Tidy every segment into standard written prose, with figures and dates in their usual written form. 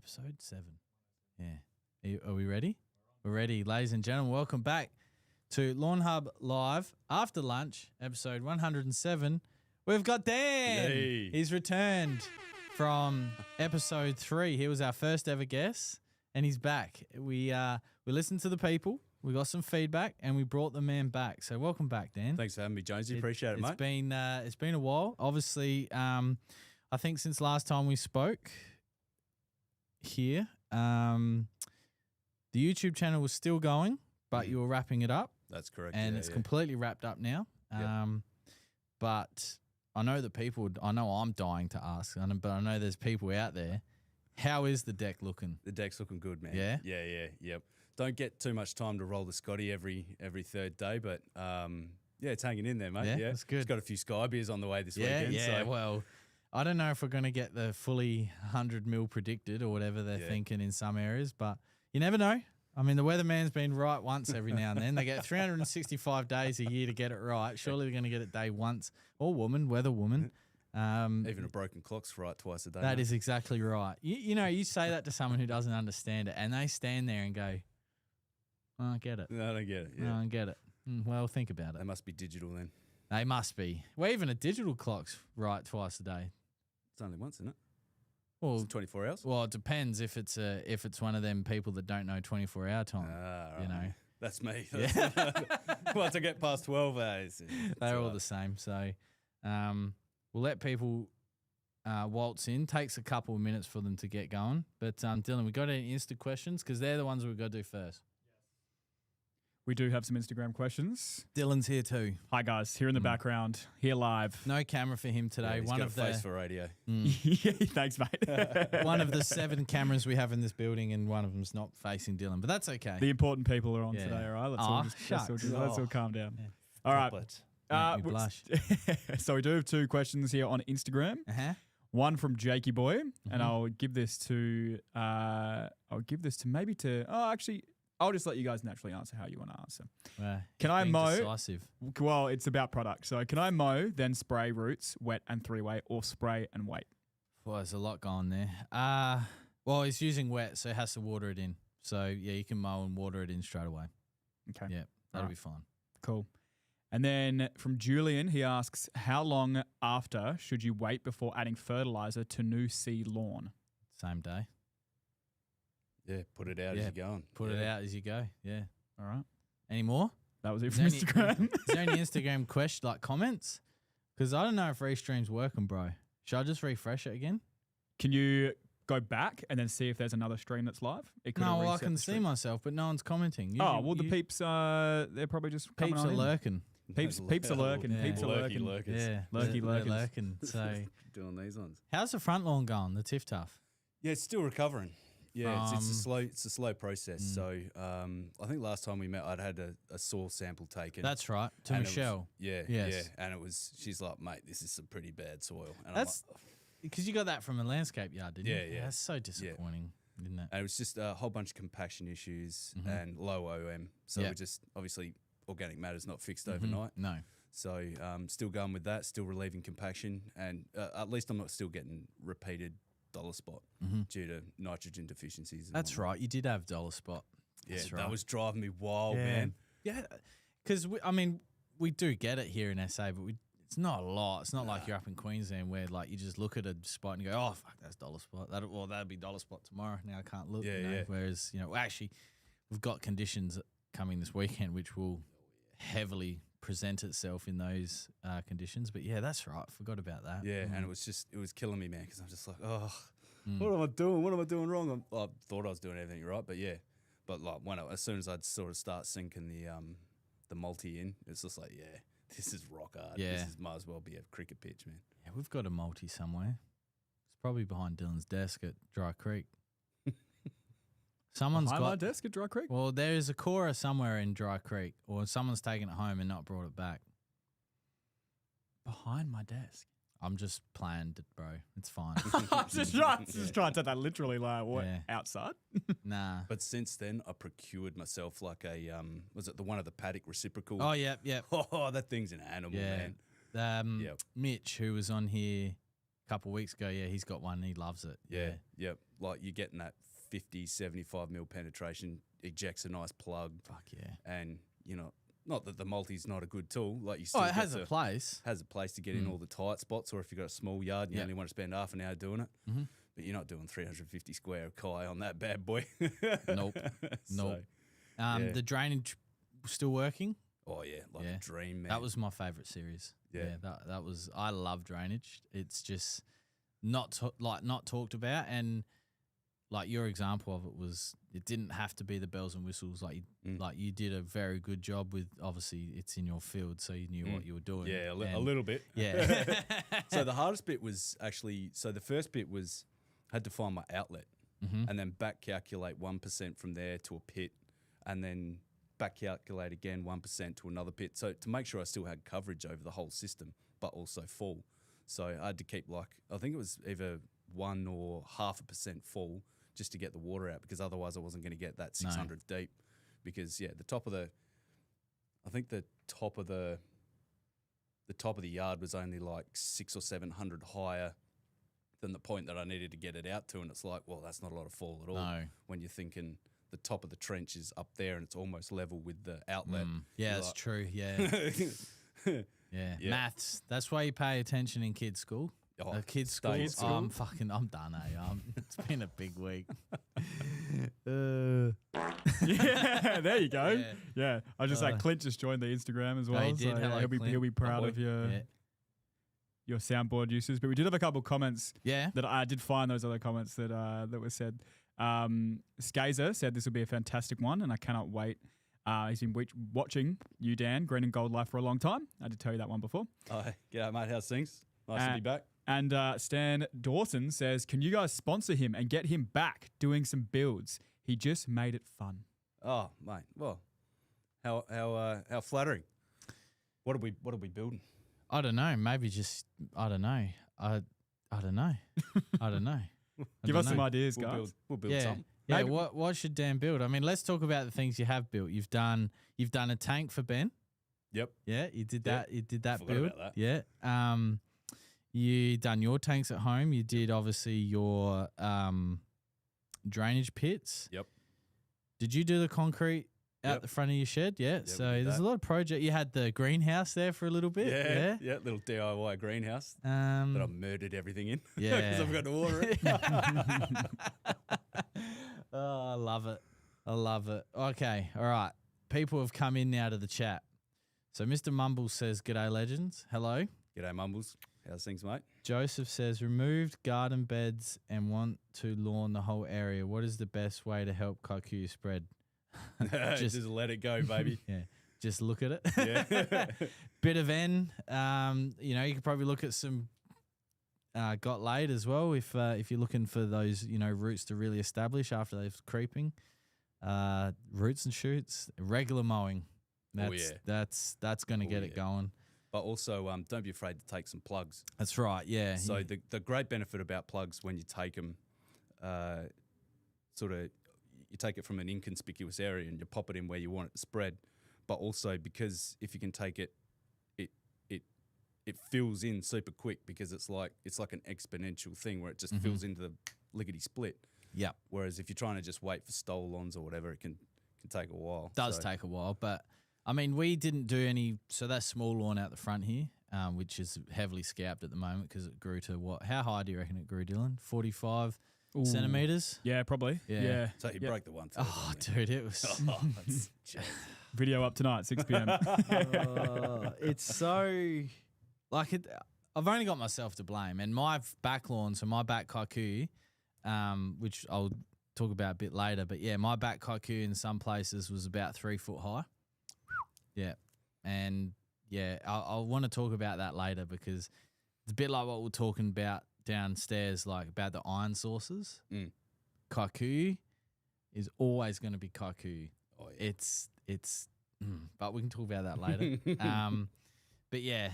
Episode 7. Yeah. Are we ready? We're ready. Ladies and gentlemen, welcome back to Lawnhub Live after lunch, episode 107. We've got Dan. Yay. He's returned from episode 3. He was our first ever guest, and he's back. We listened to the people, we got some feedback, and we brought the man back. So welcome back, Dan. Thanks for having me, Jonesy. Appreciate it, mate. It's been a while. Obviously, I think since last time we spoke here, the YouTube channel was still going, but you were wrapping it up. That's correct. And it's completely wrapped up now. But I know that people, I know I'm dying to ask, but I know there's people out there. How is the deck looking? The deck's looking good, man. Yeah? Yep. Don't get too much time to roll the Scotty every third day, but it's hanging in there, mate. Yeah, that's good. It's got a few Sky beers on the way this weekend. Yeah, so. well, I don't know if we're going to get the fully 100 mil predicted or whatever they're thinking in some areas, but you never know. I mean, the weatherman's been right once every now and then. They get 365 days a year to get it right. Surely they're going to get it day once. Or woman, weather woman. Even a broken clock's right twice a day. That is exactly right. You know, you say that to someone who doesn't understand it, and they stand there and go, I don't get it. No, I don't get it. I don't get it. Well, think about it. They must be digital then. They must be. Well, even a digital clock's right twice a day. It's only once, isn't it? Well, it's 24 hours? Well, it depends if it's one of them people that don't know 24-hour time. Right. You know, that's me. Yeah. Once I get past 12 hours, they're all the same. So, we'll let people waltz in. Takes a couple of minutes for them to get going. But Dylan, we got any Insta questions because they're the ones we've got to do first. We do have some Instagram questions. Dylan's here too. Hi guys, here in the background, here live. No camera for him today. He's got a face for radio. Yeah, thanks, mate. One of the 7 cameras we have in this building, and one of them's not facing Dylan, but that's okay. The important people are on today, all right? Let's all calm down. Yeah. All right. Make me blush. So we do have 2 questions here on Instagram. Uh-huh. One from Jakey Boy, and I'll give this to I'll just let you guys naturally answer how you want to answer. Can I mow? Decisive. Well, it's about product. So can I mow, then spray roots, wet and 3-way, or spray and wait? Well, there's a lot going there. Well, he's using wet, so he has to water it in. So, yeah, you can mow and water it in straight away. Okay. Yeah, that'll be fine. Cool. And then from Julian, he asks, how long after should you wait before adding fertilizer to new seed lawn? Same day. Yeah, put it out as you're going. Put it out as you go. Yeah. All right. Any more? That was it from Instagram. Is there any Instagram comments? Because I don't know if Restream's working, bro. Should I just refresh it again? Can you go back and then see if there's another stream that's live? No, I can see myself, but no one's commenting. The peeps, they're probably just coming peeps on are in. lurking. Peeps are lurking. Yeah. Peeps are lurking. Lurkers. Yeah, Lurky they're lurkers. lurking. So, Doing these ones. how's the front lawn going? The Tiff Tuff? Yeah, it's still recovering. Yeah, it's a slow process. So I think last time we met, I'd had a soil sample taken. That's right, to Michelle. And she's like, mate, this is some pretty bad soil. And That's because you got that from a landscape yard, didn't you? Yeah. That's so disappointing, isn't it? And it was just a whole bunch of compaction issues and low OM. So we just, obviously, organic matter's not fixed overnight. No. So still going with that, still relieving compaction. And at least I'm not still getting repeated dollar spot due to nitrogen deficiencies. That's right. You did have dollar spot. That's right. That was driving me wild, man. Yeah, because we do get it here in SA, but it's not a lot. It's not like you're up in Queensland where like you just look at a spot and you go, oh fuck, that's dollar spot. That'd be dollar spot tomorrow. Now I can't look. Yeah. Whereas actually, we've got conditions coming this weekend which will heavily present itself in those conditions. But yeah, that's right. Forgot about that. Yeah, and it was killing me, man, because I'm just like, what am I doing? What am I doing wrong? I thought I was doing everything right, but yeah. But like as soon as I'd sort of start sinking the multi in, it's just like, yeah, this is rock hard. Yeah. This might as well be a cricket pitch, man. Yeah, we've got a multi somewhere. It's probably behind Dylan's desk at Dry Creek. Someone's behind got my desk at Dry Creek? Well, there is a Cora somewhere in Dry Creek, or someone's taken it home and not brought it back. Behind my desk. I'm just playing, bro. It's fine. just trying to take that literally, like, what, outside? Nah. But since then, I procured myself like a, was it the one of the paddock reciprocal? Oh, yeah. Oh, that thing's an animal, man. Mitch, who was on here a couple of weeks ago, he's got one and he loves it. Yeah. like you're getting that 50, 75 mil penetration, ejects a nice plug. Fuck yeah. And, you know, not that the multi's not a good tool. Like you still it has a place. Has a place to get in all the tight spots, or if you've got a small yard and you only want to spend half an hour doing it. Mm-hmm. But you're not doing 350 square Kai on that bad boy. Nope. So, The drainage still working? oh, yeah, like a dream, man. That was my favourite series. Yeah. That was. I love drainage. It's just not talked about, and like your example of it was, it didn't have to be the bells and whistles. Like you did a very good job with. Obviously, it's in your field, so you knew what you were doing. Yeah, a little bit. Yeah. So the hardest bit was actually, the first bit was, had to find my outlet and then back calculate 1% from there to a pit, and then back calculate again 1% to another pit. So to make sure I still had coverage over the whole system, but also full. So I had to keep I think it was either 1 or 0.5% full just to get the water out, because otherwise I wasn't going to get that 600 deep. Because the top of the yard was only like 600 or 700 higher than the point that I needed to get it out to, and it's like, well, that's not a lot of fall at all. No. When you're thinking the top of the trench is up there and it's almost level with the outlet. Yeah, that's true. Yeah. Yeah. Maths. That's why you pay attention in kids' school. Oh, kids' school. kids' school. I'm done, it's been a big week. Yeah, there you go. Yeah. I just like Clint just joined the Instagram as well. he did. So Hello, he'll be proud of your soundboard uses. But we did have a couple of comments that I did find those other comments that were said. Skazer said this will be a fantastic one, and I cannot wait. He's been watching you, Dan, Green and Gold Life for a long time. I did tell you that one before. Oh, g'day, mate. How's things? Nice to be back. And Stan Dawson says, can you guys sponsor him and get him back doing some builds? He just made it fun. Oh, mate. Well, how flattering. What are we building? I don't know. Maybe just I don't know. I don't know. I don't know. Give us some ideas, We'll guys. build something. Yeah. Maybe. What should Dan build? I mean, let's talk about the things you have built. You've done a tank for Ben. Yep. Yeah, you did that. You did that Forgot build. about that. Yeah. You done your tanks at home. You did obviously your drainage pits. Yep. Did you do the concrete out the front of your shed? Yeah. we So did there's that. a lot of project. You had the greenhouse there for a little bit. Yeah. Little DIY greenhouse that I murdered everything in. Yeah. Because I forgot to water it. Oh, I love it. I love it. Okay. All right. People have come in now to the chat. So Mr. Mumbles says, "G'day, legends. Hello." G'day, Mumbles. How's things, mate? Joseph says, removed garden beds and want to lawn the whole area. What is the best way to help kikuyu spread? Just let it go, baby. Yeah, just look at it. Yeah. Bit of N. You could probably look at some got laid as well if you're looking for those roots to really establish after they're creeping. Roots and shoots. Regular mowing. That's going to get it going. But also, don't be afraid to take some plugs. That's right, yeah. So the great benefit about plugs when you take them, you take it from an inconspicuous area and you pop it in where you want it to spread. But also because if you can take it, it fills in super quick because it's like an exponential thing where it just fills into the lickety split. Yeah. Whereas if you're trying to just wait for stole-ons or whatever, it can take a while. Does take a while, but I mean, we didn't do any. So that's small lawn out the front here, which is heavily scabbed at the moment because it grew to what? How high do you reckon it grew, Dylan? 45 centimeters. Yeah, probably. Yeah. So you broke the one. Oh, dude, it was. That's Video up tonight, 6 p.m. It's so like it. I've only got myself to blame, and my back lawn, so my back kikuyu, which I'll talk about a bit later. But yeah, my back kikuyu in some places was about 3 foot high. Yeah, and yeah, I'll want to talk about that later because it's a bit like what we're talking about downstairs, like about the iron sources. Kikuyu is always going to be kikuyu. Oh, yeah. But we can talk about that later. But yeah,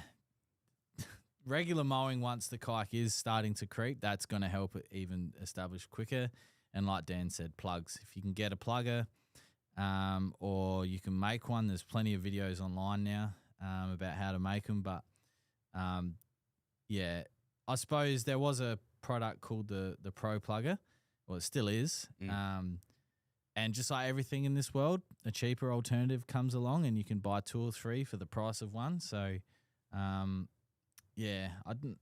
regular mowing once the kike is starting to creep, that's going to help it even establish quicker. And like Dan said, plugs. If you can get a plugger. Or you can make one. There's plenty of videos online now about how to make them. But, yeah, I suppose there was a product called the Pro Plugger Well, it still is. And just like everything in this world, a cheaper alternative comes along and you can buy 2 or 3 for the price of one. So, yeah, I'm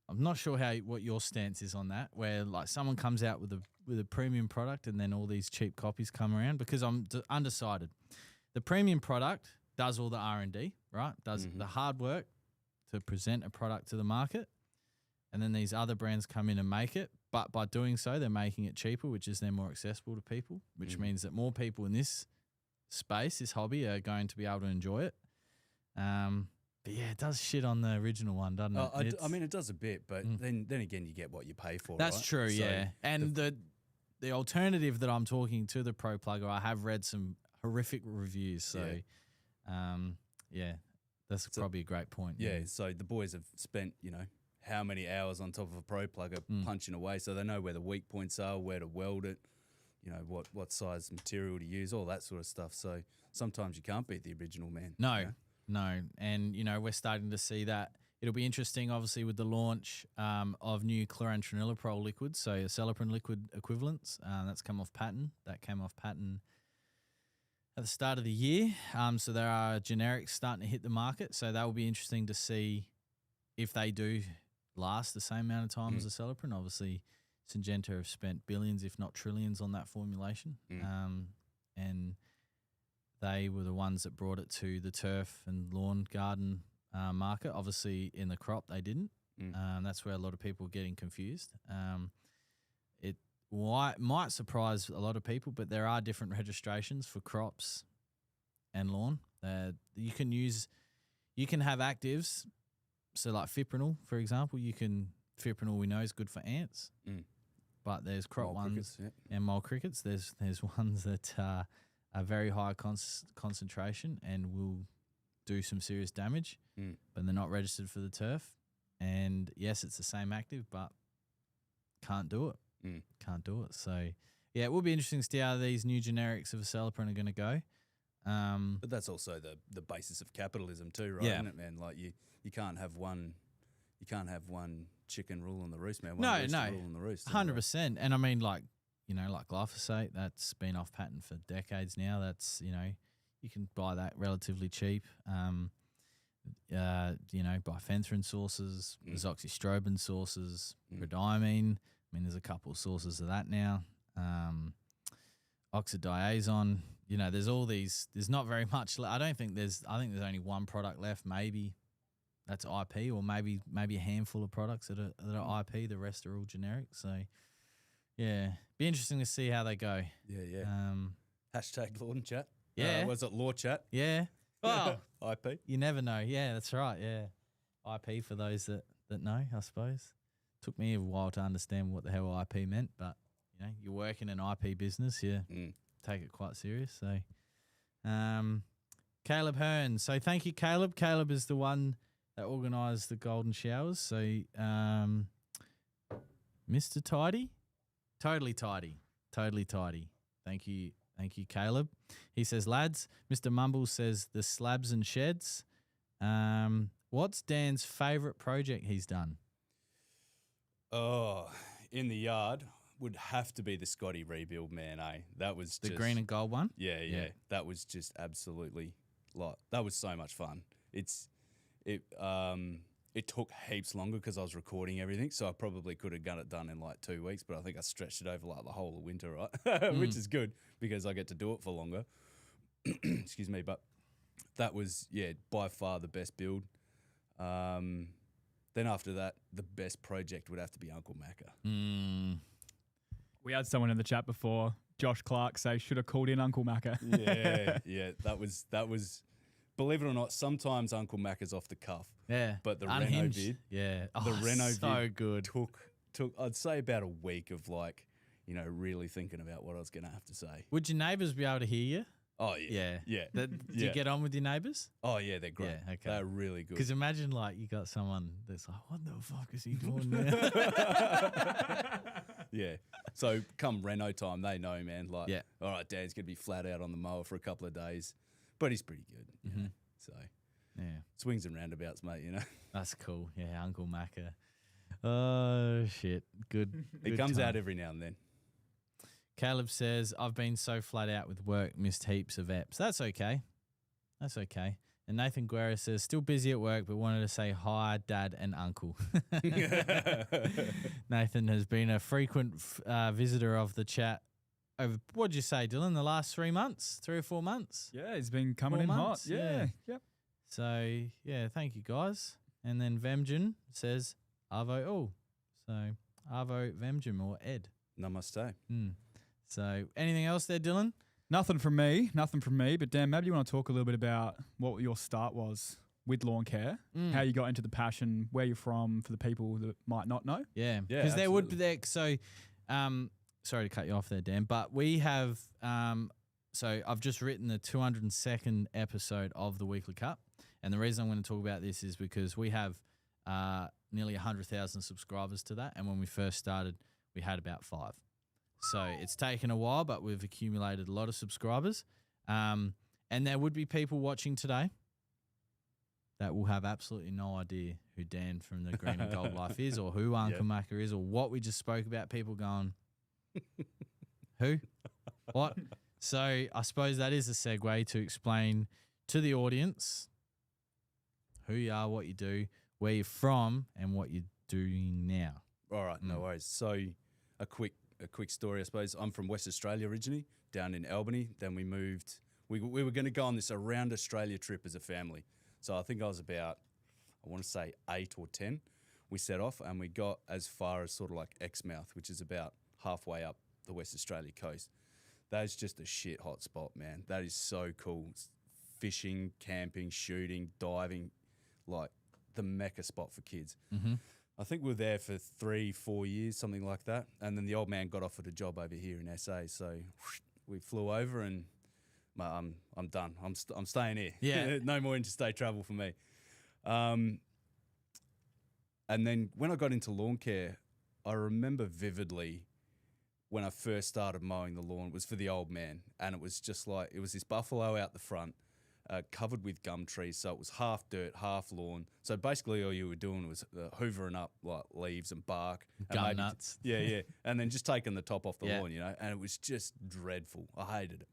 not sure what your stance is on that, where like someone comes out with a premium product and then all these cheap copies come around, because I'm undecided. The premium product does all the R&D, right? Does the hard work to present a product to the market, and then these other brands come in and make it. But by doing so, they're making it cheaper, which is then more accessible to people, which means that more people in this space, this hobby, are going to be able to enjoy it. But yeah, it does shit on the original one, doesn't it? I mean, it does a bit, but then again, you get what you pay for. That's right? true, yeah. And the alternative that I'm talking to, the Pro Plugger, I have read some horrific reviews. So, yeah, that's probably a great point. Yeah, so the boys have spent, how many hours on top of a Pro Plugger punching away, so they know where the weak points are, where to weld it, what size material to use, all that sort of stuff. So sometimes you can't beat the original, man. No, and we're starting to see that. It'll be interesting, obviously, with the launch of new chlorantraniliprole liquids, so Acelepryn liquid equivalents. That's come off patent. That came off patent at the start of the year. So there are generics starting to hit the market. So that will be interesting to see if they do last the same amount of time as Acelepryn. Obviously, Syngenta have spent billions, if not trillions, on that formulation. And they were the ones that brought it to the turf and lawn garden market. Obviously, in the crop, they didn't. That's where a lot of people are getting confused. It might surprise a lot of people, but there are different registrations for crops and lawn. You can have actives. So like fipronil, for example, fipronil we know is good for ants, but there's crop Mole ones crickets, and mole crickets. There's ones that are very high concentration and will do some serious damage, but they're not registered for the turf. And yes, it's the same active, but can't do it. Can't do it. So yeah, it will be interesting to see how these new generics of Acelepryn are going to go. But that's also the basis of capitalism too, right? Isn't it, man? Like you can't have one chicken ruling the roost, man. One rooster ruling the roost. 100%. And I mean, like glyphosate, that's been off patent for decades now. That's you can buy that relatively cheap. Bifenthrin sources, azoxystrobin sources, prodiamine. I mean, there's a couple of sources of that now. Oxadiazone. There's all these. There's not very much. I think there's only one product left. Maybe that's IP, or maybe a handful of products that are IP. The rest are all generic. So, yeah, be interesting to see how they go. Yeah. Hashtag law chat. Yeah. Was it law chat? Yeah. Oh, IP. You never know. Yeah, that's right. Yeah, IP for those that know. I suppose took me a while to understand what the hell IP meant, but you work in an IP business. Yeah. Take it quite serious. So, Caleb Hearn. So thank you, Caleb. Caleb is the one that organised the golden showers. So, Mr. Tidy, totally tidy. Thank you, Caleb. He says, lads. Mr. Mumble says the slabs and sheds. What's Dan's favourite project he's done? Oh, in the yard. Would have to be the Scotty rebuild, man. That was the green and gold one. Yeah. That was just absolutely that was so much fun. It took heaps longer because I was recording everything, so I probably could have got it done in like 2 weeks. But I think I stretched it over like the whole of winter, right? Which is good because I get to do it for longer. Excuse me, but that was by far the best build. Then after that, the best project would have to be Uncle Macca. We had someone in the chat before, Josh Clark, say should have called in Uncle Macca. Yeah. That was. Believe it or not, sometimes Uncle Macca's off the cuff. Yeah, but the Unhinged. Reno vid, the Reno so vid good. Took I'd say about a week of really thinking about what I was going to have to say. Would your neighbours be able to hear you? Oh yeah. Do you get on with your neighbours? Oh yeah, they're great. Yeah, okay. They're really good. Because imagine you got someone that's like, what the fuck is he doing now? Yeah. So come Reno time, they know, man. All right, Dan's gonna be flat out on the mower for a couple of days, but he's pretty good. So yeah, swings and roundabouts, mate. That's cool. Yeah, Uncle Macca. Oh, shit. Good. It comes out every now and then. Caleb says, I've been so flat out with work, missed heaps of eps. That's okay. That's okay. And Nathan Guerra says, still busy at work, but wanted to say hi, Dad and Uncle. Nathan has been a frequent visitor of the chat over, what'd you say, Dylan, the last 3 months? 3 or 4 months? Yeah, he's been coming 4 in months? hot. Yeah. Yep. So, yeah, thank you, guys. And then Vemjin says, Arvo all. So, Arvo, Vemjin, or Ed. Namaste. So, anything else there, Dylan? Nothing from me. But Dan, maybe you want to talk a little bit about what your start was with lawn care, how you got into the passion, where you're from, for the people that might not know. Yeah, because there would be there. So, sorry to cut you off there, Dan, but we have. So I've just written the 202nd episode of the Weekly Cup, and the reason I'm going to talk about this is because we have nearly 100,000 subscribers to that, and when we first started, we had about 5. So it's taken a while, but we've accumulated a lot of subscribers. And there would be people watching today that will have absolutely no idea who Dan from the Green and Gold Life is, or who Uncle Macca is, or what we just spoke about. People going, who? What? So I suppose that is a segue to explain to the audience who you are, what you do, where you're from, and what you're doing now. All right, no worries. So a quick story, I suppose. I'm from West Australia originally, down in Albany. Then we moved. We were going to go on this around Australia trip as a family. So I think I was about, I want to say 8 or 10. We set off and we got as far as sort of like Exmouth, which is about halfway up the West Australia coast. That is just a shit hot spot, man. That is so cool. Fishing, camping, shooting, diving, like the mecca spot for kids. Mm-hmm. I think we were there for 3-4 years, something like that. And then the old man got offered a job over here in SA. So we flew over and I'm done. I'm staying here. Yeah. No more interstate travel for me. And then when I got into lawn care, I remember vividly when I first started mowing the lawn, it was for the old man. And it was just like, it was this buffalo out the front, covered with gum trees. So it was half dirt, half lawn. So basically all you were doing was hoovering up like leaves and bark. Gum nuts. Yeah. And then just taking the top off the lawn, you know, and it was just dreadful. I hated it.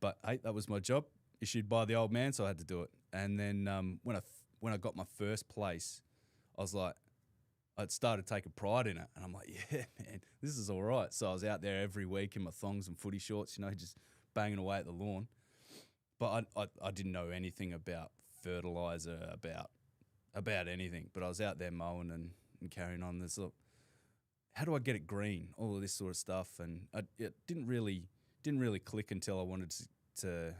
But hey, that was my job, issued by the old man, so I had to do it. And then when I got my first place, I was like, I'd started taking pride in it, and I'm like, yeah, man, this is all right. So I was out there every week in my thongs and footy shorts, you know, just banging away at the lawn. But I didn't know anything about fertilizer, about anything. But I was out there mowing and carrying on. This, look, how do I get it green? All of this sort of stuff, and it didn't really click until I wanted to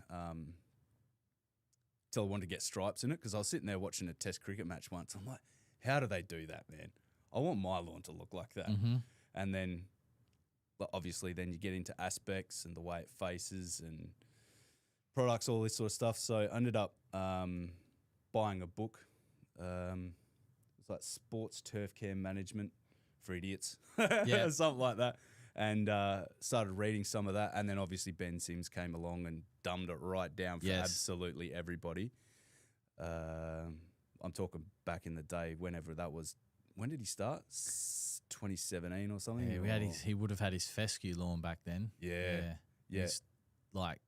get stripes in it, because I was sitting there watching a Test cricket match once. I'm like, how do they do that, man? I want my lawn to look like that. Mm-hmm. And then, obviously, then you get into aspects and the way it faces and products, all this sort of stuff. So I ended up buying a book. It was like Sports Turf Care Management for Idiots, something like that. And started reading some of that. And then obviously Ben Sims came along and dumbed it right down for absolutely everybody. I'm talking back in the day, whenever that was. When did he start? 2017 or something? Yeah, he would have had his fescue lawn back then. Yeah. He's like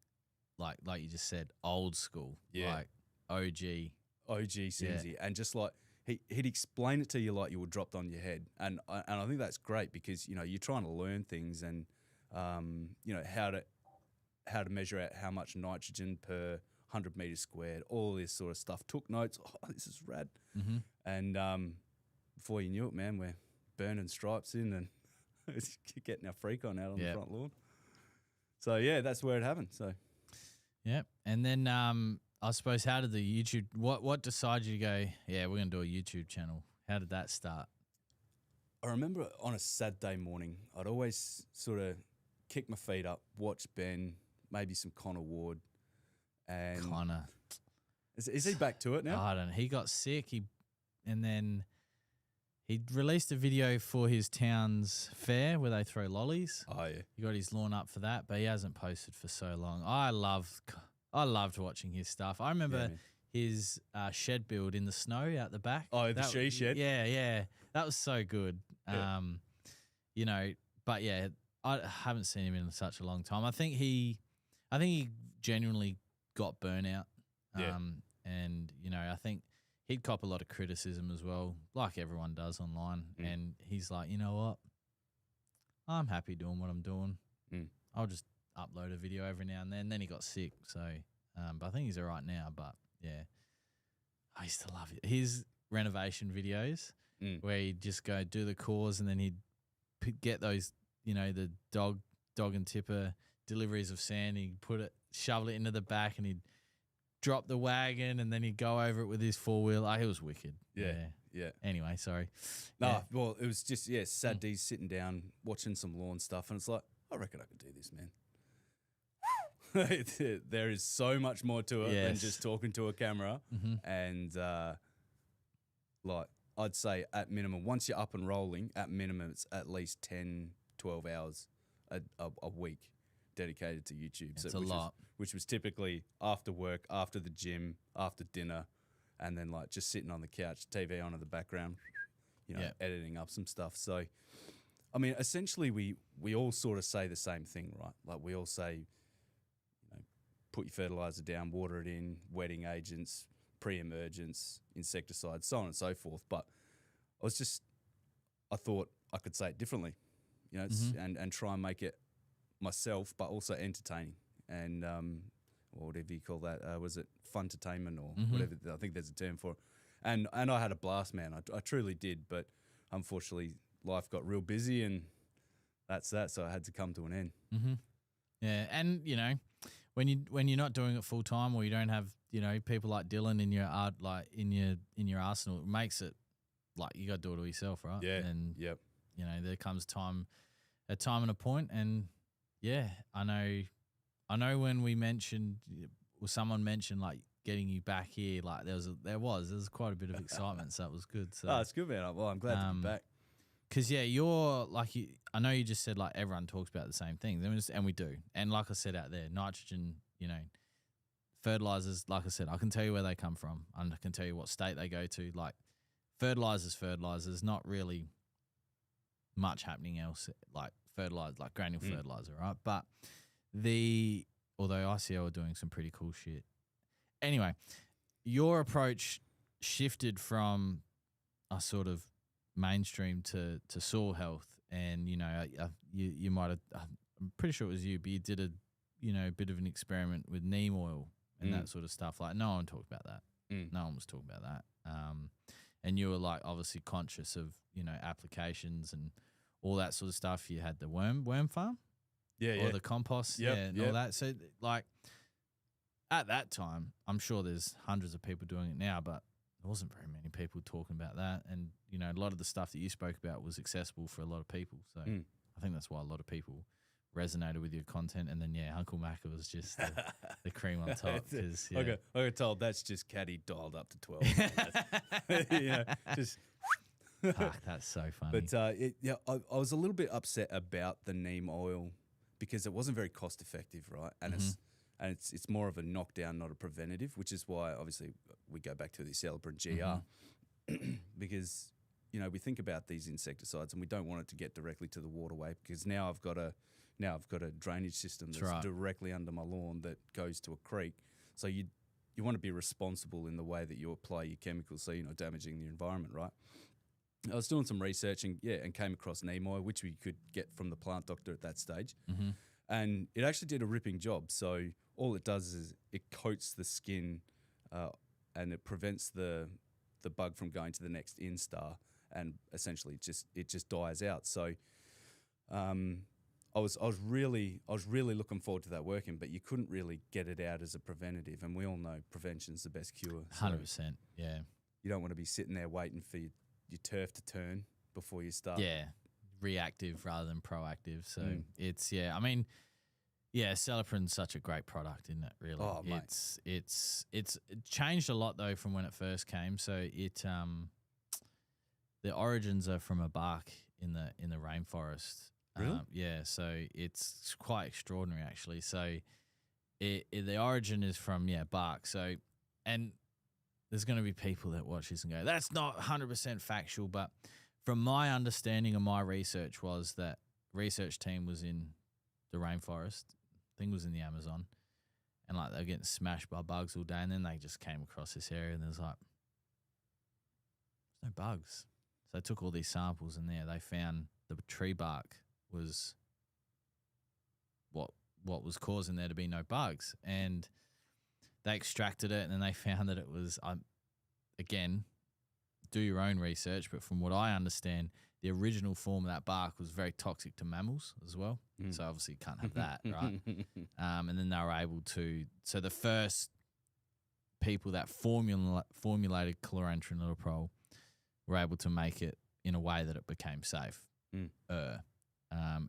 you just said, old school. Yeah. Like OG Simsy. And just like, he'd explain it to you like you were dropped on your head. And I think that's great, because, you know, you're trying to learn things and, you know, how to measure out how much nitrogen per 100 meters squared, all this sort of stuff. Took notes. Oh, this is rad. Mm-hmm. And before you knew it, man, we're burning stripes in and getting our freak on out on the front lawn. So, yeah, that's where it happened. So, yeah. And then I suppose, how did the YouTube, what decided you to go, yeah, we're going to do a YouTube channel? How did that start? I remember on a Saturday morning, I'd always sort of kick my feet up, watch Ben, maybe some Connor Ward. And Connor. Is he back to it now? I don't know. He got sick. And then he released a video for his town's fair where they throw lollies. Oh, yeah. He got his lawn up for that, but he hasn't posted for so long. I loved watching his stuff. I remember his shed build in the snow out the back. Oh, the she shed. Yeah, that was so good. Yeah. You know, but yeah, I haven't seen him in such a long time. I think he genuinely got burnout. And you know, I think he'd cop a lot of criticism as well, like everyone does online. And he's like, you know what? I'm happy doing what I'm doing. I'll just upload a video every now and then. Then he got sick, so but I think he's all right now. But yeah, I used to love it. His renovation videos where he'd just go do the cores and then he'd get those, you know, the dog and tipper deliveries of sand. He'd shovel it into the back and he'd drop the wagon and then he'd go over it with his 4-wheel. It was wicked. Yeah. Anyway, sorry. No, well, it was just, sad days sitting down, watching some lawn stuff, and it's like, I reckon I could do this, man. There is so much more to it than just talking to a camera. And, like, I'd say at minimum, once you're up and rolling, at minimum, it's at least 10, 12 hours a week dedicated to YouTube. It's a lot. Which was typically after work, after the gym, after dinner, and then like just sitting on the couch, TV on in the background, you know, editing up some stuff. So, I mean, essentially we all sort of say the same thing, right? Like we all say, you know, put your fertilizer down, water it in, wetting agents, pre-emergence, insecticides, so on and so forth. But I thought I could say it differently, you know, and try and make it myself, but also entertaining. And or whatever you call that, was it fun-tertainment or whatever? I think there's a term for it. And I had a blast, man. I truly did, but unfortunately, life got real busy, and that's that. So I had to come to an end. Yeah, and you know, when you're not doing it full time, or you don't have, you know, people like Dylan in your art, like in your arsenal, it makes it like you got to do it all yourself, right? Yeah. And you know, there comes a time and a point, and yeah, I know when we mentioned, or someone mentioned like getting you back here, like there was quite a bit of excitement, so that was good. So it's good, man. Well, I'm glad to be back. Because you're like, I know you just said like everyone talks about the same things, and we do. And like I said out there, nitrogen, you know, fertilizers. Like I said, I can tell you where they come from, and I can tell you what state they go to. Like fertilizers, not really much happening else. Like fertilizer, like granule fertilizer, right? But although ICL are doing some pretty cool shit. Anyway, your approach shifted from a sort of mainstream to soil health, and you know, you might have, I'm pretty sure it was you, but you did a bit of an experiment with neem oil and that sort of stuff. Like no one talked about that. No one was talking about that. And you were like obviously conscious of, you know, applications and all that sort of stuff. You had the worm farm. Or the compost, and all that. So, like, at that time, I'm sure there's hundreds of people doing it now, but there wasn't very many people talking about that. And, you know, a lot of the stuff that you spoke about was accessible for a lot of people. So I think that's why a lot of people resonated with your content. And then, Uncle Macca was just the cream on top. I got told that's just Caddy dialed up to 12. You know, just... Fuck, that's so funny. But, I was a little bit upset about the neem oil, because it wasn't very cost effective, right? And it's more of a knockdown, not a preventative, which is why obviously we go back to the Celebrant GR, because you know we think about these insecticides and we don't want it to get directly to the waterway, because now I've got a drainage system that's directly under my lawn that goes to a creek. So you want to be responsible in the way that you apply your chemicals, so you're not damaging the environment, right? I was doing some research and came across neem oil, which we could get from the plant doctor at that stage. And it actually did a ripping job. So all it does is it coats the skin and it prevents the bug from going to the next instar, and essentially it just dies out. So I was really looking forward to that working, but you couldn't really get it out as a preventative, and we all know prevention's the best cure. 100%, yeah. You don't want to be sitting there waiting for your turf to turn before you start. Yeah, reactive rather than proactive. So it's I mean, Celiprin's such a great product, isn't it? Really, oh, mate. It's changed a lot though from when it first came. So it the origins are from a bark in the rainforest. Really? So it's quite extraordinary actually. So the origin is from bark. So and there's going to be people that watch this and go, that's not 100% factual. But from my understanding of my research was that research team was in the rainforest, thing was in the Amazon, and like they were getting smashed by bugs all day, and then they just came across this area and there's like, there's no bugs. So they took all these samples and there they found the tree bark was what was causing there to be no bugs. And they extracted it and then they found that it was, again, do your own research, but from what I understand, the original form of that bark was very toxic to mammals as well. So obviously you can't have that, right? And then they were able to, so the first people that formulated chlorantraniliprole were able to make it in a way that it became safe.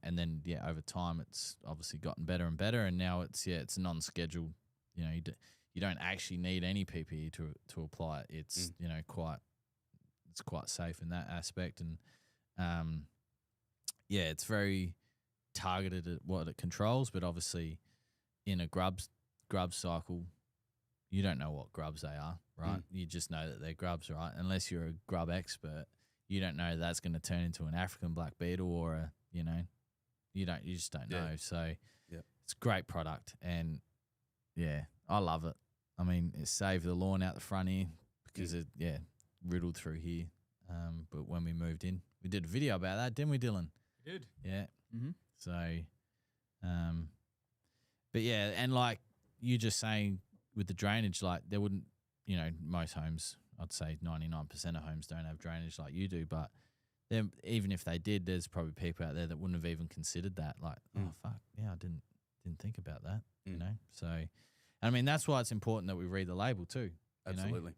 And then, over time, it's obviously gotten better and better, and now it's non-scheduled. You know, you don't actually need any PPE to apply it. It's it's quite safe in that aspect, and it's very targeted at what it controls. But obviously, in a grub cycle, you don't know what grubs they are, right? You just know that they're grubs, right? Unless you're a grub expert, you don't know that's going to turn into an African black beetle or a, you just don't know. So it's a great product, and I love it. I mean, it saved the lawn out the front here because it riddled through here. But when we moved in, we did a video about that, didn't we, Dylan? We did. Yeah. So, but and like you just saying with the drainage, like there wouldn't, most homes, I'd say 99% of homes don't have drainage like you do, but then even if they did, there's probably people out there that wouldn't have even considered that. Like, oh fuck, I didn't think about that. You know, so I mean that's why it's important that we read the label too. Absolutely.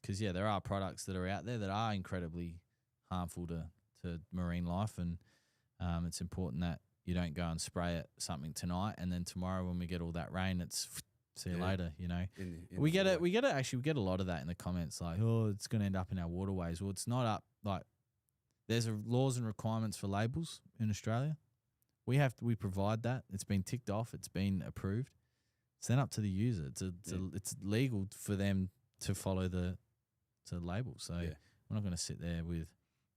Because there are products that are out there that are incredibly harmful to marine life, and it's important that you don't go and spray it something tonight, and then tomorrow when we get all that rain, it's see you later. We get it. We get a lot of that in the comments, like, oh, it's going to end up in our waterways. Well, it's not up. Like, there's laws and requirements for labels in Australia. We provide that. It's been ticked off. It's been approved. It's then up to the user. It's legal for them to follow the label. So we're not going to sit there with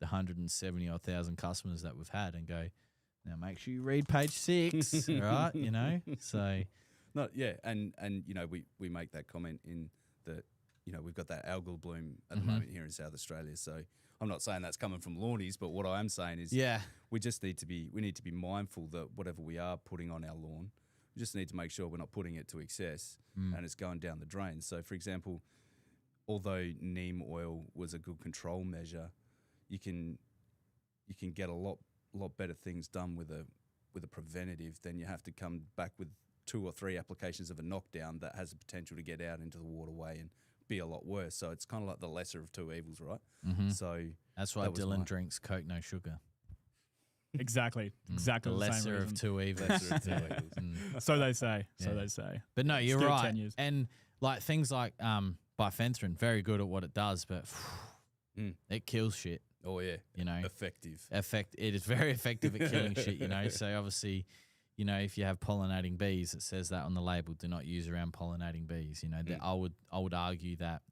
the 170,000 customers that we've had and go, now make sure you read page 6, right? So. No, and we make that comment in that, we've got that algal bloom at the moment here in South Australia. So I'm not saying that's coming from Lawnies, but what I am saying is we just need to be mindful that whatever we are putting on our lawn, we just need to make sure we're not putting it to excess and it's going down the drain. So, for example, although neem oil was a good control measure, you can get a lot better things done with a preventative than you have to come back with 2 or 3 applications of a knockdown that has the potential to get out into the waterway and be a lot worse. So it's kind of like the lesser of two evils, right? So that's why Dylan drinks Coke no sugar. Exactly. Exactly. The lesser of two evils. So they say. So they say. But no, you're right. And like things like bifenthrin, very good at what it does, but it kills shit. Oh yeah. Effective. It is very effective at killing shit, So obviously, if you have pollinating bees, it says that on the label, do not use around pollinating bees. I would argue that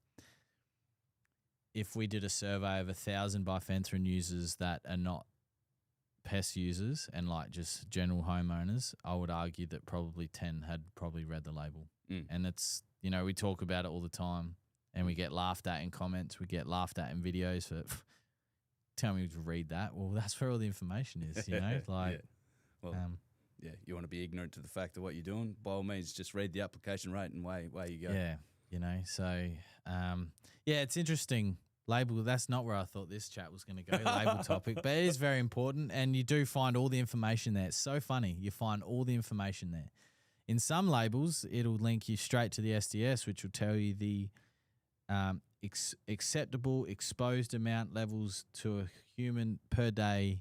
if we did a survey of 1,000 bifenthrin users that are not pest users and like just general homeowners, I would argue that probably 10 had probably read the label. And it's, we talk about it all the time and we get laughed at in comments. We get laughed at in videos for, tell me to read that. Well, that's where all the information is, like, you want to be ignorant to the fact of what you're doing, by all means, just read the application rate and way you go. Yeah, so, it's interesting. Label, that's not where I thought this chat was going to go, label topic, but it is very important, and you do find all the information there. It's so funny. You find all the information there. In some labels, it'll link you straight to the SDS, which will tell you the acceptable exposed amount levels to a human per day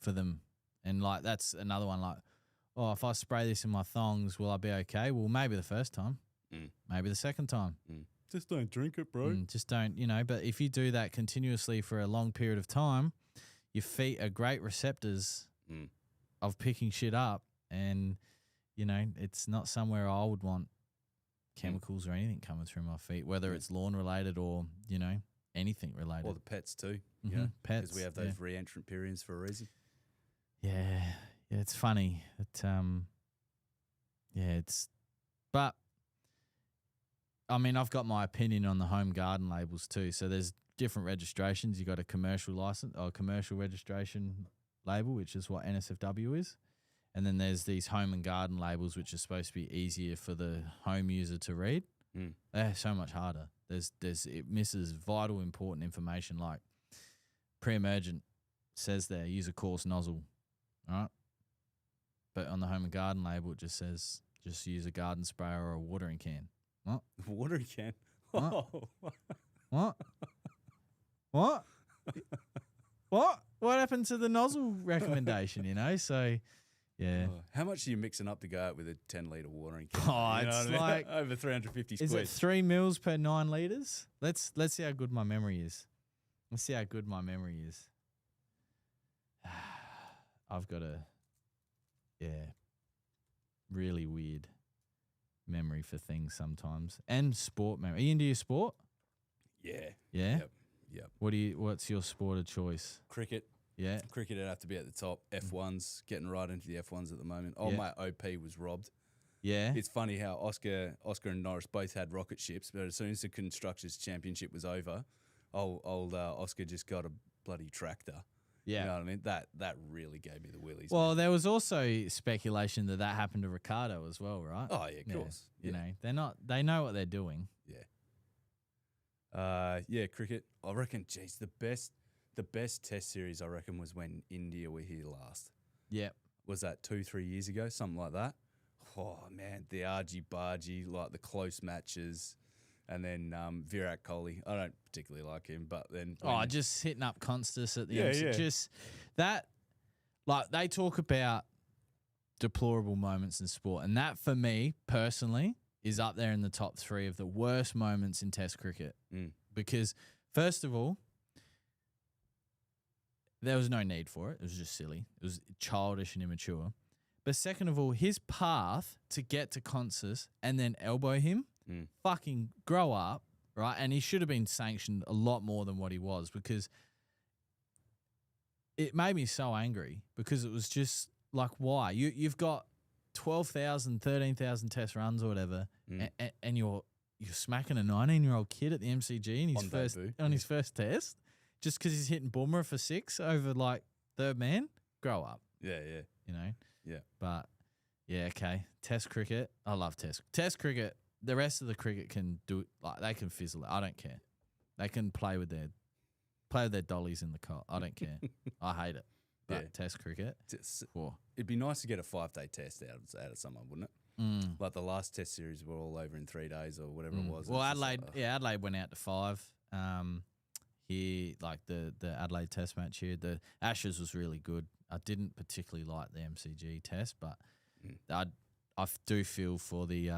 for them. And like that's another one. Like, oh, if I spray this in my thongs, will I be okay? Well, maybe the first time, maybe the second time. Just don't drink it, bro. Just don't, But if you do that continuously for a long period of time, your feet are great receptors of picking shit up, and it's not somewhere I would want chemicals or anything coming through my feet, whether it's lawn related or, you know, anything related. Or the pets too. Mm-hmm. Yeah, pets. Because we have those re-entrant periods for a reason. Yeah, it's funny. But I mean, I've got my opinion on the home garden labels too. So there's different registrations. You got a commercial license or commercial registration label, which is what NSFW is. And then there's these home and garden labels, which are supposed to be easier for the home user to read. They're so much harder. It misses vital, important information like pre-emergent says there, use a coarse nozzle, right? But on the home and garden label, it just says just use a garden sprayer or a watering can. What? Watering can? What? What? What? What? What happened to the nozzle recommendation, you know? So... yeah. Oh, how much are you mixing up to go out with a 10-litre watering can? Oh, it's like over 350 Is quid. it 3 mils per 9 litres? Let's see how good my memory is. Let's see how good my memory is. I've got really weird memory for things sometimes, and sport memory. Are you into your sport? Yeah. Yeah. Yep. What's your sport of choice? Cricket. Yeah. Cricket would have to be at the top. F1s, getting right into the F1s at the moment. Oh, my OP was robbed. Yeah. It's funny how Oscar and Norris both had rocket ships, but as soon as the Constructors Championship was over, old Oscar just got a bloody tractor. Yeah. You know what I mean? That really gave me the willies. Well, there was also speculation that happened to Ricardo as well, right? Oh, yeah, of course. You know, they know what they're doing. Yeah. Cricket. I reckon, geez, the best test series, I reckon, was when India were here last. Yeah. Was that 2-3 years ago? Something like that. Oh, man, the argy-bargy, like the close matches. And then Virat Kohli. I don't particularly like him, but then... just hitting up Constas at the MC. Yeah. Just that, like, they talk about deplorable moments in sport. And that, for me, personally, is up there in the top 3 of the worst moments in Test cricket. Because, first of all, there was no need for it. It was just silly. It was childish and immature. But second of all, his path to get to Constas and then elbow him, fucking grow up, right? And he should have been sanctioned a lot more than what he was, because it made me so angry, because it was just like, why? You've got 12,000, 13,000 test runs or whatever, and you're smacking a 19-year-old kid at the MCG in his first test just because he's hitting Boomer for 6 over like third man. Grow up. Yeah. You know? Yeah. But, yeah, okay. Test cricket. I love test cricket. The rest of the cricket can do it. Like, they can fizzle it. I don't care. They can play with their dollies in the cot. I don't care. I hate it. But test cricket. It'd be nice to get a 5-day test out of someone, wouldn't it? Like the last test series were all over in 3 days or whatever it was. Well, Adelaide went out to 5. Here, like the Adelaide Test match here, the Ashes was really good. I didn't particularly like the MCG test, but I do feel for the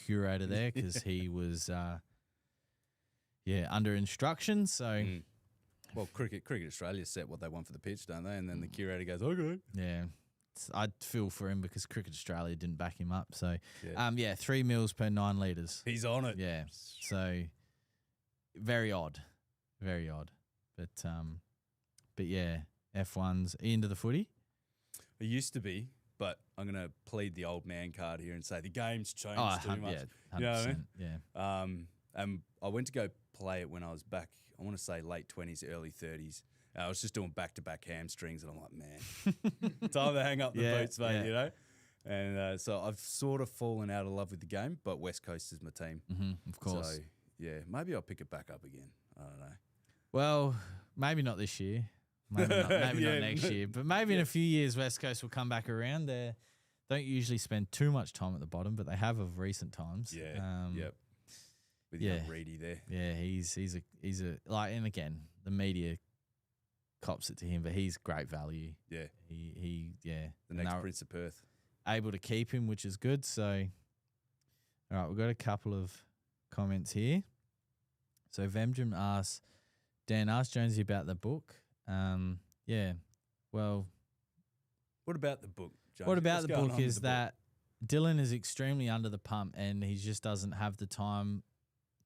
curator there, because he was under instruction. So well, Cricket Australia set what they want for the pitch, don't they? And then the curator goes, okay. Yeah. I feel for him because Cricket Australia didn't back him up. So, 3 mils per 9 litres. He's on it. Yeah. So, very odd. Very odd. But yeah, F1's into the footy. It used to be, but I'm going to plead the old man card here and say the game's changed too much. Yeah, 100%. You know what I mean? Yeah. I went to go play it when I was back, I want to say late 20s, early 30s. I was just doing back-to-back hamstrings, and I'm like, man, time to hang up the boots, mate, you know? And so I've sort of fallen out of love with the game, but West Coast is my team. Of course. So, yeah, maybe I'll pick it back up again. I don't know. Well, maybe not this year. Maybe not next year. But maybe in a few years, West Coast will come back around. They don't usually spend too much time at the bottom, but they have of recent times. Yeah, yep. With young Reedy there. Yeah, he's a like, and again, the media cops it to him, but he's great value. Yeah. He The next Prince of Perth. Able to keep him, which is good. So, all right, we've got a couple of comments here. So Vemjam asks, Dan, ask Jonesy about the book. Well. What about the book, Jonesy? What about the book is that Dylan is extremely under the pump, and he just doesn't have the time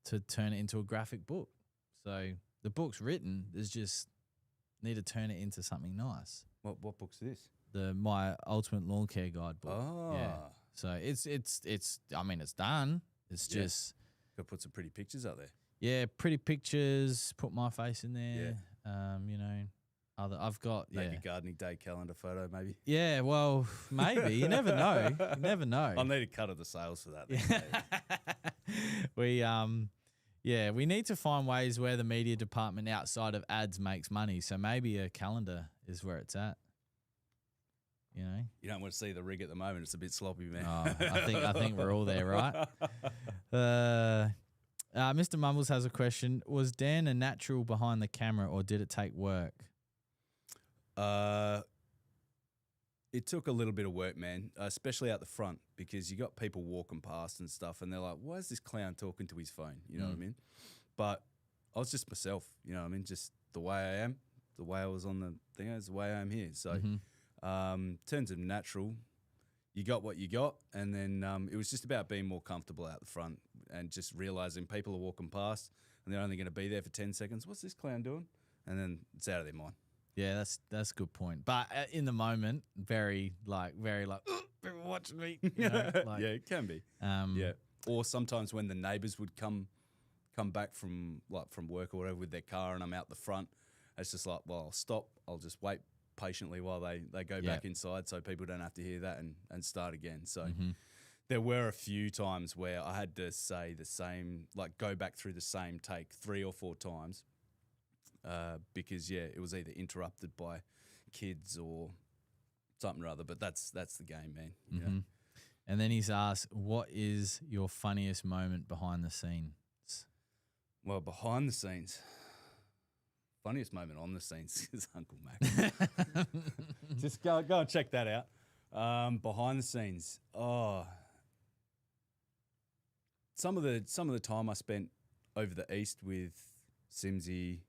to turn it into a graphic book. So the book's written. There's just need to turn it into something nice. What book's this? My Ultimate Lawn Care Guide book. Oh, yeah. So it's. I mean, it's done. It's just got to put some pretty pictures up there. Yeah, pretty pictures. Put my face in there. Yeah. I've got maybe gardening day calendar photo, maybe. Yeah, well, maybe you never know. You never know. I'll need a cut of the sales for that. We need to find ways where the media department outside of ads makes money. So maybe a calendar is where it's at. You know, you don't want to see the rig at the moment; it's a bit sloppy, man. Oh, I think we're all there, right? Mr. Mumbles has a question. Was Dan a natural behind the camera, or did it take work? It took a little bit of work, man, especially out the front, because you got people walking past and stuff, and they're like, "Why is this clown talking to his phone?" You know what I mean? But I was just myself. You know what I mean? Just the way I am, the way I was on the thing, is the way I am here. So, in terms of natural, you got what you got, and then it was just about being more comfortable out the front and just realizing people are walking past and they're only going to be there for 10 seconds. What's this clown doing? And then it's out of their mind. Yeah, that's a good point. But in the moment, very like, people watching me. You know, like, yeah, it can be. Yeah, or sometimes when the neighbours would come back from work or whatever with their car, and I'm out the front, it's just like, well, I'll stop. I'll just wait patiently while they go back inside, so people don't have to hear that and start again. So there were a few times where I had to say the same, like go back through the same take 3 or 4 times. Because it was either interrupted by kids or something or other. But that's the game, man. You know? And then he's asked, "What is your funniest moment behind the scenes?" Well, behind the scenes, funniest moment on the scenes is Uncle Mac. Just go and check that out. Behind the scenes, some of the time I spent over the east with Simsy.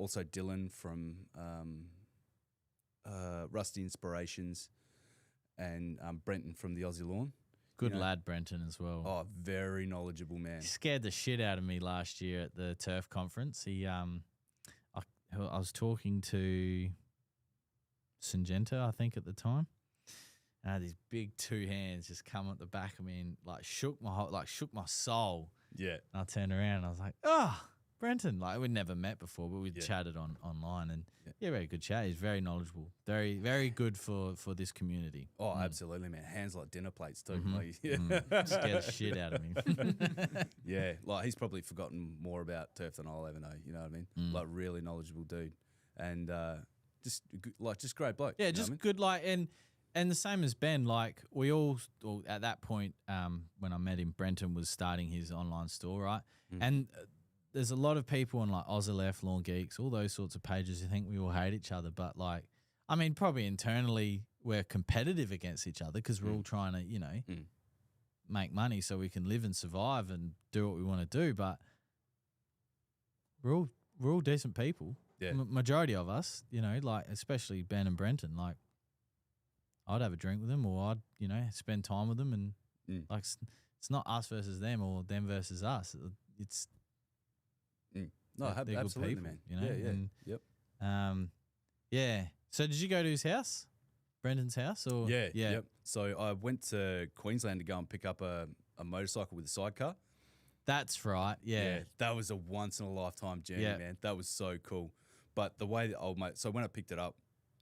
Also Dylan from Rusty Inspirations, and Brenton from the Aussie Lawn. Good lad, Brenton, as well. Oh, very knowledgeable man. He scared the shit out of me last year at the turf conference. He, I was talking to Syngenta, I think, at the time. And I had these big 2 hands just come at the back of me and shook my soul. Yeah. And I turned around and I was like, Brenton. Like, we'd never met before, but we'd chatted online. And we had a good chat. He's very knowledgeable. Very, very good for this community. Oh, absolutely, man. Hands like dinner plates too. Scared the shit out of me. Yeah. Like, he's probably forgotten more about turf than I'll ever know. You know what I mean? Like, really knowledgeable dude. And just great bloke. Yeah, just good, and the same as Ben, like we all at that point when I met him, Brenton was starting his online store, right? And there's a lot of people on like Ozilef, Lawn Geeks, all those sorts of pages who think we all hate each other. But like, I mean, probably internally we're competitive against each other because we're all trying to, make money so we can live and survive and do what we want to do. But we're all decent people. Yeah. Majority of us, like especially Ben and Brenton, like. I'd have a drink with them, or I'd, spend time with them, and like it's not us versus them or them versus us. It's no, they're absolutely, good people, man. Yeah. And, yep. So did you go to his house, Brendan's house, or Yep. So I went to Queensland to go and pick up a motorcycle with a sidecar. That's right. Yeah. That was a once in a lifetime journey, man. That was so cool. But the way that old mate, so when I picked it up,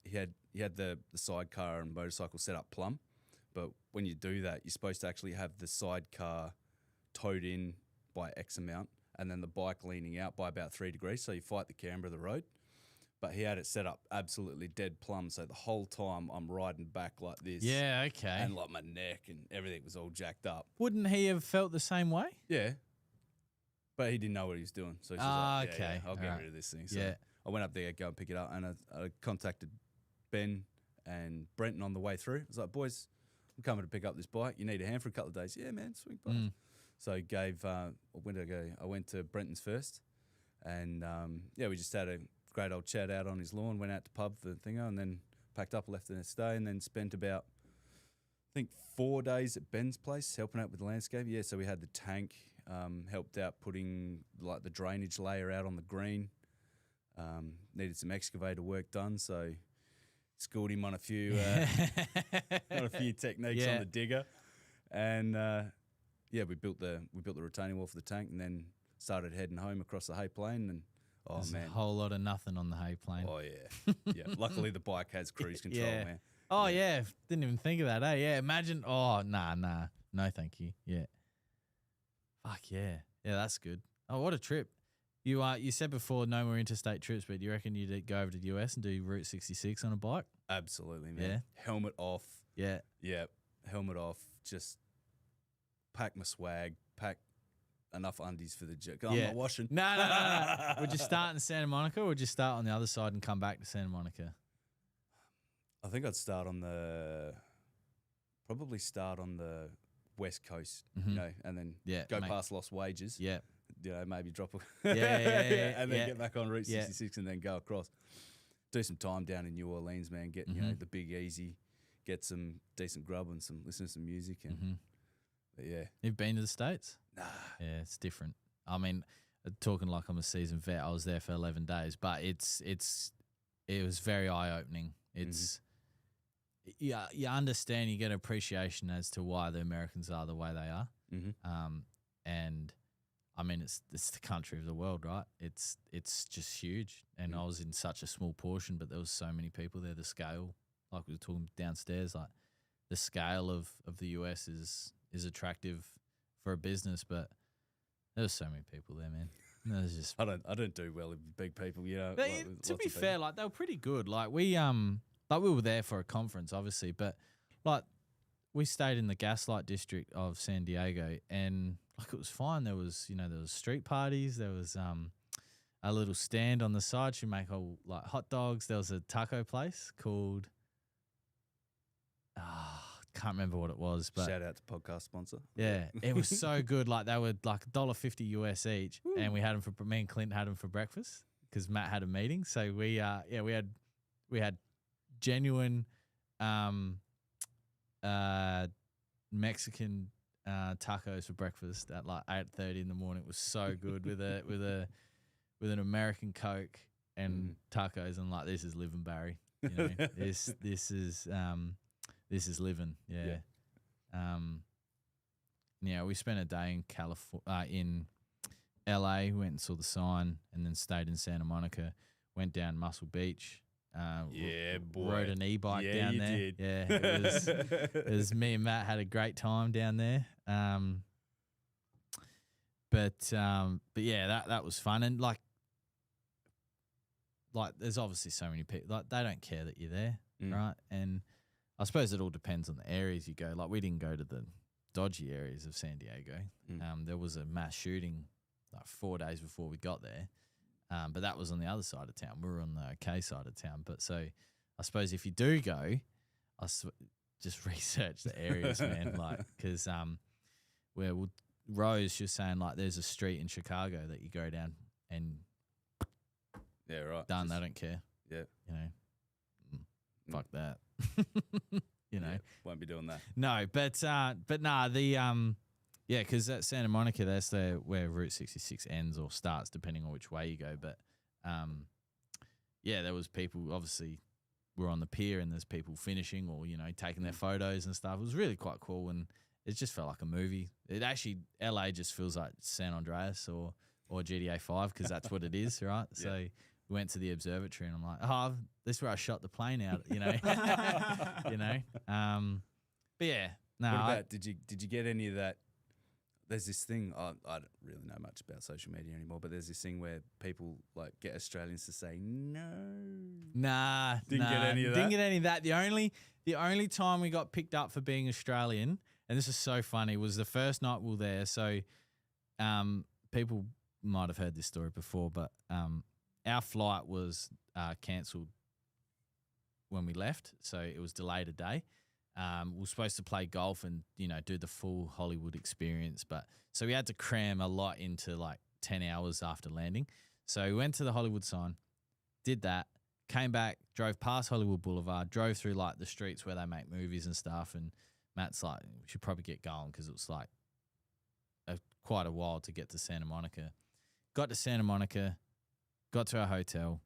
he had the sidecar and motorcycle set up plumb, but when you do that, you're supposed to actually have the sidecar towed in by X amount and then the bike leaning out by about 3 degrees, so you fight the camber of the road. But he had it set up absolutely dead plumb, so the whole time I'm riding back like this. Yeah, okay. And like my neck and everything was all jacked up. Wouldn't he have felt the same way? Yeah. But he didn't know what he was doing, so he's like, okay, I'll get rid of this thing. So I went up there, go and pick it up, and I contacted Ben and Brenton on the way through. I was like, boys, I'm coming to pick up this bike. You need a hand for a couple of days. Yeah, man, swing by. So when did I go? I went to Brenton's first, and we just had a great old chat out on his lawn, went out to pub for the thingo, and then packed up, left the next day, and then spent about think 4 days at Ben's place helping out with the landscape. Yeah, so we had the tank, helped out putting like the drainage layer out on the green. Needed some excavator work done, so schooled him on a few techniques on the digger, and we built the retaining wall for the tank, and then started heading home across the hay plain. And There's a whole lot of nothing on the hay plain. Oh yeah, yeah. Luckily the bike has cruise control, man. Oh yeah, didn't even think of that. Yeah, imagine. Oh nah, no, thank you. Yeah, fuck yeah, that's good. Oh, what a trip. You said before no more interstate trips, but do you reckon you'd go over to the US and do Route 66 on a bike? Absolutely, man. Yeah. Helmet off. Yeah. Yeah. Helmet off. Just pack my swag. Pack enough undies for the jet. I'm not washing. No. Would you start in Santa Monica, or would you start on the other side and come back to Santa Monica? I think I'd probably start on the West Coast, you know, and then go past Lost Wages. Yeah. You know, maybe drop and then get back on Route 66 and then go across. Do some time down in New Orleans, man. Get you know the Big Easy, get some decent grub and listen to some music, and but yeah. You've been to the States? Nah. Yeah, it's different. I mean, talking like I'm a seasoned vet, I was there for 11 days, but it was very eye opening. It's you understand, you get appreciation as to why the Americans are the way they are, and I mean, it's the country of the world, right? It's just huge. And I was in such a small portion, but there was so many people there. The scale, like we were talking downstairs, like the scale of the US is attractive for a business, but there was so many people there, man. There's just I don't do well with big people, you know. To be fair, like they were pretty good. Like we were there for a conference, obviously, but like we stayed in the Gaslight district of San Diego, and like it was fine. There was street parties. There was a little stand on the side. She make like hot dogs. There was a taco place called can't remember what it was, but shout out to podcast sponsor. Yeah, it was so good. Like they were like $1.50 US each, and we had them me and Clint had them for breakfast because Matt had a meeting. So we had genuine Mexican tacos for breakfast at like 8:30 in the morning. It was so good with an American Coke and tacos. And like, this is living, Barry. You know, this is living. Yeah. We spent a day in California, in LA. We went and saw the sign, and then stayed in Santa Monica. Went down Muscle Beach. Rode an e-bike down there. Did. Yeah, it was me and Matt had a great time down there. But yeah, that was fun. And like there's obviously so many people, like they don't care that you're there, right? And I suppose it all depends on the areas you go. Like we didn't go to the dodgy areas of San Diego. There was a mass shooting like 4 days before we got there. But that was on the other side of town. We were on the okay side of town. But so I suppose if you do go, just research the areas, man. Like, because Rose, she was saying like there's a street in Chicago that you go down and done. They don't care. Yeah, you know, fuck that. You know, won't be doing that. No, but nah, because at Santa Monica, that's where Route 66 ends or starts, depending on which way you go. But there was people, obviously, we're on the pier and there's people finishing or, you know, taking their photos and stuff. It was really quite cool, and it just felt like a movie. It actually, LA just feels like San Andreas or GTA 5 because that's what it is, right? Yeah. So we went to the observatory and I'm like, this is where I shot the plane out, you know. You know? But yeah. No. What about, did you get any of that? There's this thing, I don't really know much about social media anymore, but there's this thing where people like get Australians to say no. Nah. Didn't get any of that? Didn't get any of that. The only time we got picked up for being Australian, and this is so funny, was the first night we were there. So people might have heard this story before, but our flight was cancelled when we left. So it was delayed a day. We were supposed to play golf and, you know, do the full Hollywood experience. But so we had to cram a lot into like 10 hours after landing. So we went to the Hollywood sign, did that, came back, drove past Hollywood Boulevard, drove through like the streets where they make movies and stuff, and Matt's like, we should probably get going because it was like quite a while to get to Santa Monica. Got to Santa Monica, got to our hotel,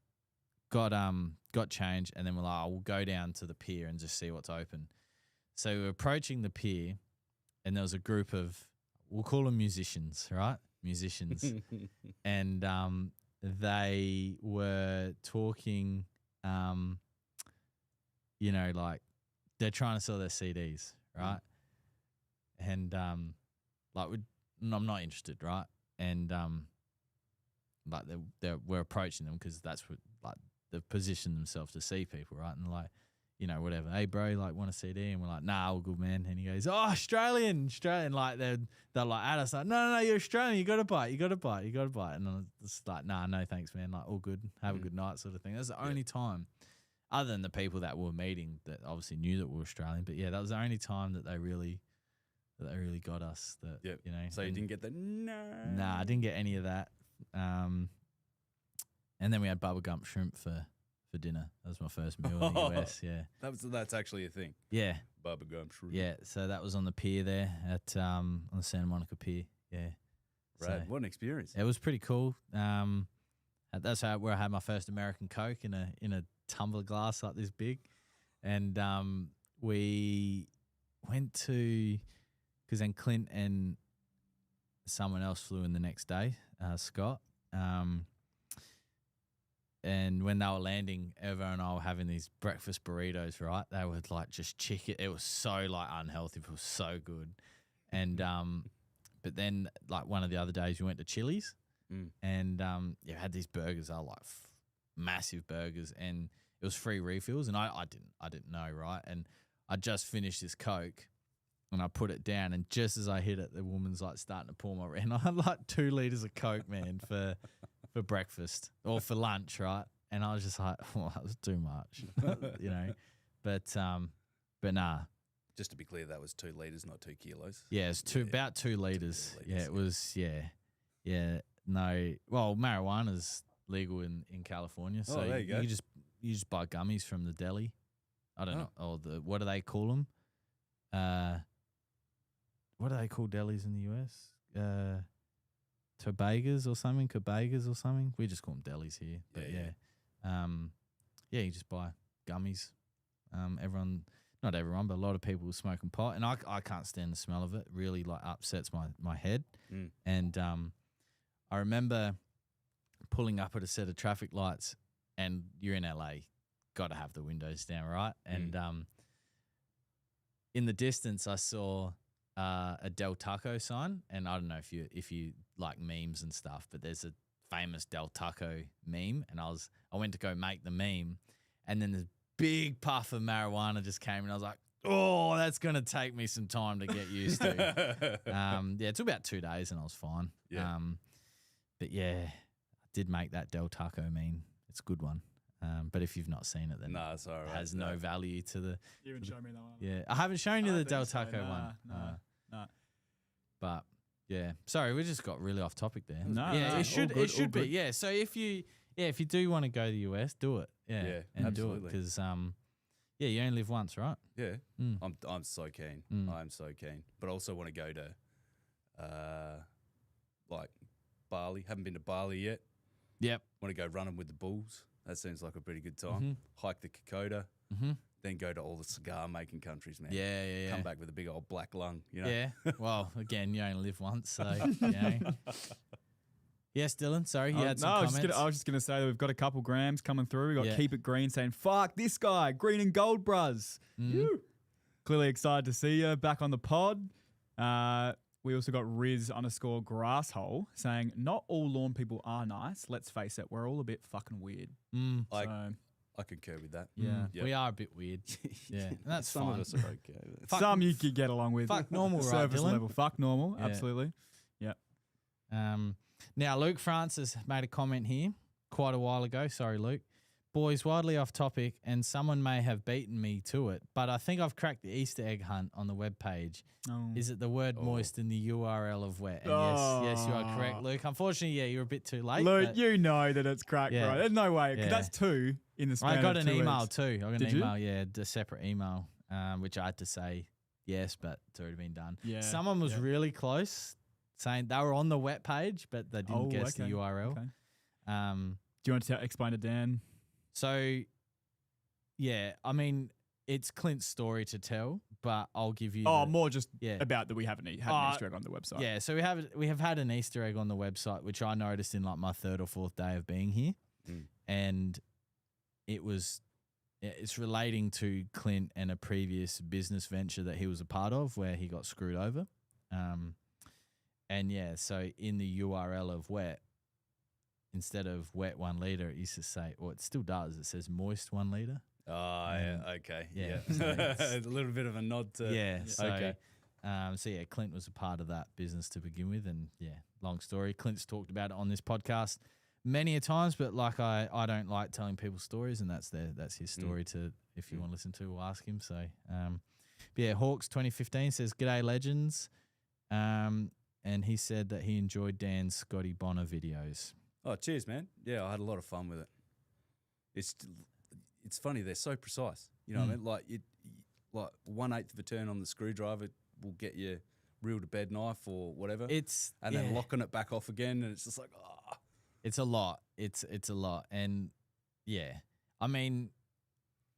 got changed, and then we're like, we'll go down to the pier and just see what's open. So we were approaching the pier, and there was a group of, we'll call them musicians, right? Musicians. And they were talking, like they're trying to sell their CDs, right? And I'm not interested, right? And we're approaching them because that's what they've positioned themselves to see people, right? And like, whatever. Hey, bro, like, want a CD? And we're like, nah, all good, man. And he goes, oh, Australian. Like they're like at us like, no, you're Australian. You got to buy it. And I'm just like, nah, no, thanks, man. Like, all good. Have a good night, sort of thing. That's the only time, other than the people that were meeting that obviously knew that we were Australian. But yeah, that was the only time that they really got us. That So you didn't get the no. Nah, I didn't get any of that. And then we had bubblegum shrimp for dinner. That was my first meal in the US. Yeah, that's actually a thing. Yeah, Bubblegum shrimp. Yeah, so that was on the pier there at on the Santa Monica Pier. Yeah, right. So what an experience! It was pretty cool. That's where I had my first American Coke in a tumbler glass like this big, and we went to because then Clint and someone else flew in the next day, Scott. And when they were landing, Eva and I were having these breakfast burritos, right? They were like just chicken. It was so like unhealthy, but it was so good. And but then like one of the other days we went to Chili's and had these burgers. They were like massive burgers, and it was free refills. And I didn't know, right? And I just finished this Coke, and I put it down, and just as I hit it, the woman's like starting to pour my. And I had like 2 liters of Coke, man, for breakfast or for lunch, right? And I was just like, oh, that was too much, But nah. Just to be clear, that was 2 liters, not 2 kilos. Yeah, it's about 2 liters. Yeah, it was. Yeah. No, well, marijuana's legal in California, so there you go. You just buy gummies from the deli. I don't know, or what do they call them? What do they call delis in the US? Tobagas or something, Cabagas or something. We just call them delis here. But you just buy gummies. Not everyone, but a lot of people were smoking pot, and I can't stand the smell of it. It really like upsets my head. And I remember pulling up at a set of traffic lights, and you're in LA, got to have the windows down, right? And in the distance, I saw a Del Taco sign, and I don't know if you like memes and stuff, but there's a famous Del Taco meme, and I went to go make the meme, and then this big puff of marijuana just came, and I was like, oh, that's gonna take me some time to get used to. It took about 2 days, and I was fine. Yeah. But yeah, I did make that Del Taco meme. It's a good one. But if you've not seen it, then it's all right. It has no value to the. You haven't shown me that one. Yeah, I haven't shown you the Del Taco one. No. But yeah, sorry, we just got really off topic there. No, yeah, it should good. be. Yeah, so if you do want to go to the US, do it. Yeah, and absolutely. do it because you only live once, right? Yeah, I'm so keen. I'm so keen, but I also want to go to like Bali. Haven't been to Bali yet. Yep. Want to go running with the bulls. That seems like a pretty good time. Hike the Kokoda. Then go to all the cigar making countries, man. Yeah. Come back with a big old black lung, Yeah. Well, again, you only live once, so Yes, Dylan. Sorry, you had some comments. I was just gonna say that we've got a couple grams coming through. We got Keep It Green saying, "Fuck this guy, Green and Gold Bruz." Clearly excited to see you back on the pod. We also got Riz_Grasshole saying, "Not all lawn people are nice. Let's face it, we're all a bit fucking weird." I concur with that. Yeah, we are a bit weird. Yeah, and that's some fine. of us are okay. Some you could get along with. Fuck normal, right, Surface Dylan? level. Fuck normal. Absolutely. Yeah. Now, Luke Francis made a comment here quite a while ago. Sorry, Luke. Boys, wildly off topic, and someone may have beaten me to it, but I think I've cracked the Easter egg hunt on the webpage. Is it the word moist in the URL of wet? And yes, you are correct, Luke. Unfortunately, you're a bit too late. Luke, you know that it's cracked, right? There's no way, because that's 2 in the span I got of an 2 email weeks. too. I got Did an you? email, the separate email, which I had to say yes, but it's already been done. Yeah. Someone was really close, saying they were on the wet page, but they didn't guess the URL. Okay. Do you want to explain to Dan? So, yeah, I mean, it's Clint's story to tell, but I'll give you. More just about that we haven't had an Easter egg on the website. Yeah, so we have had an Easter egg on the website, which I noticed in like my 3rd or 4th day of being here, and it's relating to Clint and a previous business venture that he was a part of where he got screwed over, and yeah, so in the URL of wet, instead of wet 1 liter, it used to say, or it still does, it says moist 1 liter. Oh, yeah, okay. Yeah. So a little bit of a nod to... Yeah, so, okay. So yeah, Clint was a part of that business to begin with, and yeah, long story. Clint's talked about it on this podcast many a times, but like I don't like telling people stories, and that's his story to, if you want to listen to, we'll ask him. So, but yeah, Hawks 2015 says, "G'day legends," and he said that he enjoyed Dan's Scotty Bonner videos. Oh, cheers, man. Yeah, I had a lot of fun with it. It's funny, they're so precise. You know what I mean? Like, like 1/8 of a turn on the screwdriver will get you reel to bed knife or whatever. Then locking it back off again, and it's just like, oh. It's a lot. It's a lot. And yeah, I mean,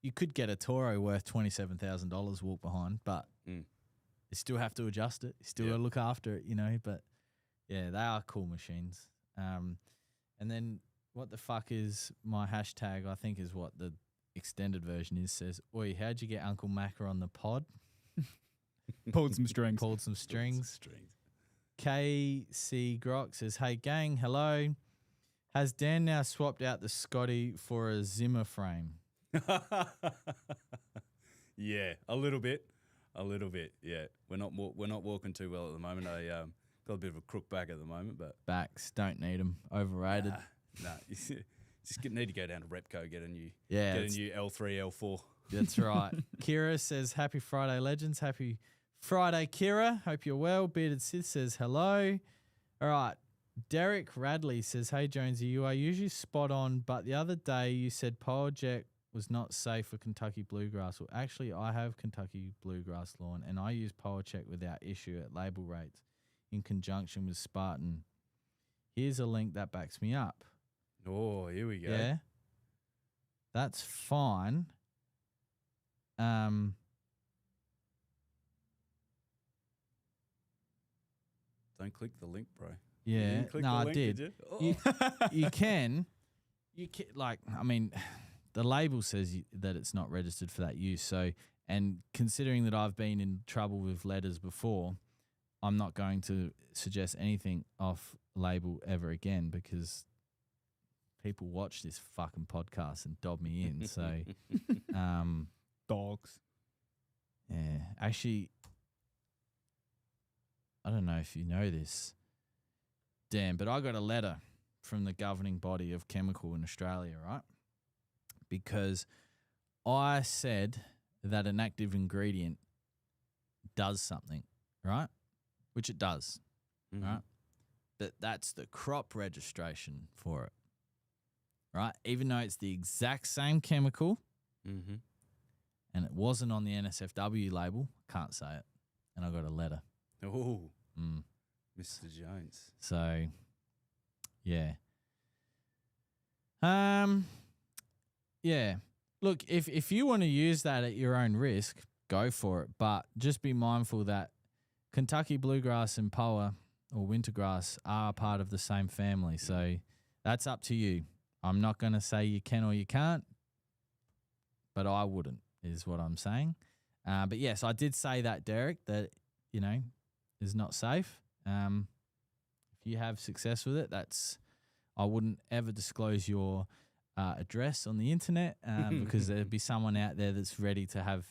you could get a Toro worth $27,000 walk behind, but you still have to adjust it. You still got to look after it, you know. But yeah, they are cool machines. And then what the fuck is my hashtag? I think is what the extended version is. Says, "Oi, how'd you get Uncle Macca on the pod?" Pulled some strings. Pulled some strings. KC Grok says, "Hey gang, hello. Has Dan now swapped out the Scotty for a Zimmer frame?" Yeah, a little bit. Yeah, we're not walking too well at the moment. I got a bit of a crook back at the moment, but backs don't need them. Overrated. Nah. Just need to go down to Repco, get a new L3, L4. That's right. Kira says, "Happy Friday, legends. Happy Friday, Kira. Hope you're well." Bearded Sith says, "Hello." All right. Derek Radley says, "Hey, Jonesy, you are usually spot on, but the other day you said Power Jet was not safe for Kentucky bluegrass. Well, actually, I have Kentucky bluegrass lawn, and I use Power Check without issue at label rates in conjunction with Spartan. Here's a link that backs me up." Oh, here we go. Yeah. That's fine. Don't click the link, bro. Yeah. No, I did. You? Oh. You can, like, I mean, the label says that it's not registered for that use. So, and considering that I've been in trouble with letters before, I'm not going to suggest anything off label ever again because people watch this fucking podcast and dob me in. So, dogs. Yeah. Actually, I don't know if you know this, Dan, but I got a letter from the governing body of chemical in Australia, right? Because I said that an active ingredient does something, right? Which it does, right? But that's the crop registration for it, right? Even though it's the exact same chemical and it wasn't on the NSFW label, can't say it. And I got a letter. Oh, Mr. Jones. So, yeah. Yeah. Look, if you want to use that at your own risk, go for it. But just be mindful that Kentucky bluegrass and Poa or wintergrass are part of the same family. So that's up to you. I'm not going to say you can or you can't, but I wouldn't is what I'm saying. But yes, I did say that, Derek, that, you know, is not safe. If you have success with it, I wouldn't ever disclose your address on the internet because there'd be someone out there that's ready to have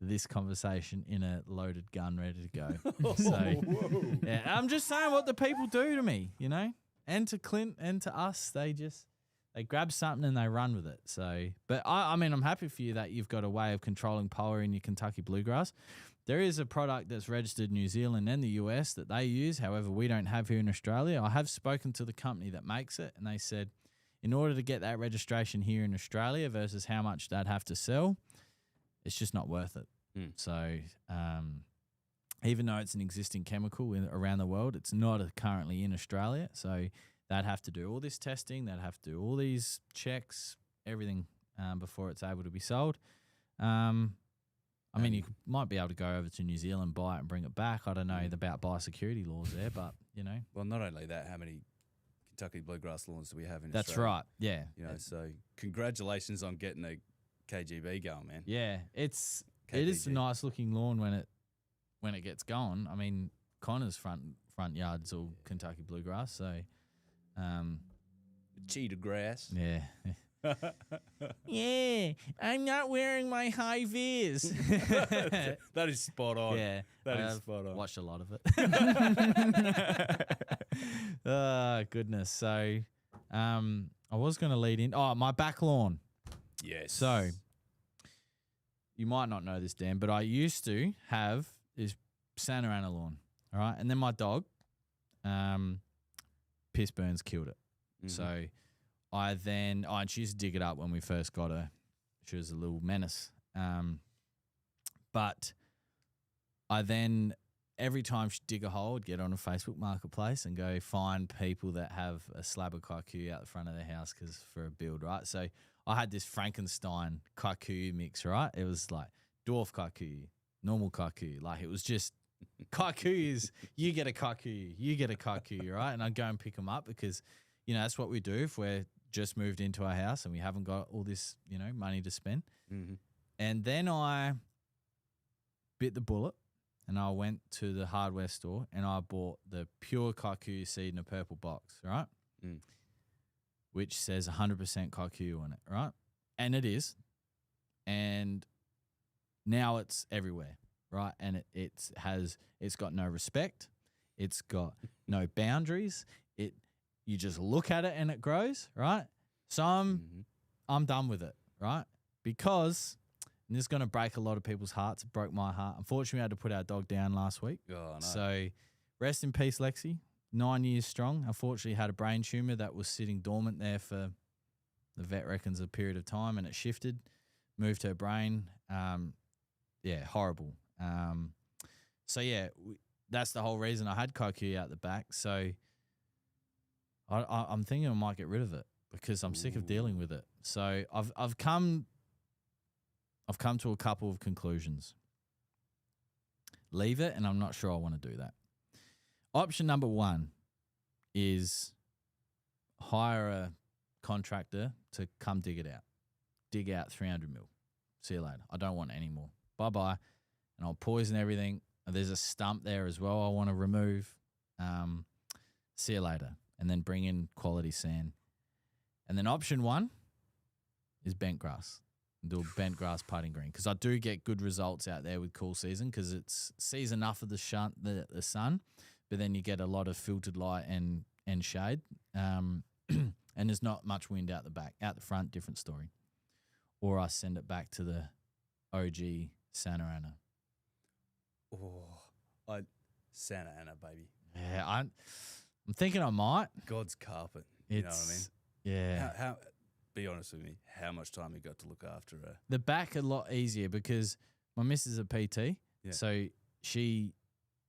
this conversation in a loaded gun ready to go. So, yeah, I'm just saying what the people do to me, you know, and to Clint and to us. They grab something and they run with it. So, but I mean, I'm happy for you that you've got a way of controlling power in your Kentucky bluegrass. There is a product that's registered in New Zealand and the US that they use. However, we don't have here in Australia. I have spoken to the company that makes it, and they said in order to get that registration here in Australia versus how much they'd have to sell, it's just not worth it. So even though it's an existing chemical around the world, it's not currently in Australia. So they'd have to do all this testing. They'd have to do all these checks, everything before it's able to be sold. I mean, you might be able to go over to New Zealand, buy it and bring it back. I don't know about biosecurity laws there, but, you know. Well, not only that, how many Kentucky bluegrass lawns do we have in That's Australia? right, yeah. You know, so congratulations on getting a KGB going, man. Yeah, it is a nice looking lawn when it gets going. I mean, Connor's front yard's all Kentucky bluegrass, so cheetah grass. Yeah. Yeah, I'm not wearing my high vis. That is spot on. Yeah, that is spot on. Watched a lot of it. Oh, goodness. So, I was going to lead in. Oh, my back lawn. Yes. So, you might not know this, Dan, but I used to have this Santa Ana lawn. All right, and then my dog, Piss Burns, killed it. So. And she used to dig it up when we first got her. She was a little menace. But I then, every time she'd dig a hole, I'd get on a Facebook marketplace and go find people that have a slab of kikuyu out the front of their house for a build, right? So I had this Frankenstein kikuyu mix, right? It was like dwarf kikuyu, normal kikuyu. Like it was just kikuyus, you get a kikuyu, right? And I'd go and pick them up because, you know, that's what we do if we're just moved into our house and we haven't got all this, you know, money to spend. And then I bit the bullet and I went to the hardware store and I bought the pure kikuyu seed in a purple box, right? Which says 100% kikuyu on it, right? And it is. And now it's everywhere, right? And it's got no respect. It's got no boundaries. You just look at it and it grows, right? So I'm done with it, right? Because, and this is going to break a lot of people's hearts. It broke my heart. Unfortunately, we had to put our dog down last week. Oh, no. So rest in peace, Lexi. 9 years strong. Unfortunately, had a brain tumor that was sitting dormant there for, the vet reckons, a period of time, and it shifted, moved her brain. Yeah, horrible. So, yeah, that's the whole reason I had kikuyu out the back. So I'm thinking I might get rid of it because I'm sick of dealing with it. So I've come to a couple of conclusions. Leave it, and I'm not sure I want to do that. Option number one is hire a contractor to come dig it out. Dig out 300 mil. See you later. I don't want any more. Bye-bye. And I'll poison everything. There's a stump there as well I want to remove. See you later. And then bring in quality sand. And then option one is bent grass. Do a bent grass putting green because I do get good results out there with cool season because it sees enough of the sun, but then you get a lot of filtered light and shade. And there's not much wind out the back. Out the front, different story. Or I send it back to the OG Santa Ana. Oh, Santa Ana, baby. Yeah, I'm thinking I might. God's carpet. You know what I mean? Yeah. How? Be honest with me. How much time you got to look after her? The back a lot easier because my missus is a PT, so she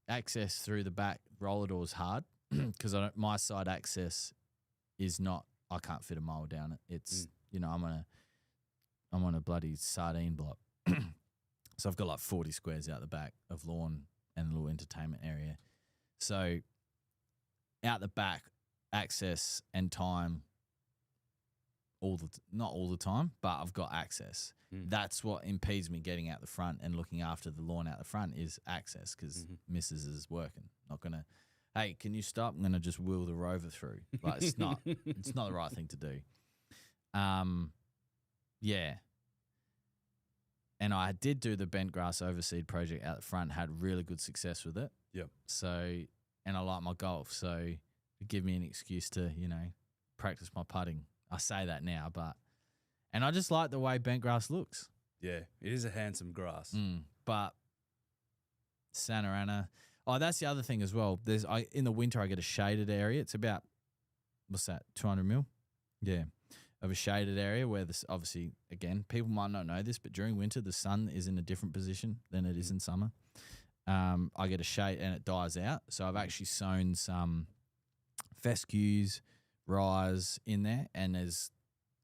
access through the back roller door is hard because my side access is not. I can't fit a mile down it. It's I'm on a bloody sardine block, so I've got like 40 squares out the back of lawn and a little entertainment area. So out the back, access and time. Not all the time, but I've got access. That's what impedes me getting out the front and looking after the lawn out the front is access because Mrs. is working. Not gonna, hey, can you stop? I'm gonna just wheel the Rover through. Like it's not the right thing to do. Yeah. And I did do the bent grass overseed project out the front. Had really good success with it. Yep. So, and I like my golf, so it give me an excuse to practice my putting. I say that now, and I just like the way bent grass looks. Yeah, it is a handsome grass. But Santa Ana, that's the other thing as well. In the winter I get a shaded area. It's about, what's that, 200 mil? Yeah. of a shaded area where this obviously, again, people might not know this, but during winter the sun is in a different position than it is in summer. I get a shade and it dies out. So I've actually sown some fescues, rye in there, and there's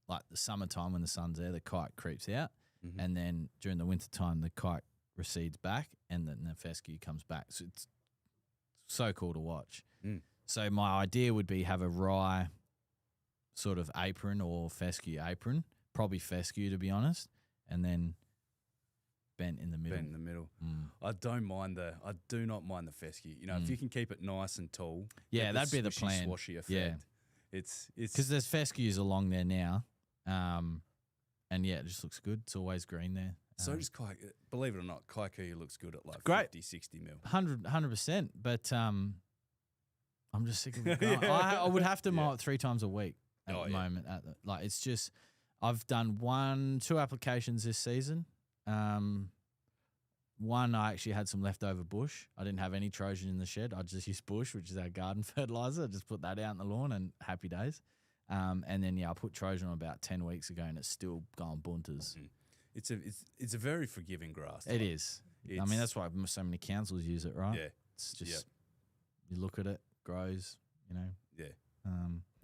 like the summertime when the sun's there, the kite creeps out, and then during the winter time the kite recedes back, and then the fescue comes back. So it's so cool to watch. So my idea would be have a rye sort of apron or fescue apron, probably fescue to be honest, and then bent in the middle. Bent in the middle. I do not mind the fescue. You know, if you can keep it nice and tall. Yeah, that'd be the plan. Swashy effect. Yeah. It's because there's fescues along there now, and yeah, it just looks good. It's always green there. So does believe it or not, kaiku looks good at like great. 50, 60 mil. 100%. But I'm just sick of it. I would have to mow it 3 times a week at the moment. It's just, I've done 2 applications this season. One, I actually had some leftover bush. I didn't have any Trojan in the shed. I just used bush, which is our garden fertilizer. I just put that out in the lawn and happy days. And then, I put Trojan on about 10 weeks ago and it's still going bunters. It's a very forgiving grass. It is. I mean, that's why so many councils use it, right? Yeah. It's just, you look at it, grows, Yeah.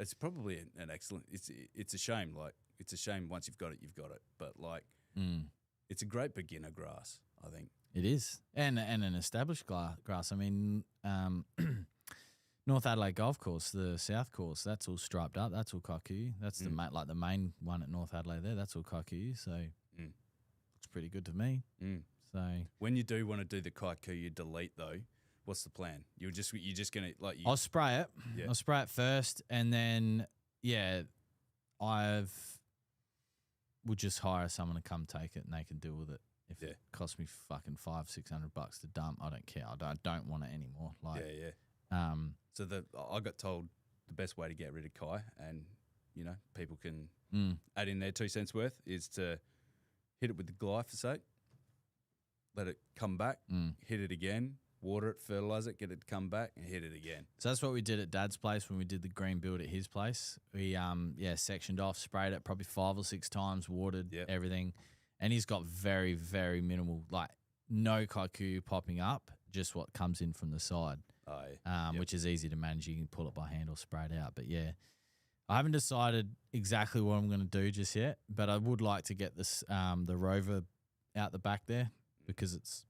It's probably an excellent, it's a shame. Like, it's a shame once you've got it. But like, it's a great beginner grass, I think. It is. And an established grass. I mean, North Adelaide Golf Course, the South Course, that's all striped up. That's all kaiku. That's the main one at North Adelaide there. That's all kaiku. So looks pretty good to me. So when you do want to do the kaiku, you delete though. What's the plan? You're just gonna like. I'll spray it. Yeah. I'll spray it first, and then would just hire someone to come take it, and they can deal with it. If it costs me fucking $500-600 to dump, I don't care. I don't want it anymore. Like, So I got told the best way to get rid of kai, and people can add in their 2 cents worth, is to hit it with the glyphosate, let it come back, hit it again, water it, fertilize it, get it to come back, and hit it again. So that's what we did at Dad's place when we did the green build at his place. We sectioned off, sprayed it probably 5 or 6 times, watered everything. And he's got very, very minimal, like no kaiku popping up, just what comes in from the side, which is easy to manage. You can pull it by hand or spray it out. But yeah, I haven't decided exactly what I'm going to do just yet, but I would like to get this the Rover out the back there because it's,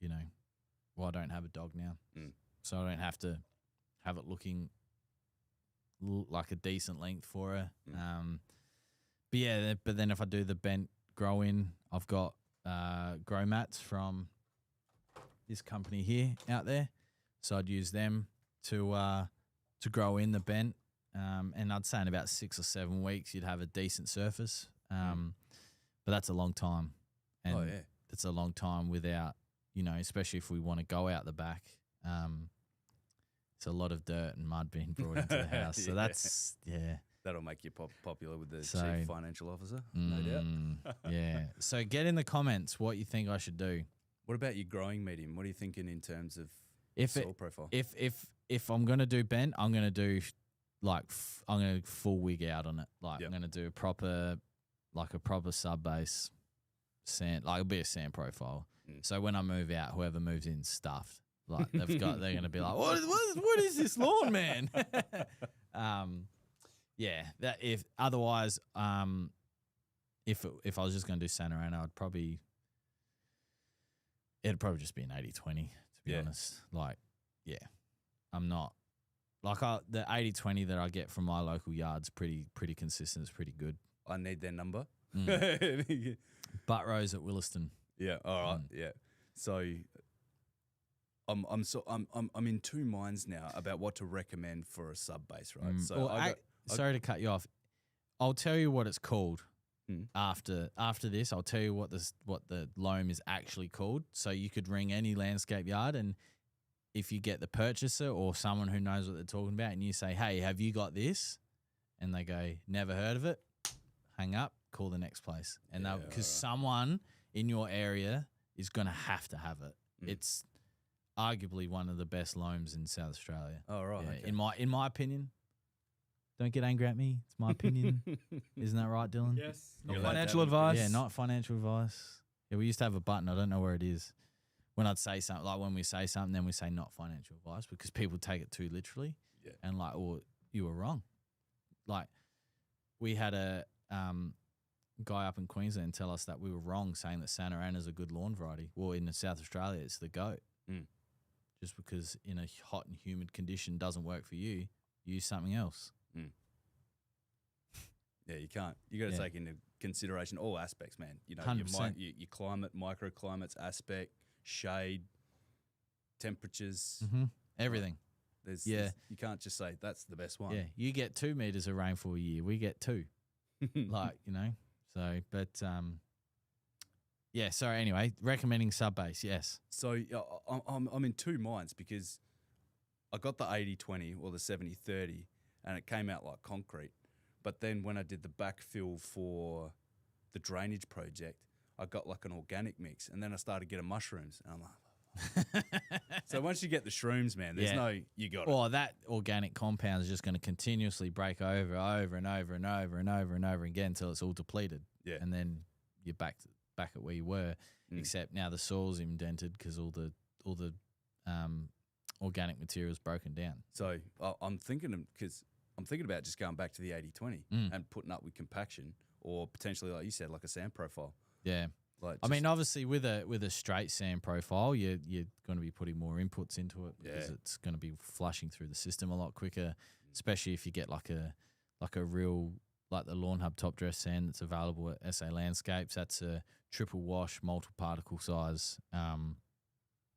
I don't have a dog now. So I don't have to have it looking like a decent length for her. But then if I do the bent grow in, I've got grow mats from this company here out there, so I'd use them to grow in the bent, and I'd say in about 6 or 7 weeks you'd have a decent surface, but that's a long time, and it's a long time without, especially if we want to go out the back, it's a lot of dirt and mud being brought into the house, so that's That'll make you popular with the chief financial officer, no doubt. Yeah. So get in the comments what you think I should do. What about your growing medium? What are you thinking in terms of soil profile? If I'm gonna do bent, I'm gonna do I'm gonna full wig out on it. I'm gonna do a proper sub base sand. Like it'll be a sand profile. So when I move out, whoever moves in stuffed. Like they're gonna be like, what is this lawn, man? Yeah, that if otherwise, if I was just going to do Santa Ana, it'd probably just be an 80-20, to be honest. Like, I'm not the 80-20 that I get from my local yard's pretty consistent. It's pretty good. I need their number. Butt Rose at Williston. Yeah. All right. Yeah. So I'm in 2 minds now about what to recommend for a sub base, right? So sorry to cut you off. I'll tell you what it's called after this. I'll tell you what the loam is actually called. So you could ring any landscape yard, and if you get the purchaser or someone who knows what they're talking about, and you say, "Hey, have you got this?" and they go, "Never heard of it," hang up, call the next place, and because someone in your area is going to have it. It's arguably one of the best loams in South Australia. Oh right. Yeah, okay. In my opinion. Don't get angry at me. It's my opinion. Isn't that right, Dylan? Yes. You're Not allowed to financial have advice. Yeah, not financial advice. Yeah, we used to have a button. I don't know where it is. When I'd say something, like when we say something, then we say not financial advice because people take it too literally. Yeah. And like, well, you were wrong. Like, we had a guy up in Queensland tell us that we were wrong saying that Santa Ana's a good lawn variety. Well, in South Australia, it's the goat. Mm. Just because in a hot and humid condition doesn't work for you, use something else. Mm. Yeah, you can't. You got to take into consideration all aspects, man. You know, your climate, microclimates, aspect, shade, temperatures, everything. There's, you can't just say that's the best one. Yeah, you get 2 meters of rainfall a year. We get 2. Like, you know. So, but yeah. So anyway, recommending sub base. Yes. So I'm in two minds because I got the 80-20 or the 70-30, and it came out like concrete. But then when I did the backfill for the drainage project, I got like an organic mix, and then I started getting mushrooms, and I'm like. So once you get the shrooms, man, there's you got it. Well, that organic compound is just going to continuously break over and over again until it's all depleted. Yeah, and then you're back at where you were, except now the soil's indented because all the organic material is broken down. So I'm thinking about just going back to the 80-20 and putting up with compaction, or potentially, like you said, like a sand profile. Yeah. Like I mean, obviously, with a straight sand profile, you're going to be putting more inputs into it because it's going to be flushing through the system a lot quicker. Especially if you get like a real like the Lawnhub top dress sand that's available at SA Landscapes. That's a triple wash, multiple particle size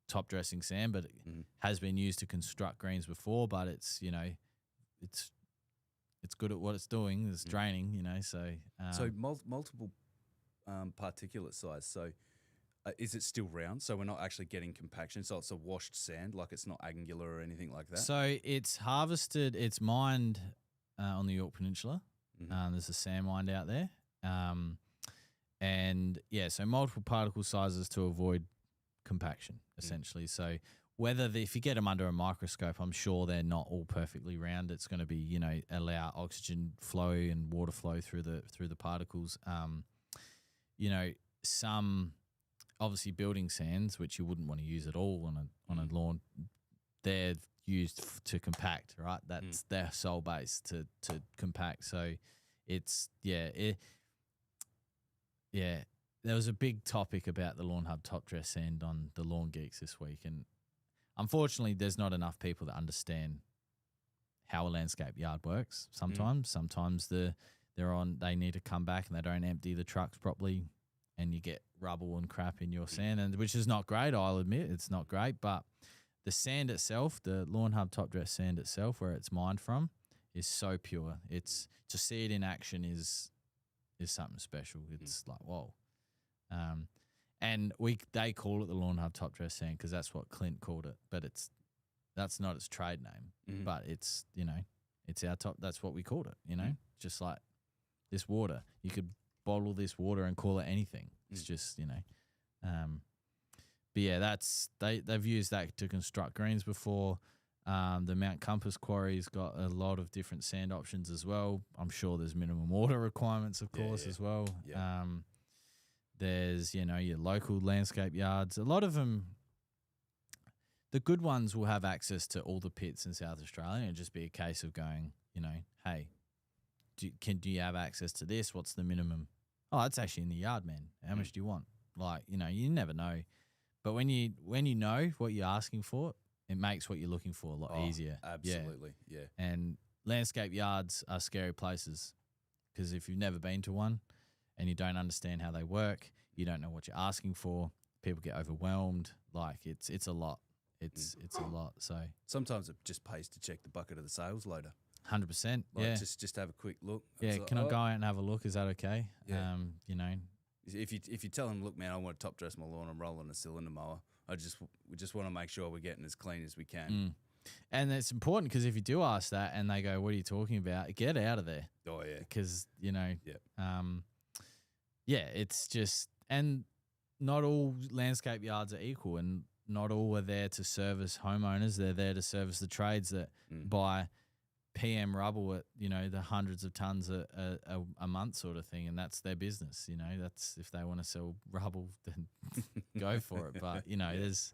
top dressing sand, but it has been used to construct greens before. But it's it's good at what it's doing. It's draining, So multiple. Particulate size. So is it still round? So we're not actually getting compaction. So it's a washed sand, like it's not angular or anything like that. So it's harvested, it's mined on the York Peninsula. There's a sand mine out there. And yeah, so multiple particle sizes to avoid compaction, essentially. So if you get them under a microscope, I'm sure they're not all perfectly round. It's going to be, allow oxygen flow and water flow through the particles. Some obviously building sands, which you wouldn't want to use at all on a lawn, they're used to compact, right? That's their sole base to compact. So it's there was a big topic about the Lawnhub top dress sand on the Lawn Geeks this week, and unfortunately, there's not enough people that understand how a landscape yard works. Sometimes they need to come back and they don't empty the trucks properly, and you get rubble and crap in your sand, and which is not great. I'll admit it's not great, but the sand itself, the Lawnhub top dress sand itself, where it's mined from, is so pure. It's to see it in action is something special. It's like whoa, and they call it the Lawnhub top dress sand because that's what Clint called it, but that's not its trade name. But it's it's our top. That's what we called it. Just like. This water, you could bottle this water and call it anything. It's just but yeah, they've used that to construct greens before. The Mount Compass quarry's got a lot of different sand options as well. I'm sure there's minimum water requirements, of course, as well. Yeah. There's your local landscape yards. A lot of them, the good ones will have access to all the pits in South Australia, and it'll just be a case of going, hey. Do you have access to this? What's the minimum? Oh, it's actually in the yard, man. How much do you want? Like, you never know. But when you know what you're asking for, it makes what you're looking for a lot easier. Absolutely, yeah. And landscape yards are scary places because if you've never been to one and you don't understand how they work, you don't know what you're asking for, people get overwhelmed. Like, it's a lot. It's a lot. So sometimes it just pays to check the bucket of the sales loader. 100%. Just have a quick look. Yeah, can I go out and have a look? Is that okay? Yeah. If you tell them, look, man, I want to top dress my lawn, I'm rolling a cylinder mower. We just want to make sure we're getting as clean as we can. And it's important because if you do ask that and they go, "What are you talking about?" Get out of there. Oh yeah. Because it's just, and not all landscape yards are equal, and not all are there to service homeowners. They're there to service the trades that buy PM rubble at, you know, the hundreds of tons a month sort of thing, and that's their business. You know, that's if they want to sell rubble, then go for it. But you know, it's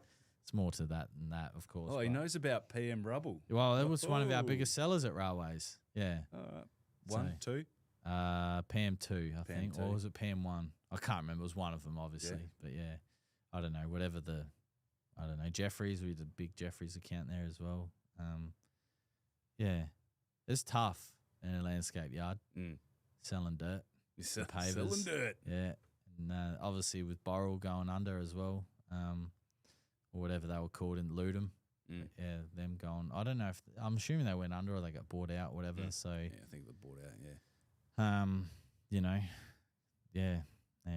more to that than that, of course. Oh, he knows about PM rubble. Well, it was one of our biggest sellers at Railways. Yeah. One, two? PM2, I think. PM2. Or was it PM1? I can't remember. It was one of them, obviously. Yeah. But yeah, I don't know. I don't know. Jeffries, we had a big Jeffries account there as well. Yeah. It's tough in a landscape yard selling dirt. Pavers. Selling dirt. Yeah. And obviously with Boral going under as well, or whatever they were called in Ludum. Yeah, them going. I don't know if I'm assuming they went under or they got bought out, whatever. So yeah, I think they bought out. Yeah. You know, yeah,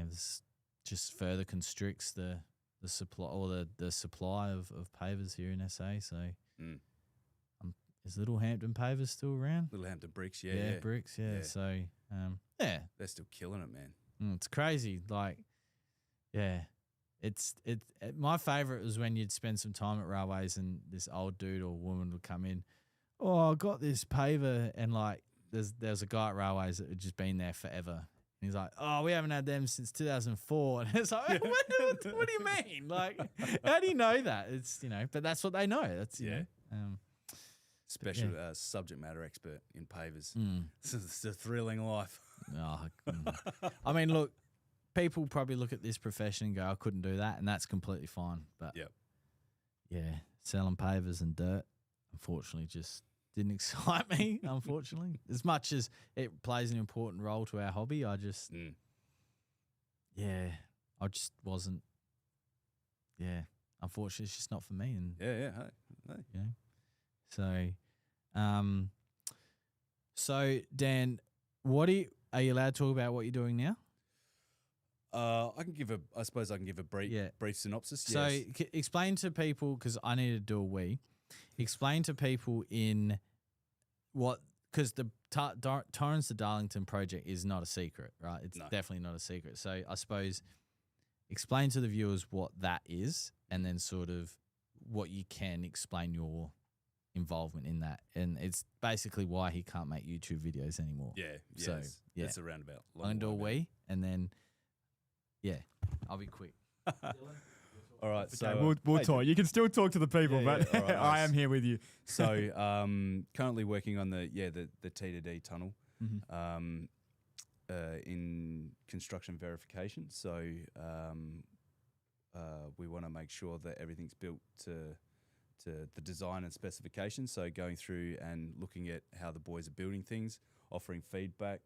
this just further constricts the supply or the supply of pavers here in SA. So, is Little Hampton Pavers still around? Little Hampton Bricks, yeah, bricks, yeah. So, yeah, they're still killing it, man. It's crazy. Like, yeah. My favourite was when you'd spend some time at Railways and this old dude or woman would come in. Oh, I got this paver, and like there's a guy at Railways that had just been there forever. And he's like, oh, we haven't had them since 2004. And it's like, what do you mean? Like, how do you know that? It's, you know, but that's what they know. That's, you know. Special subject matter expert in pavers. It's a thrilling life. I mean, look. People probably look at this profession and go, I couldn't do that, and that's completely fine. But yeah, selling pavers and dirt, unfortunately, just didn't excite me, unfortunately. As much as it plays an important role to our hobby, I just, I just wasn't, unfortunately, it's just not for me. And hey. You know, so Dan, are you allowed to talk about what you're doing now? I suppose I can give a brief synopsis. So explain to people, because I need to do a wee. Explain to people in what, because the Torrens to Darlington project is not a secret, right? It's definitely not a secret. So I suppose explain to the viewers what that is, and then sort of what you can explain your involvement in that. And it's basically why he can't make YouTube videos anymore. So that's a roundabout. I'm going to do a wee, and then... Yeah, I'll be quick. All right, okay, so we'll talk. You can still talk to the people, but right, nice. I am here with you. So, currently working on the T2D tunnel, in construction verification. So, we want to make sure that everything's built to the design and specifications. So, going through and looking at how the boys are building things, offering feedback.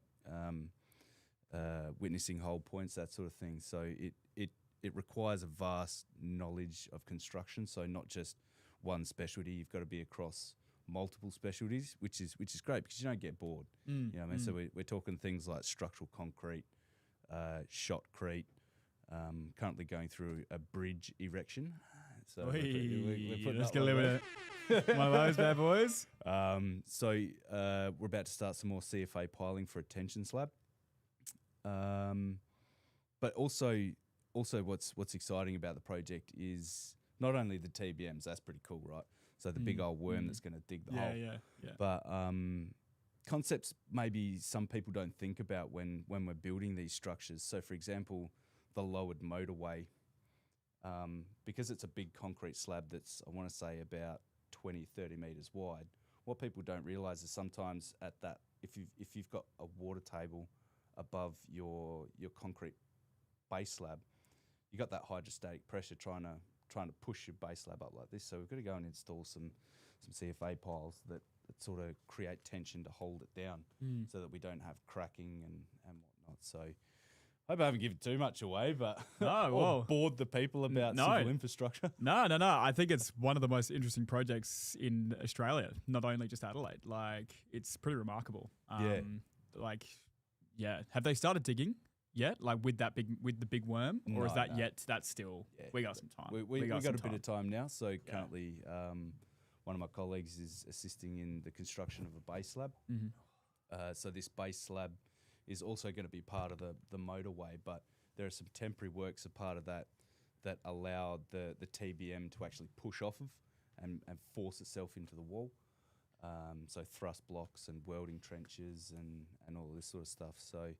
Witnessing hold points, that sort of thing. So it requires a vast knowledge of construction. So not just one specialty. You've got to be across multiple specialties, which is great because you don't get bored. You know what I mean? So we're talking things like structural concrete, shotcrete. Currently going through a bridge erection. So let's get a little bit one of those bad boys. So we're about to start some more CFA piling for a tension slab. But also what's exciting about the project is not only the TBMs, that's pretty cool, right? So the big old worm that's going to dig the hole. Yeah. But concepts maybe some people don't think about when we're building these structures. So for example, the lowered motorway, because it's a big concrete slab that's, I want to say, about 20, 30 metres wide, what people don't realise is sometimes at that, if you've got a water table above your concrete base slab, you got that hydrostatic pressure trying to push your base slab up like this. So we've got to go and install some CFA piles that sort of create tension to hold it down, so that we don't have cracking and whatnot. So I hope I haven't given too much away, but bored the people about civil infrastructure. No. I think it's one of the most interesting projects in Australia, not only just Adelaide. Like, it's pretty remarkable. Have they started digging yet? Like with the big worm, or is that yet? That's still we got some time. We got a bit of time now. So currently, one of my colleagues is assisting in the construction of a base slab. So this base slab is also going to be part of the motorway, but there are some temporary works a part of that allow the TBM to actually push off of and force itself into the wall. So thrust blocks and welding trenches and all this sort of stuff. So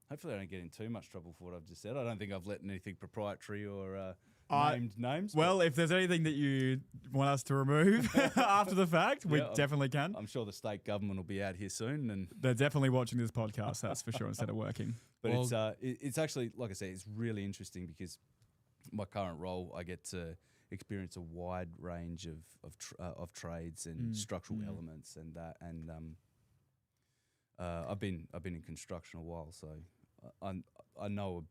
hopefully I don't get in too much trouble for what I've just said. I don't think I've let anything proprietary or named names. Well, if there's anything that you want us to remove after the fact, we definitely can. I'm sure the state government will be out here soon, and they're definitely watching this podcast. That's for sure. Instead of working, but it's actually, like I say, it's really interesting because my current role, I get to experience a wide range of trades and structural elements and that, and I've been in construction a while, so I know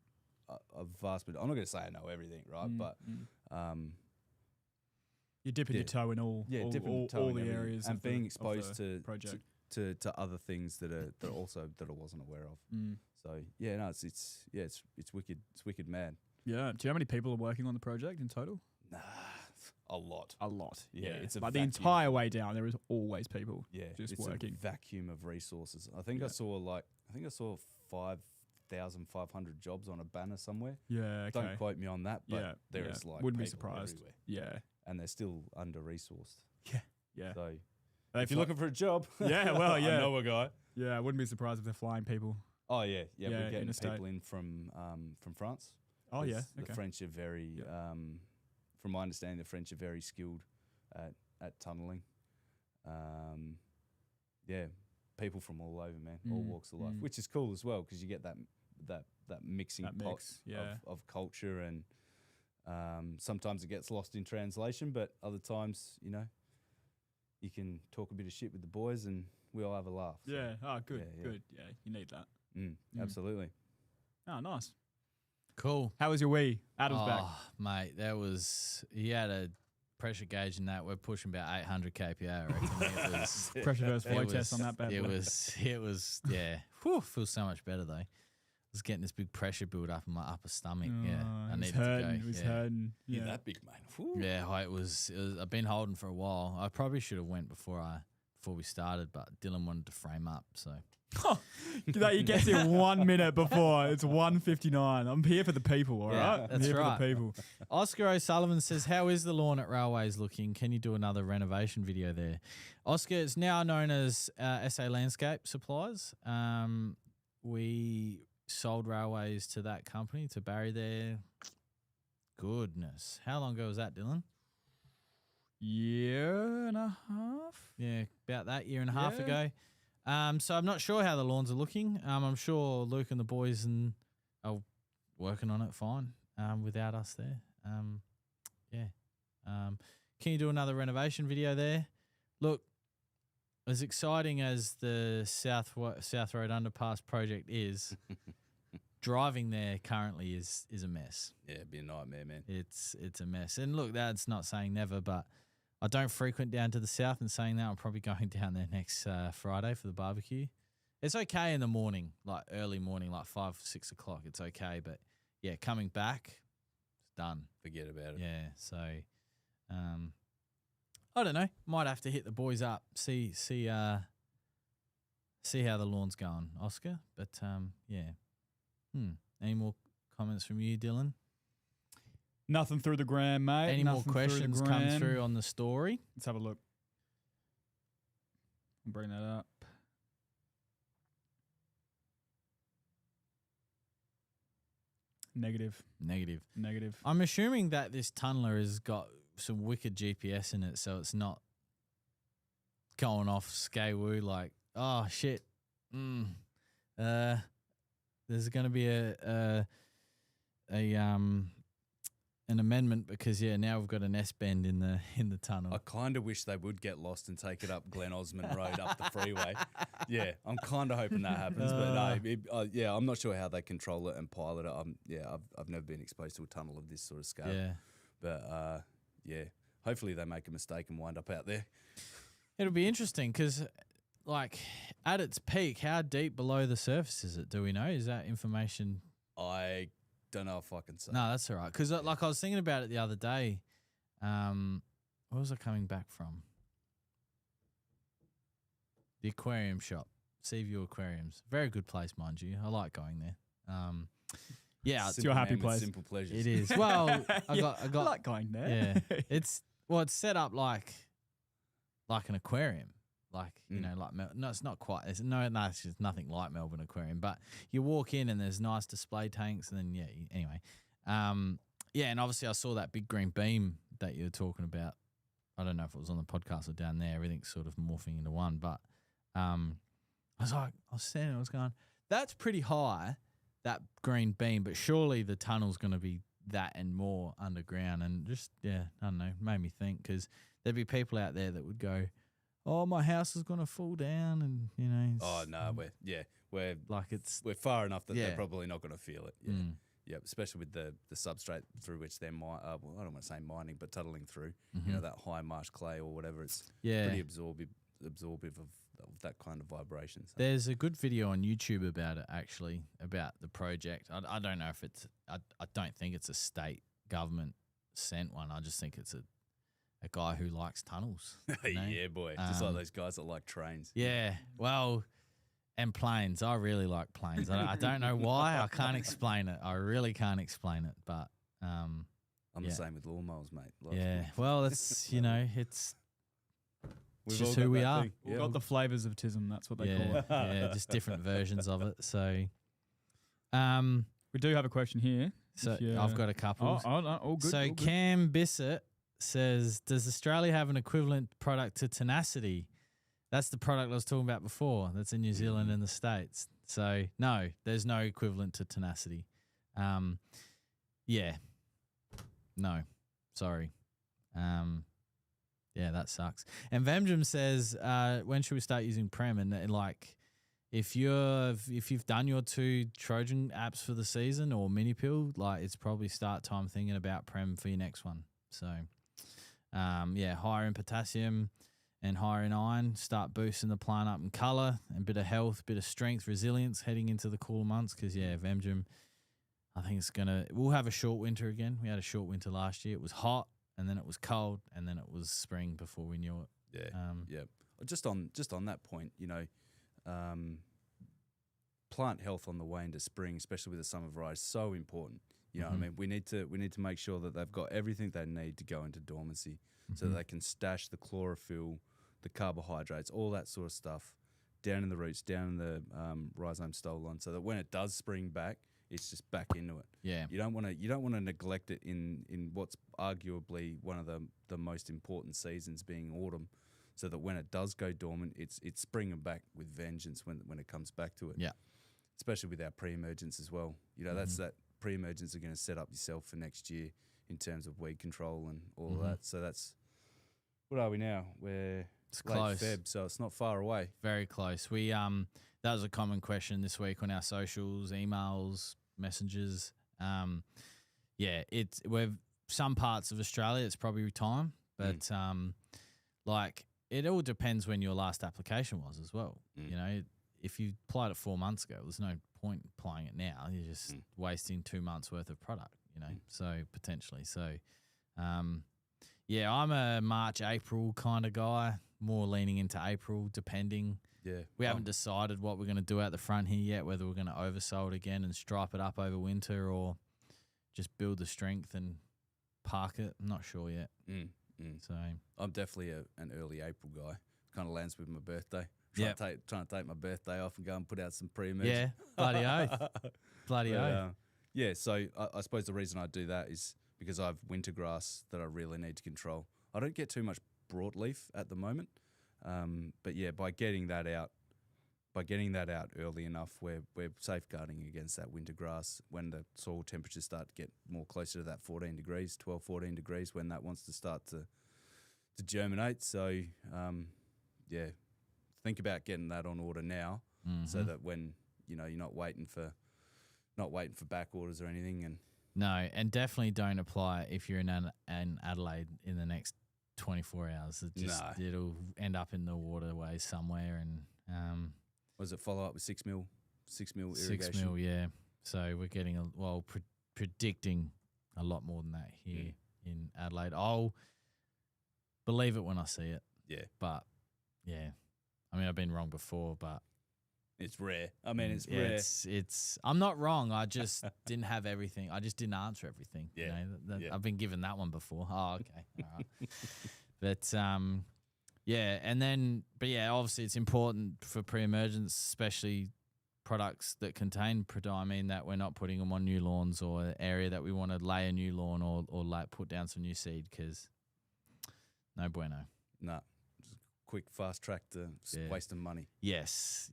a vast bit. I'm not going to say I know everything, right? But you're dipping your toe in all the areas and being exposed to project. To other things that I wasn't aware of. So yeah, no, it's wicked. It's wicked, mad. Yeah. Do you know how many people are working on the project in total? Nah, a lot. Yeah, it's like the entire way down. There is always people. Yeah, just it's working. a vacuum of resources. I think I saw 5,500 jobs on a banner somewhere. Yeah, okay. Don't quote me on that, but there is like wouldn't be people surprised. everywhere. Yeah, and they're still under resourced. Yeah. So if you're looking for a job, I know a guy. Yeah, I wouldn't be surprised if they're flying people. Oh yeah. We're getting people in from France. Oh yeah, the French are very, from my understanding, the French are very skilled at tunneling. People from all over, man, all walks of life, which is cool as well because you get that mixing pot of culture, and sometimes it gets lost in translation, but other times, you can talk a bit of shit with the boys and we all have a laugh. So. Yeah. Oh, good. Good. Yeah, you need that. Absolutely. Oh, nice. Cool. How was your wee? Adam's back. Mate, he had a pressure gauge in that. We're pushing about 800 kPa, I reckon. It was pressure versus flow test on that bad boy. It was, yeah. Whew, feels so much better though. I was getting this big pressure build up in my upper stomach. I needed to go. It was hurting. You're that big, man. Whew. Yeah, it was. I've been holding for a while. I probably should have went before we started, but Dylan wanted to frame up, so. He gets here 1 minute before. It's 1:59. I'm here for the people, all right? That's I'm here right. for the people. Oscar O'Sullivan says, how is the lawn at Railways looking? Can you do another renovation video there? Oscar, it's now known as SA Landscape Supplies. We sold Railways to that company, to Barry there. Goodness. How long ago was that, Dylan? Year and a half? Yeah, about that, year and a half ago. So I'm not sure how the lawns are looking. I'm sure Luke and the boys are working on it fine without us there. Can you do another renovation video there? Look, as exciting as the South Road Underpass project is, driving there currently is a mess. Yeah, it'd be a nightmare, man. It's a mess. And look, that's not saying never, but I don't frequent down to the south, and saying that, I'm probably going down there next Friday for the barbecue. It's okay in the morning, like early morning, like 5, 6 o'clock. It's okay, but yeah, coming back, it's done. Forget about it. Yeah, so I don't know. Might have to hit the boys up, see how the lawn's going, Oscar. But Any more comments from you, Dylan? Nothing through the gram, mate. Any more questions come through on the story? Let's have a look. I'll bring that up. Negative. I'm assuming that this tunneler has got some wicked GPS in it, so it's not going off skay-woo like, oh, shit. There's going to be an amendment because now we've got an S bend in the tunnel. I kind of wish they would get lost and take it up Glen Osmond Road up the freeway. Yeah, I'm kind of hoping that happens, but no, I'm not sure how they control it and pilot it. I've never been exposed to a tunnel of this sort of scale. Yeah, but hopefully they make a mistake and wind up out there. It'll be interesting because, like, at its peak, how deep below the surface is it? Do we know? Is that information? I don't know if I can say. No, that's all right. Because like I was thinking about it the other day. Where was I coming back from? The aquarium shop, Seaview Aquariums. Very good place, mind you. I like going there. It's your happy place. Simple pleasures. It is. Well, I got I like going there. Yeah, it's set up like like an aquarium. Like, you know, like, no, it's not quite, it's just nothing like Melbourne Aquarium, but you walk in and there's nice display tanks and then, anyway. Yeah, and obviously I saw that big green beam that you were talking about. I don't know if it was on the podcast or down there. Everything's sort of morphing into one, but I was standing, I was going, that's pretty high, that green beam, but surely the tunnel's going to be that and more underground. And just, I don't know, made me think, because there'd be people out there that would go, oh, my house is going to fall down, and, you know. Oh, no, we're like we're far enough that they're probably not going to feel it. Yeah. Yeah, especially with the substrate through which they're I don't want to say mining, but tunneling through, you know, that high marsh clay or whatever. It's pretty absorbive of that kind of vibration. So. There's a good video on YouTube about it, actually, about the project. I don't know if it's I don't think it's a state government sent one. I just think it's a guy who likes tunnels. You know? Yeah, boy. Just like those guys that like trains. Yeah. Well, and planes. I really like planes. I don't know why. I can't explain it. I really can't explain it. But I'm the same with lawnmowers, mate. Well, it's, you know, it's just who we are. We've got the flavours of tism. That's what they call it. Yeah, just different versions of it. So, we do have a question here. So I've got a couple. All good. So Cam Bissett says, does Australia have an equivalent product to Tenacity? That's the product I was talking about before. That's in New Zealand and the States. So, no, there's no equivalent to Tenacity. Yeah. No. Sorry. Yeah, that sucks. And Vemjum says, when should we start using Prem? And like, if you've done your 2 Trojan apps for the season or mini pill, like, it's probably start time thinking about Prem for your next one. So, higher in potassium and higher in iron, start boosting the plant up in colour and bit of health, bit of strength, resilience heading into the cooler months. Because, Vemjum, I think we'll have a short winter again. We had a short winter last year. It was hot, and then it was cold, and then it was spring before we knew it. Yeah. Just on that point, you know, plant health on the way into spring, especially with the summer variety, is so important. You know what I mean? We need to make sure that they've got everything they need to go into dormancy so that they can stash the chlorophyll, the carbohydrates, all that sort of stuff down in the roots, down in the rhizome stolon, so that when it does spring back, it's just back into it. Yeah. You don't want to neglect it in what's arguably one of the most important seasons, being autumn, so that when it does go dormant, it's springing back with vengeance when it comes back to it. Yeah. Especially with our pre-emergence as well. You know, that's that pre-emergence are going to set up yourself for next year in terms of weed control and all of that. So that's, what are we now? We're late close. Feb, so it's not far away. Very close. We that was a common question this week on our socials, emails, messages. We've some parts of Australia it's probably time, but like, it all depends when your last application was as well. You know, if you applied it 4 months ago, there's no point applying it now. You're just wasting 2 months worth of product, you know, so potentially. So, I'm a March, April kind of guy, more leaning into April, depending. Yeah. We haven't decided what we're going to do out the front here yet, whether we're going to oversow it again and stripe it up over winter or just build the strength and park it. I'm not sure yet. So I'm definitely an early April guy. Kind of lands with my birthday. Trying to take my birthday off and go and put out some pre-emerge. Yeah, bloody oath. Bloody oath. So I suppose the reason I do that is because I have winter grass that I really need to control. I don't get too much broadleaf at the moment, but by getting that out early enough, we're safeguarding against that winter grass when the soil temperatures start to get more closer to that 14 degrees, when that wants to start to germinate. So, think about getting that on order now, so that when, you know, you're not waiting for back orders or anything. And no, and definitely don't apply if you're in Adelaide in the next 24 hours. It'll end up in the waterways somewhere. And was it follow up with 6 mil irrigation? 6 mil, yeah. So we're getting predicting a lot more than that here in Adelaide. I'll believe it when I see it. Yeah, but I mean, I've been wrong before, but it's rare. I mean, it's rare. It's. I'm not wrong. I just didn't have everything. I just didn't answer everything. Yeah, I've been given that one before. Oh, okay, all right. But Yeah, and then, but yeah, obviously it's important for pre-emergence, especially products that contain prodiamine, that we're not putting them on new lawns or an area that we want to lay a new lawn or put down some new seed, because no bueno. Nah, just quick, fast track to wasting money. Yes.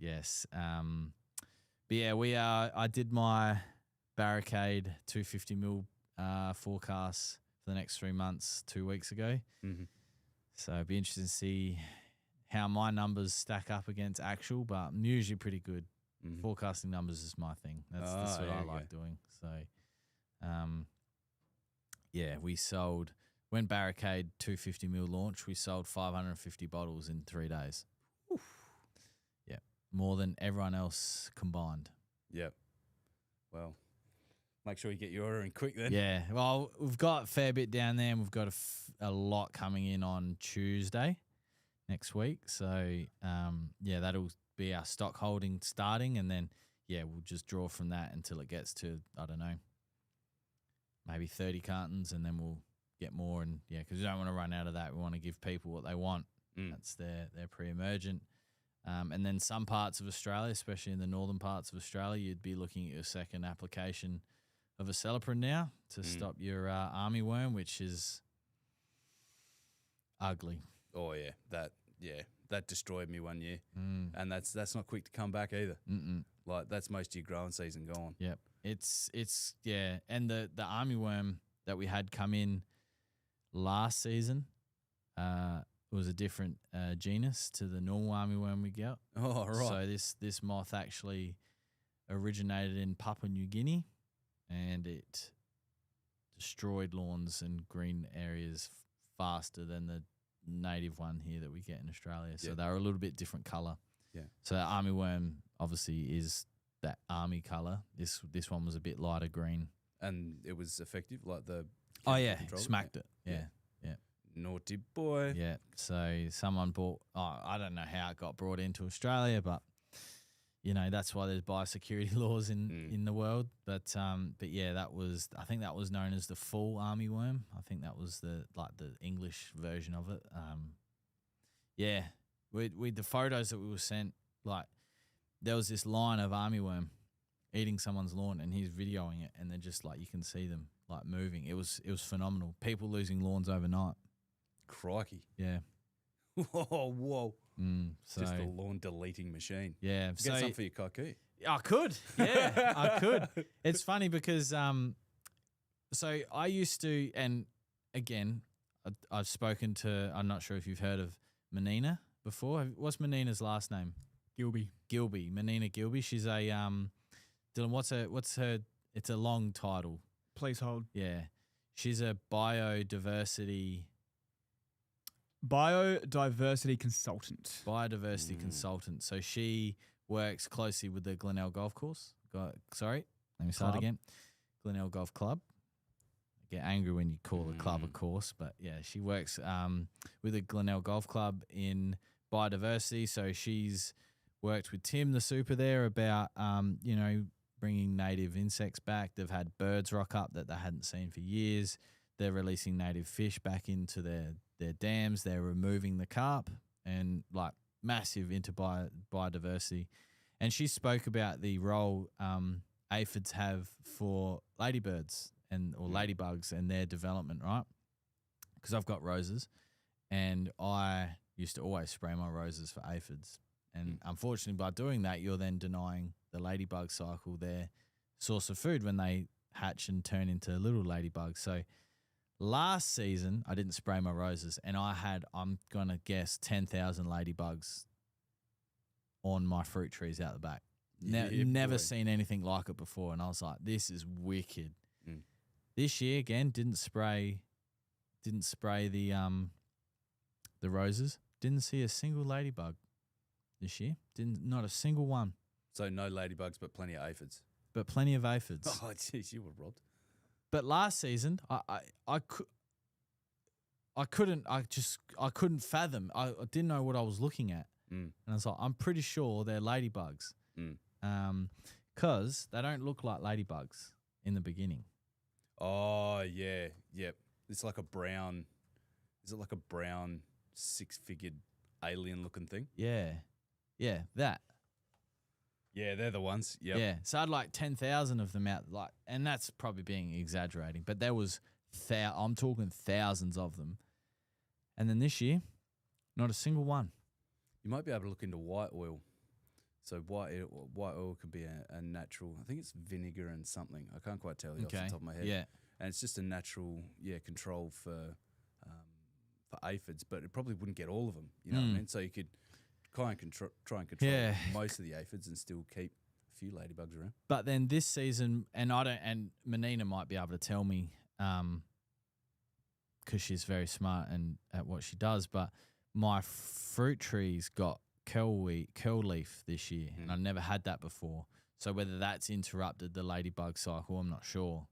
But yeah, I did my barricade 250 mil forecast for the next 3 months 2 weeks ago. Mm-hmm. So it'd be interesting to see how my numbers stack up against actual, but I'm usually pretty good. Mm-hmm. Forecasting numbers is my thing. That's what I like doing. So, we sold, when Barricade 250 mil launched, we sold 550 bottles in 3 days. Oof. Yeah, more than everyone else combined. Yep. Well, make sure you get your order in quick then. Yeah, well, we've got a fair bit down there, and we've got a lot coming in on Tuesday next week. So, that'll be our stock holding starting, and then, we'll just draw from that until it gets to, I don't know, maybe 30 cartons, and then we'll get more. And, because we don't want to run out of that. We want to give people what they want. That's their pre-emergent. And then some parts of Australia, especially in the northern parts of Australia, you'd be looking at your second application of acelepryn now to stop your armyworm, which is ugly. Oh that destroyed me 1 year, and that's not quick to come back either. Like, that's most of your growing season gone. Yep, it's and the armyworm that we had come in last season was a different genus to the normal armyworm we get. Oh, right. So this moth actually originated in Papua New Guinea, and it destroyed lawns and green areas faster than the native one here that we get in Australia. So they're a little bit different colour. Yeah. So armyworm obviously is that army colour. This one was a bit lighter green. And it was effective, like the... Oh, yeah, smacked it. Yeah. Naughty boy. Yeah, so someone bought... Oh, I don't know how it got brought into Australia, but... that's why there's biosecurity laws in the world. But yeah, I think that was known as the full armyworm. I think that was the English version of it. With the photos that we were sent, there was this line of armyworm eating someone's lawn, and he's videoing it, and they're just you can see them moving. It was phenomenal. People losing lawns overnight. Crikey. Yeah. Whoa. So just a lawn deleting machine. Yeah. Get some for your cocky. I could. Yeah, I could. It's funny because so I used to, and again, I've spoken to, I'm not sure if you've heard of Menina before. What's Menina's last name? Gilby. Menina Gilby. She's a Dylan, what's her it's a long title. Please hold. Yeah. She's a biodiversity consultant. Biodiversity consultant. So she works closely with the Glenelg Golf Course. Let me start again. Glenelg Golf Club. I get angry when you call a club a course, but yeah, she works with the Glenelg Golf Club in biodiversity. So she's worked with Tim, the super there, about bringing native insects back. They've had birds rock up that they hadn't seen for years. They're releasing native fish back into their dams. They're removing the carp, and massive into biodiversity. And she spoke about the role aphids have for ladybirds or ladybugs and their development, right? Because I've got roses, and I used to always spray my roses for aphids. And unfortunately, by doing that, you're then denying the ladybug cycle their source of food when they hatch and turn into little ladybugs. So last season, I didn't spray my roses, and I had, I'm going to guess, 10,000 ladybugs on my fruit trees out the back. Never seen anything like it before, and I was like, this is wicked. This year, again, didn't spray the roses. Didn't see a single ladybug this year. Not a single one. So no ladybugs, but plenty of aphids. But plenty of aphids. Oh, jeez, you were robbed. But last season, I couldn't fathom. I didn't know what I was looking at, and I was like, I'm pretty sure they're ladybugs, because they don't look like ladybugs in the beginning. Oh yeah, yep. It's like a brown. Is it like a brown 6-figured alien looking thing. Yeah. Yeah, that. Yeah, they're the ones. Yep. Yeah. So I had like 10,000 of them out, like, and that's probably being exaggerating, but there was I'm talking thousands of them. And then this year, not a single one. You might be able to look into white oil. So white oil could be a natural. I think it's vinegar and something. I can't quite tell you off the top of my head. Yeah. And it's just a natural control for aphids, but it probably wouldn't get all of them. You know what I mean? So you could try and control most of the aphids and still keep a few ladybugs around. But then this season, and Menina might be able to tell me, because she's very smart and at what she does. But my fruit trees got curl leaf this year, and I never had that before. So whether that's interrupted the ladybug cycle, I'm not sure.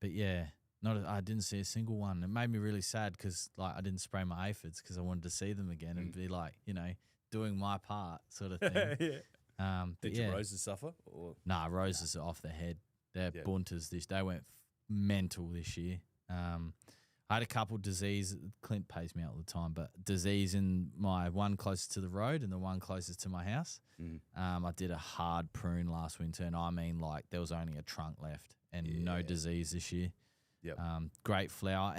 But yeah, I didn't see a single one. It made me really sad because like I didn't spray my aphids because I wanted to see them again and be like, doing my part sort of thing. Did your roses suffer? Or? Nah, roses are off the head. They're bunters. They went mental this year. I had a couple disease. Clint pays me out all the time, but disease in my one closest to the road and the one closest to my house. I did a hard prune last winter, and I mean like there was only a trunk left and no disease this year. Yep. Great flower.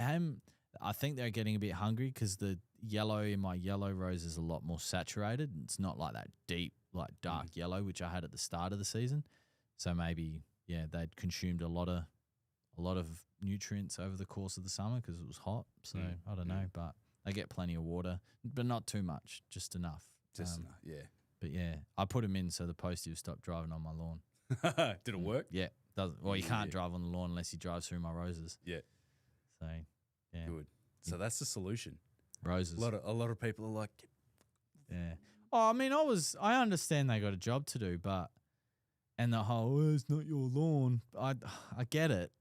I think they're getting a bit hungry because the yellow in my yellow rose is a lot more saturated. It's not like that deep, like dark yellow, which I had at the start of the season. So maybe, they'd consumed a lot of nutrients over the course of the summer because it was hot. So I don't know, but they get plenty of water, but not too much, just enough. Just enough, yeah. But yeah, I put them in so the postie stopped driving on my lawn. Did it work? Yeah. Well, you can't drive on the lawn unless he drives through my roses. Yeah. So, yeah. Good. So that's the solution. Roses. A lot of people are like, yeah. Oh, I mean, I understand they got a job to do, and the whole, it's not your lawn. I get it.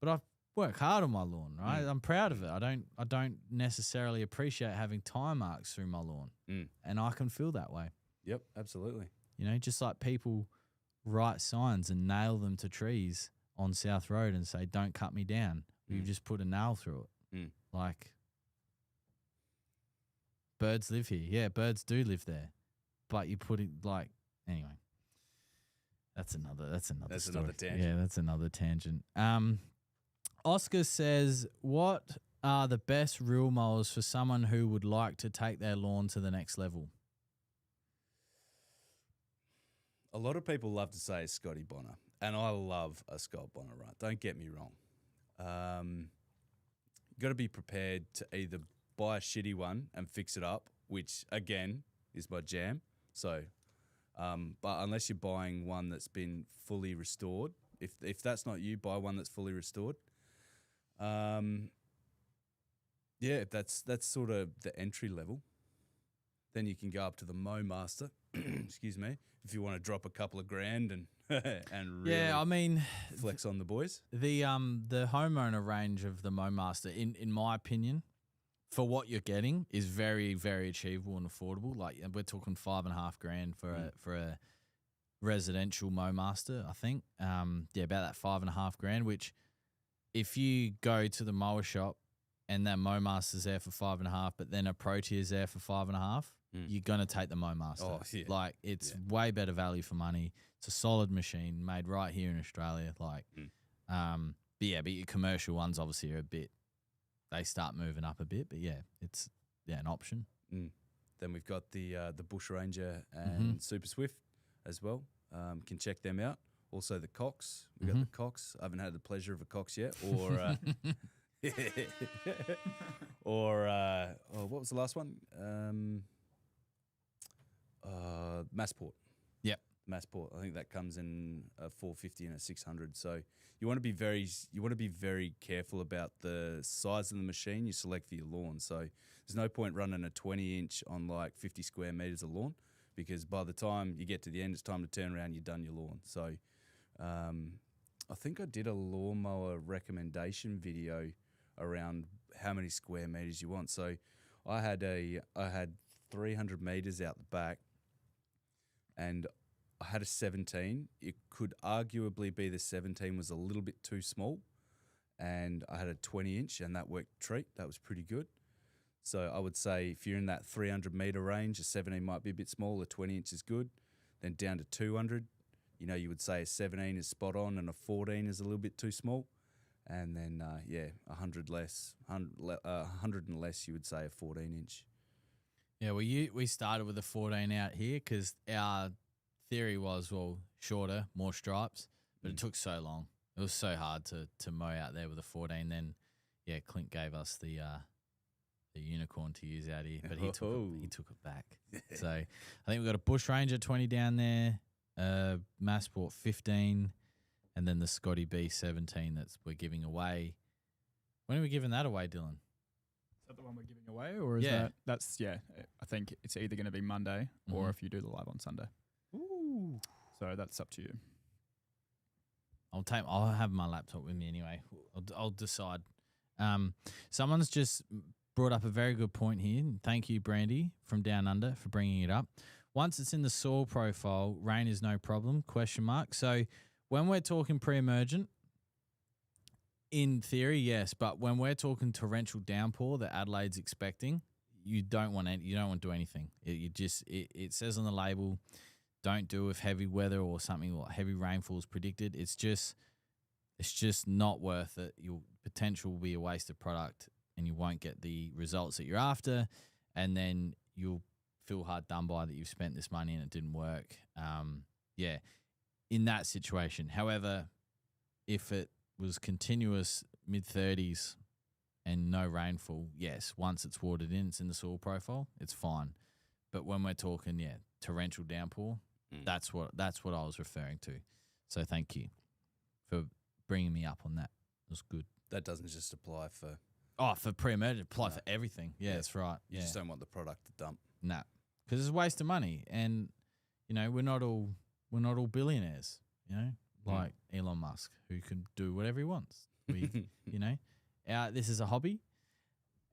But I work hard on my lawn, right? I'm proud of it. I don't necessarily appreciate having tire marks through my lawn. And I can feel that way. Yep, absolutely. Just like people write signs and nail them to trees on South Road and say, don't cut me down. You just put a nail through it. Like, birds live here. Yeah, birds do live there. But you put it like, anyway. That's another story. Another tangent. Yeah, that's another tangent. Oscar says, what are the best reel mowers for someone who would like to take their lawn to the next level? A lot of people love to say Scotty Bonner, and I love a Scott Bonner run. Don't get me wrong. Got to be prepared to either buy a shitty one and fix it up, which again is my jam. So, but unless you're buying one that's been fully restored, if that's not you, buy one that's fully restored. That's sort of the entry level. Then you can go up to the Mow Master, excuse me, if you want to drop a couple of grand and and really flex on the boys. The homeowner range of the Mow Master, in my opinion, for what you're getting, is very, very achievable and affordable. Like we're talking $5,500 for a residential Mow Master, I think. About that $5,500. Which, if you go to the mower shop and that Mow Master's there for $5,500, but then a Pro Tier's there for $5,500, you're gonna take the Mow Master. Oh, yeah. Like it's way better value for money. It's a solid machine made right here in Australia. Like, but your commercial ones obviously are they start moving up a bit. But it's an option. Then we've got the Bush Ranger and Super Swift as well. Can check them out. Also the Cox. We got the Cox. I haven't had the pleasure of a Cox yet. Or what was the last one? Massport. Yep. Massport. I think that comes in a 450 and a 600. So you want to be very careful about the size of the machine you select for your lawn. So there's no point running a 20-inch on like 50 square meters of lawn, because by the time you get to the end, it's time to turn around. You've done your lawn. So I think I did a lawnmower recommendation video around how many square meters you want. So I had 300 meters out the back, and I had a 17. It could arguably be the 17 was a little bit too small, and I had a 20-inch, and that worked treat. That was pretty good. So I would say if you're in that 300 metre range, a 17 might be a bit small, a 20 inch is good. Then down to 200, you would say a 17 is spot on and a 14 is a little bit too small. And then, 100 less, 100 and less, you would say a 14 inch. Yeah, well, we started with a 14 out here because our theory was, well, shorter, more stripes, but it took so long. It was so hard to mow out there with a 14. Then, yeah, Clint gave us the unicorn to use out here, but he took it back. So I think we've got a Bush Ranger 20 down there, Massport 15, and then the Scotty B 17 we're giving away. When are we giving that away, Dylan? Is that the one we're giving away, or is that's I think it's either going to be Monday or if you do the live on Sunday. Ooh. So that's up to you. I'll have my laptop with me anyway. I'll decide. Someone's just brought up a very good point here. Thank you, Brandy from Down Under, for bringing it up. Once it's in the soil profile, rain is no problem, ? So when we're talking pre-emergent, in theory, yes, but when we're talking torrential downpour that Adelaide's expecting, you don't want to do anything. It says on the label, don't do if heavy weather or something like heavy rainfall is predicted. It's just not worth it. Your potential will be a waste of product, and you won't get the results that you're after, and then you'll feel hard done by that you've spent this money and it didn't work. In that situation. However, if it was continuous mid-30s and no rainfall, yes, once it's watered in, it's in the soil profile, it's fine. But when we're talking, torrential downpour, that's what I was referring to. So thank you for bringing me up on that. It was good. That doesn't just apply for... Oh, for pre-emergent, apply for everything. Yeah, that's right. You just don't want the product to dump. Nah, because it's a waste of money. And, we're not all billionaires, like Elon Musk, who can do whatever he wants. We, this is a hobby,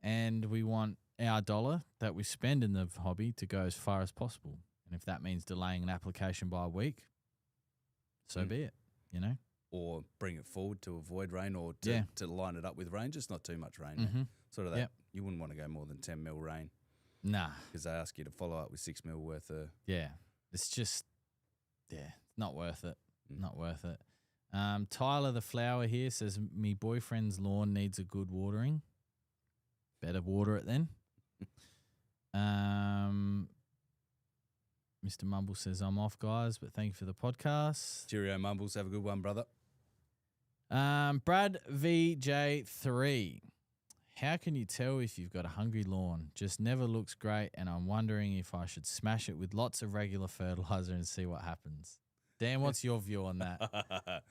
and we want our dollar that we spend in the hobby to go as far as possible. And if that means delaying an application by a week, so be it, Or bring it forward to avoid rain, or to line it up with rain, just not too much rain. Mm-hmm. Sort of that. Yep. You wouldn't want to go more than 10 mil rain. Nah. Because they ask you to follow up with 6 mil worth of... Yeah. It's just, not worth it. Not worth it. Tyler the Flower here says, me boyfriend's lawn needs a good watering. Better water it then. Mr. Mumble says, I'm off, guys, but thank you for the podcast. Cheerio, Mumbles. Have a good one, brother. Brad VJ3. How can you tell if you've got a hungry lawn? Just never looks great, and I'm wondering if I should smash it with lots of regular fertilizer and see what happens. Dan, what's your view on that?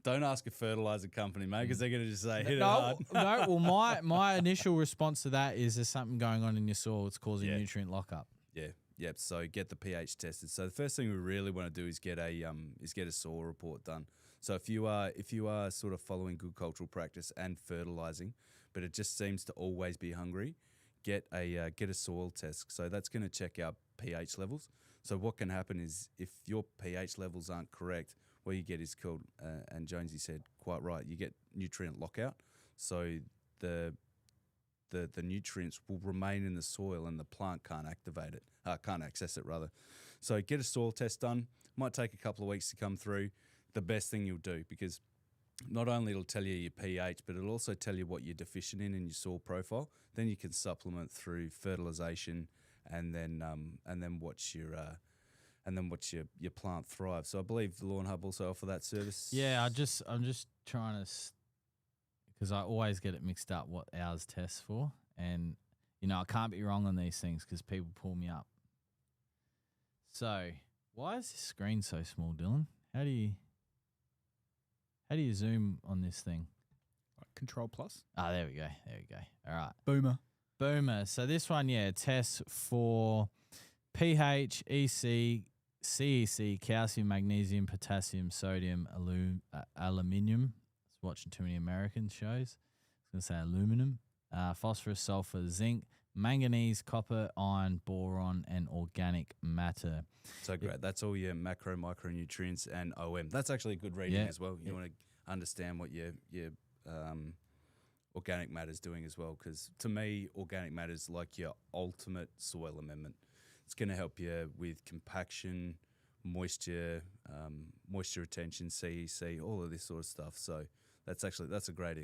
Don't ask a fertilizer company, mate, because they're going to just say, hit it hard. No, well, my initial response to that is there's something going on in your soil that's causing nutrient lockup. Yeah. Yep. So get the pH tested. So the first thing we really want to do is get a soil report done. So if you are sort of following good cultural practice and fertilizing, but it just seems to always be hungry, get a soil test. So that's going to check our pH levels. So what can happen is if your pH levels aren't correct, what you get is called, and Jonesy said quite right, you get nutrient lockout. So the nutrients will remain in the soil and the plant can't access it rather. So get a soil test done. Might take a couple of weeks to come through. The best thing you'll do, because not only it'll tell you your pH, but it'll also tell you what you're deficient in your soil profile. Then you can supplement through fertilization, and then watch your plant thrive. So I believe the Lawnhub also offer that service. Yeah, I'm just trying to, because I always get it mixed up what ours tests for, and I can't be wrong on these things because people pull me up. So why is this screen so small, Dylan? How do you zoom on this thing? Control plus. There we go. All right. Boomer. So this one, tests for pH, EC, CEC, calcium, magnesium, potassium, sodium, aluminium. I was watching too many American shows. I was going to say aluminum, phosphorus, sulfur, zinc, manganese, copper, iron, boron, and organic matter. So great. That's all your macro, micronutrients, and OM. That's actually a good reading as well. You want to understand what organic matter's doing as well. Because to me, organic matter's like your ultimate soil amendment. It's going to help you with compaction, moisture, moisture retention, CEC, all of this sort of stuff. So that's a great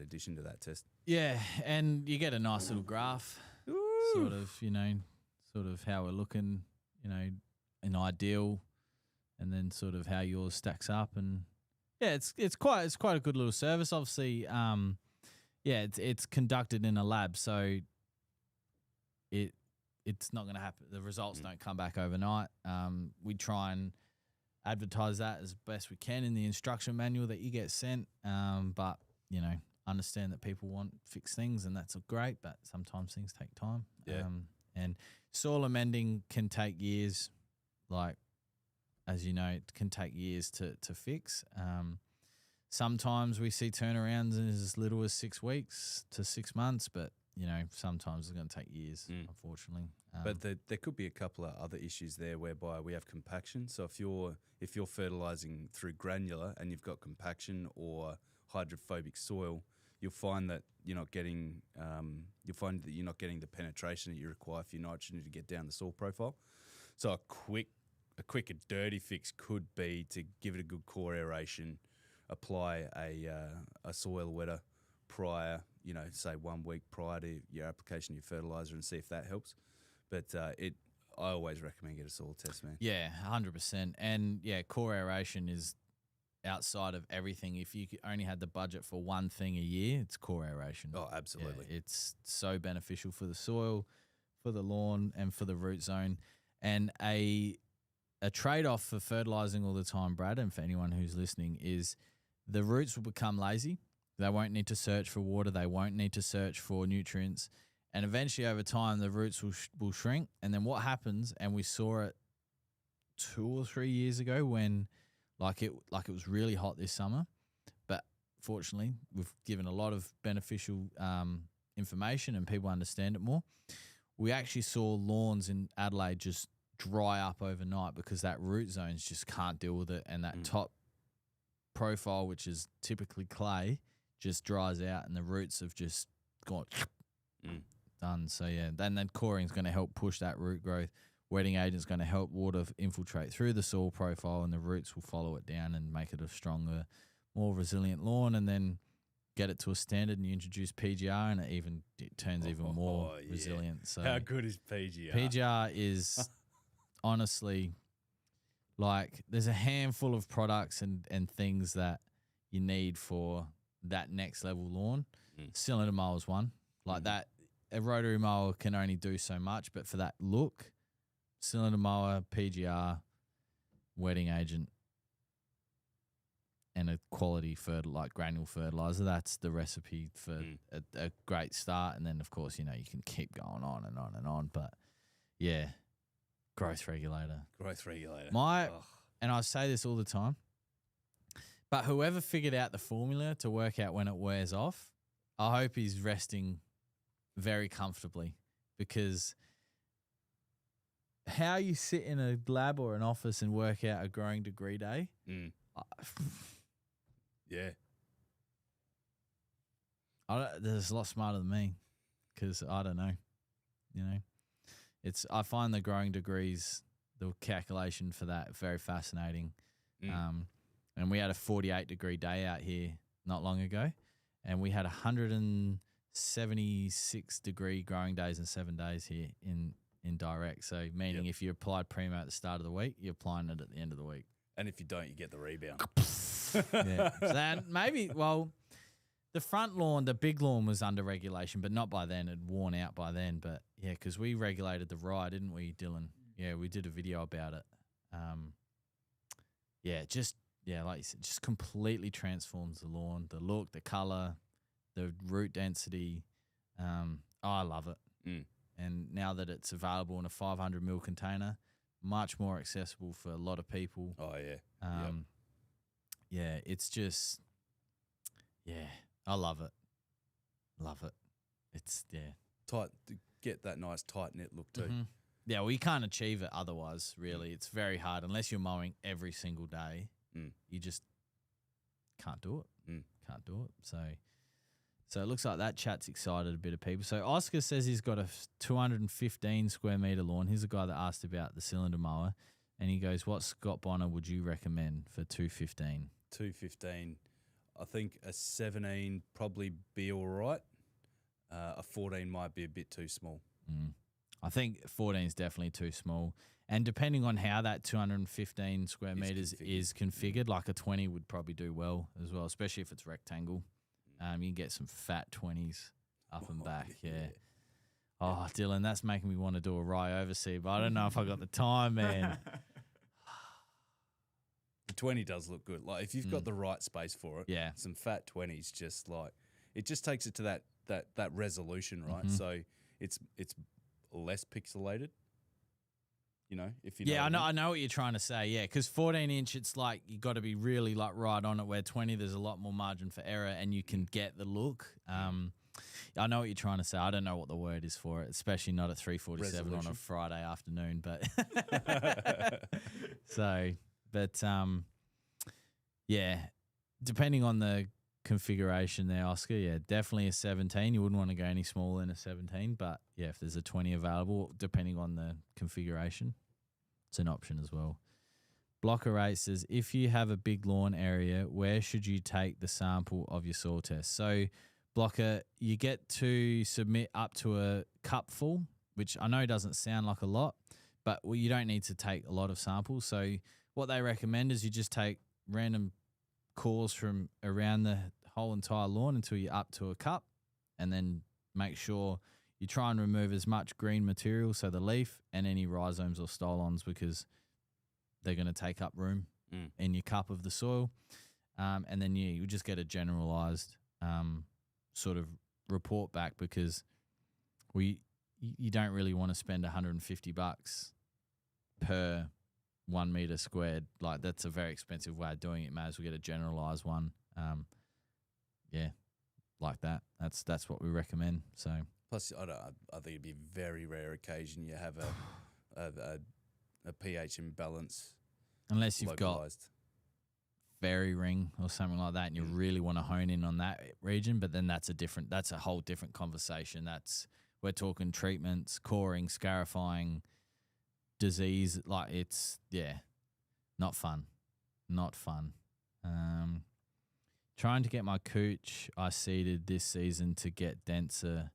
addition to that test. Yeah, and you get a nice little graph, sort of how we're looking, an ideal, and then sort of how yours stacks up, and yeah, it's quite a good little service. Obviously, it's conducted in a lab, so it's not going to happen. The results don't come back overnight. We try and advertise that as best we can in the instruction manual that you get sent, but understand that people want fixed things, and that's great, but sometimes things take time. Yeah. And soil amending can take years, like, as you know, it can take years to fix. Sometimes we see turnarounds in as little as 6 weeks to 6 months, but sometimes it's going to take years, unfortunately. But there could be a couple of other issues there whereby we have compaction. So if you're fertilizing through granular and you've got compaction or hydrophobic soil, you'll find that you're not getting the penetration that you require for your nitrogen to get down the soil profile. So a quick and dirty fix could be to give it a good core aeration, apply a soil wetter prior, say 1 week prior to your application of your fertilizer, and see if that helps. But I always recommend get a soil test, man. Yeah, 100%. And yeah, core aeration is outside of everything. If you only had the budget for one thing a year, it's core aeration. Oh, absolutely. Yeah, it's so beneficial for the soil, for the lawn, and for the root zone. And a trade-off for fertilizing all the time, Brad, and for anyone who's listening, is the roots will become lazy. They won't need to search for water. They won't need to search for nutrients. And eventually, over time, the roots will shrink. And then what happens, and we saw it 2 or 3 years ago when it was really hot this summer, but fortunately, we've given a lot of beneficial information and people understand it more. We actually saw lawns in Adelaide just dry up overnight because that root zones just can't deal with it, and that top profile, which is typically clay, just dries out, and the roots have just gone done. So yeah, then coring is going to help push that root growth. Wetting agent is going to help water infiltrate through the soil profile, and the roots will follow it down and make it a stronger, more resilient lawn. And then get it to a standard, and you introduce PGR, and it turns even more resilient. So how good is PGR? PGR is honestly, like, there's a handful of products and things that you need for that next level lawn. Cylinder mower is one. Like that, a rotary mower can only do so much, but for that look, cylinder mower, PGR, wetting agent, and a quality granule fertilizer. That's the recipe for a great start. And then, of course, you can keep going on and on and on. But yeah, growth regulator. And I say this all the time, but whoever figured out the formula to work out when it wears off, I hope he's resting very comfortably, because how you sit in a lab or an office and work out a growing degree day. Yeah. There's a lot smarter than me, because I don't know. I find the growing degrees, the calculation for that, very fascinating. And we had a 48-degree day out here not long ago, and we had 176-degree growing days in 7 days here in direct. So meaning if you applied Primo at the start of the week, you're applying it at the end of the week. And if you don't, you get the rebound. Yeah. So then the front lawn, the big lawn was under regulation, but not by then. It had worn out by then. But yeah, because we regulated the rye, didn't we, Dylan? Yeah, we did a video about it. Like you said, just completely transforms the lawn, the look, the color, the root density. I love it. And now that it's available in a 500 ml container, much more accessible for a lot of people. Oh, yeah. Yeah, it's just, I love it. It's, tight, to get that nice tight knit look too. Yeah, well, you can't achieve it otherwise, really. It's very hard. Unless you're mowing every single day, you just can't do it. Can't do it. So, So it looks like that chat's excited a bit of people. So Oscar says he's got a 215 square metre lawn. He's the guy that asked about the cylinder mower. And he goes, what Scott Bonner would you recommend for 215? 215. I think a 17 probably be all right. A 14 might be a bit too small. I think 14 is definitely too small. And depending on how that 215 square metres is configured, like a 20 would probably do well as well, especially if it's rectangle. You can get some fat 20s up and back, yeah. Oh, Dylan, that's making me want to do a rye oversea, but I don't know if I got the time, man. The 20 does look good. Like if you've got the right space for it, yeah, some fat 20s just like it just takes it to that resolution, right? So it's less pixelated. You know, if you know I know what you're trying to say. Yeah, because 14-inch, it's like you got to be really like right on it. Where 20, there's a lot more margin for error, and you can get the look. I know what you're trying to say. I don't know what the word is for it, especially not at 3:47 on a Friday afternoon. But yeah, depending on the configuration there, Oscar. Yeah, definitely a 17. You wouldn't want to go any smaller than a 17, but yeah, if there's a 20 available, depending on the configuration, it's an option as well. Blocker 8 says, if you have a big lawn area, where should you take the sample of your soil test? So, Blocker, you get to submit up to a cupful, which I know doesn't sound like a lot, but you don't need to take a lot of samples. So what they recommend is you just take random cores from around the whole entire lawn until you're up to a cup, and then make sure you try and remove as much green material, so the leaf and any rhizomes or stolons, because they're going to take up room in your cup of the soil. And then you just get a generalized sort of report back, because you don't really want to spend $150 per 1 meter squared. Like, that's a very expensive way of doing it. May as well get a generalized one. Yeah, like that. That's what we recommend. So plus, I think it'd be a very rare occasion you have a pH imbalance, unless you've localized. got fairy ring or something like that, and you really want to hone in on that region. But then that's a whole different conversation. We're talking treatments, coring, scarifying, disease. Like, it's not fun. Trying to get my cooch I seeded this season to get denser.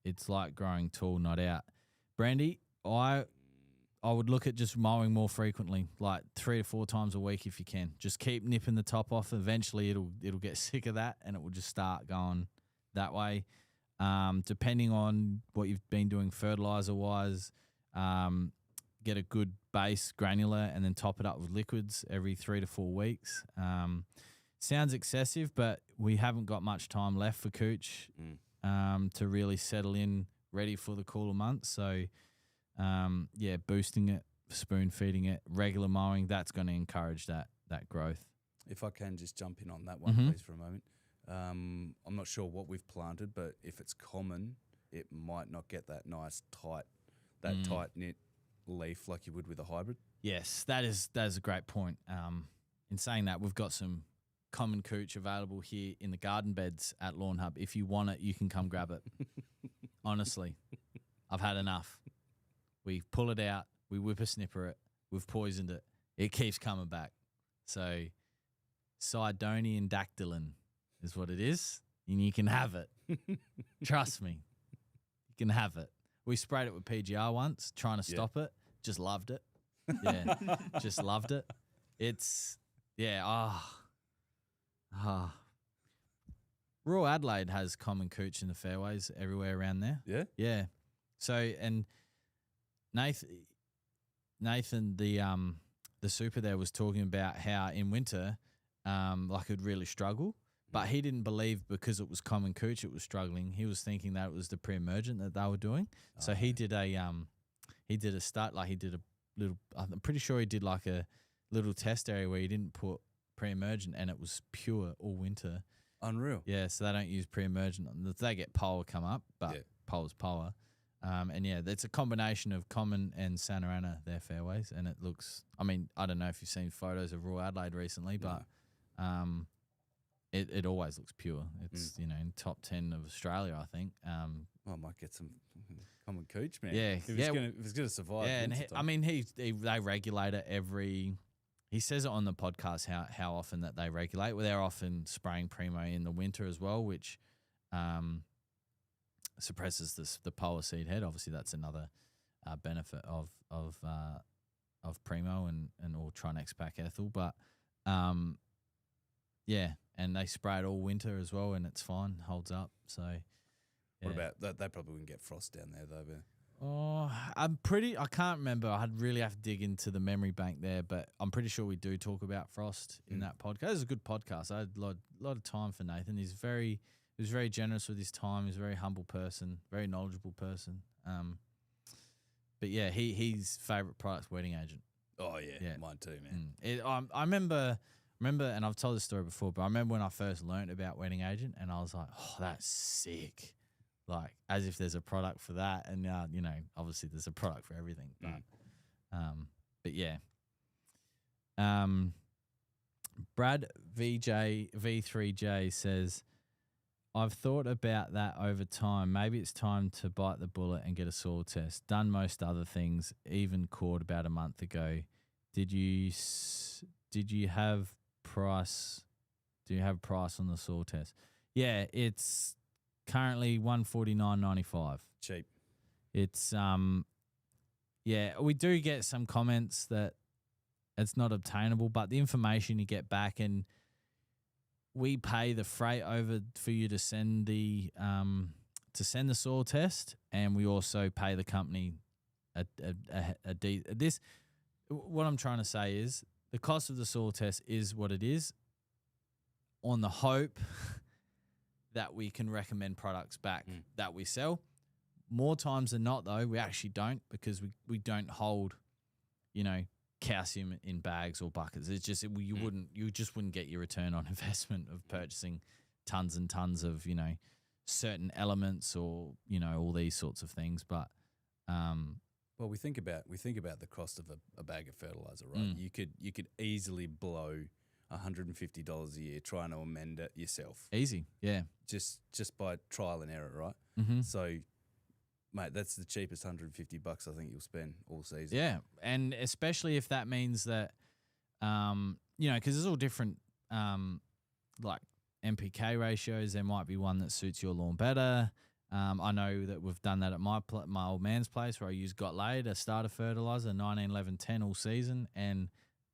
It's like growing tall, not out. Brandy, I would look at just mowing more frequently, like 3 to 4 times a week if you can. Just keep nipping the top off. Eventually it'll get sick of that, and it will just start going that way. Depending on what you've been doing fertilizer-wise, get a good base granular and then top it up with liquids every 3 to 4 weeks. Sounds excessive, but we haven't got much time left for cooch to really settle in, ready for the cooler months. So, boosting it, spoon feeding it, regular mowing, that's going to encourage that growth. If I can just jump in on that one, please, for a moment. I'm not sure what we've planted, but if it's common, it might not get that nice tight knit leaf like you would with a hybrid. Yes, that is a great point. In saying that, we've got some common cooch available here in the garden beds at Lawnhub. If you want it, you can come grab it. Honestly, I've had enough. We pull it out, we whippersnipper it, we've poisoned it. It keeps coming back. So, Sidonian dactylin is what it is, and you can have it. Trust me, you can have it. We sprayed it with PGR once, trying to stop it. Just loved it. Yeah, just loved it. It's, Royal Adelaide has common cooch in the fairways everywhere around there. Yeah? Yeah. So, and Nathan, the super there, was talking about how in winter, it'd really struggle. But he didn't believe because it was common cooch it was struggling. He was thinking that it was the pre-emergent that they were doing. So he did a start, like he did a little, I'm pretty sure he did like a little test area where he didn't put pre-emergent, and it was pure all winter. Unreal. Yeah, so they don't use pre-emergent. They get polar come up, but polar's polar. It's a combination of common and Santa Ana, their fairways, and it looks, I mean, I don't know if you've seen photos of Royal Adelaide recently, but it always looks pure. It's in top 10 of Australia, I think. Well, I might get some common cooch, man. Yeah, if it's gonna survive. Yeah, and they regulate it every. He says it on the podcast how often that they regulate. Well, they're often spraying Primo in the winter as well, which suppresses the polar seed head. Obviously, that's another benefit of Primo and or Trinex pack ethyl. But yeah, and they spray it all winter as well, and it's fine, holds up. So, what about that? They probably wouldn't get frost down there though. But oh, I can't remember. I'd really have to dig into the memory bank there, but I'm pretty sure we do talk about frost in that podcast. It's a good podcast. I had a lot of time for Nathan. He was very generous with his time. He's a very humble person, very knowledgeable person. But yeah, his favorite product's Wedding Agent. Oh yeah, mine too, man. I remember, and I've told this story before, but I remember when I first learned about Wedding Agent, and I was like, oh, that's sick. Like, as if there's a product for that. And now, obviously there's a product for everything. But yeah. Brad V3J says, I've thought about that over time. Maybe it's time to bite the bullet and get a soil test. Done most other things, even called about a month ago. Did you have price? Do you have price on the soil test? Yeah, it's currently $149.95. Cheap. It's yeah, we do get some comments that it's not obtainable, but the information you get back, and we pay the freight over for you to send the soil test, and we also pay the company this. What I'm trying to say is the cost of the soil test is what it is, on the hope that we can recommend products back that we sell. More times than not, though, we actually don't, because we don't hold, calcium in bags or buckets. It's just you just wouldn't get your return on investment of purchasing tons and tons of certain elements or all these sorts of things. But well, we think about the cost of a bag of fertilizer, right? You could easily blow $150 a year trying to amend it yourself. Easy, yeah. Just by trial and error, right? Mm-hmm. So, mate, that's the cheapest $150 I think you'll spend all season. Yeah, and especially if that means that, because there's all different, like NPK ratios. There might be one that suits your lawn better. I know that we've done that at my old man's place, where I used Got Laid, a starter fertilizer, 19-11-10 all season, and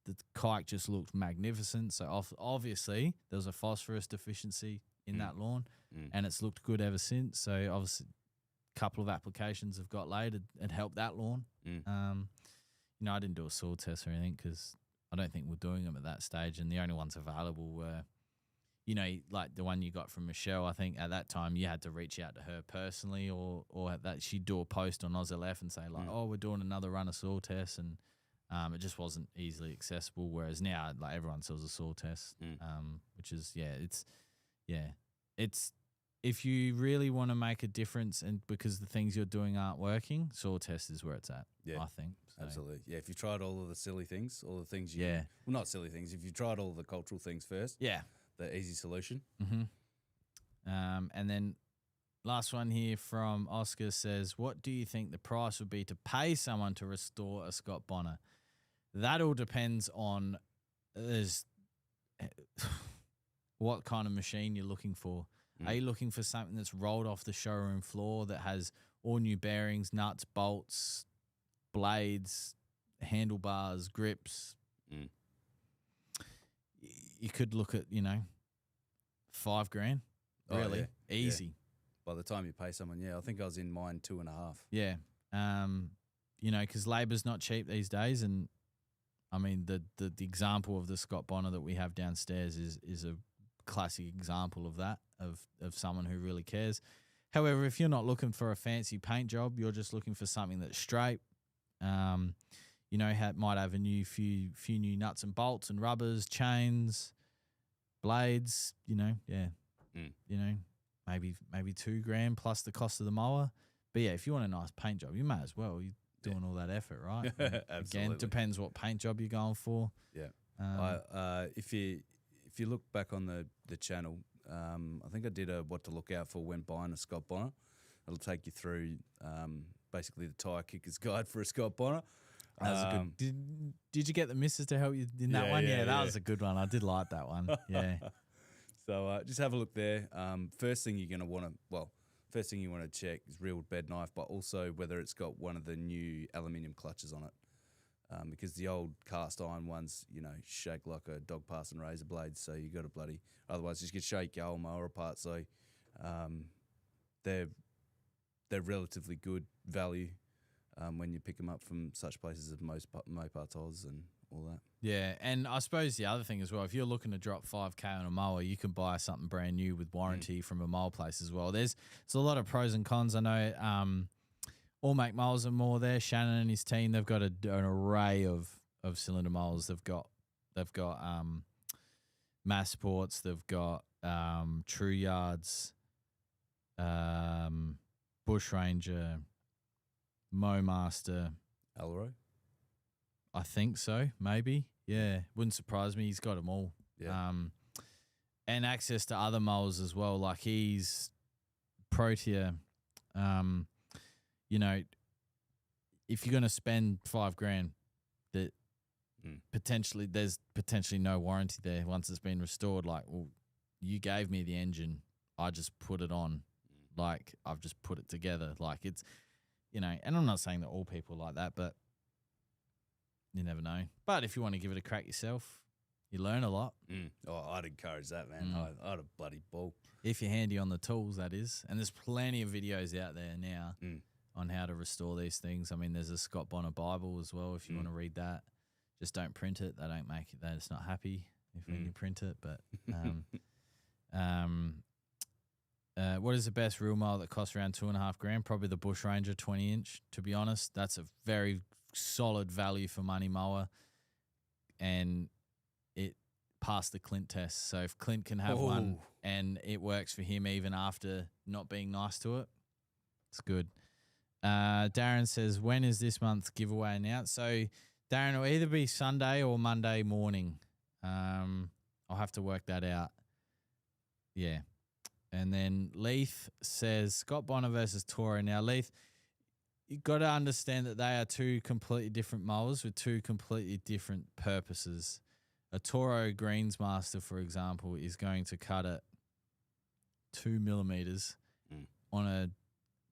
the kike just looked magnificent. So obviously there was a phosphorus deficiency in that lawn, and it's looked good ever since. So obviously a couple of applications have Got Laid and helped that lawn. I didn't do a soil test or anything because I don't think we're doing them at that stage, and the only ones available were, like the one you got from Michelle. I think at that time you had to reach out to her personally, or that she'd do a post on OzLF and say like, oh, we're doing another run of soil tests, and it just wasn't easily accessible. Whereas now, like, everyone sells a soil test, which is it's if you really want to make a difference, and because the things you're doing aren't working, soil test is where it's at. Yeah, I think so. Absolutely. Yeah, if you tried all of the silly things, all the things well, not silly things. If you tried all the cultural things first, the easy solution. And then last one here from Oscar says, what do you think the price would be to pay someone to restore a Scott Bonner? That all depends on what kind of machine you're looking for. Are you looking for something that's rolled off the showroom floor that has all new bearings, nuts, bolts, blades, handlebars, grips? You could look at, $5,000. Really? Easy. Yeah. By the time you pay someone, I think I was in mine 2.5. Yeah. Because labour's not cheap these days, and I mean the example of the Scott Bonner that we have downstairs is a classic example of that, of someone who really cares. However, if you're not looking for a fancy paint job, you're just looking for something that's straight, might have a few new nuts and bolts and rubbers, chains, blades, maybe $2,000 plus the cost of the mower. But yeah, if you want a nice paint job, you may as well. You're doing all that effort, right? Absolutely. Again, depends what paint job you're going for. Yeah. If if you look back on the channel, I think I did a what to look out for when buying a Scott Bonner. It'll take you through basically the tyre kicker's guide for a Scott Bonner. That was a good. Did you get the missus to help you in that one? Yeah, that was a good one. I did like that one. Yeah. So just have a look there. First thing you're going to want to, first thing you want to check is reeled bed knife, but also whether it's got one of the new aluminium clutches on it. Because the old cast iron ones, shake like a dog passing razor blades. So you got to otherwise you could shake your whole mower apart. So they're relatively good value when you pick them up from such places as Mopar Oz and all that. Yeah, and I suppose the other thing as well, if you're looking to drop $5,000 on a mower, you can buy something brand new with warranty from a mower place as well. There's a lot of pros and cons. I know All Make Mowers and More there. Shannon and his team, they've got an array of cylinder mowers. They've got Mass Sports, they've got True Yards, Bush Ranger, Mowmaster. Alroy? I think so, maybe. Yeah, wouldn't surprise me. He's got them all. Yeah. And access to other mowers as well. Like he's Protea. If you're going to spend $5,000, that there's potentially no warranty there once it's been restored. Like, well, you gave me the engine, I just put it on. Like I've just put it together. Like it's, and I'm not saying that all people are like that, but you never know. But if you want to give it a crack yourself, you learn a lot. Oh, I'd encourage that, man. I'd a bloody ball. If you're handy on the tools, that is. And there's plenty of videos out there now on how to restore these things. I mean, there's a Scott Bonner Bible as well if you want to read that. Just don't print it. They don't make it. They're just not happy when you print it. But what is the best real mower that costs around $2,500? Probably the Bush Ranger 20-inch, to be honest. That's a very solid value for money mower. And it passed the Clint test. So if Clint can have one and it works for him even after not being nice to it, it's good. Darren says, when is this month's giveaway announced? So, Darren, it'll either be Sunday or Monday morning. I'll have to work that out. Yeah. And then Leith says, Scott Bonner versus Toro. Now, Leith, you've got to understand that they are two completely different mowers with two completely different purposes. A Toro Greensmaster, for example, is going to cut at 2 millimeters on a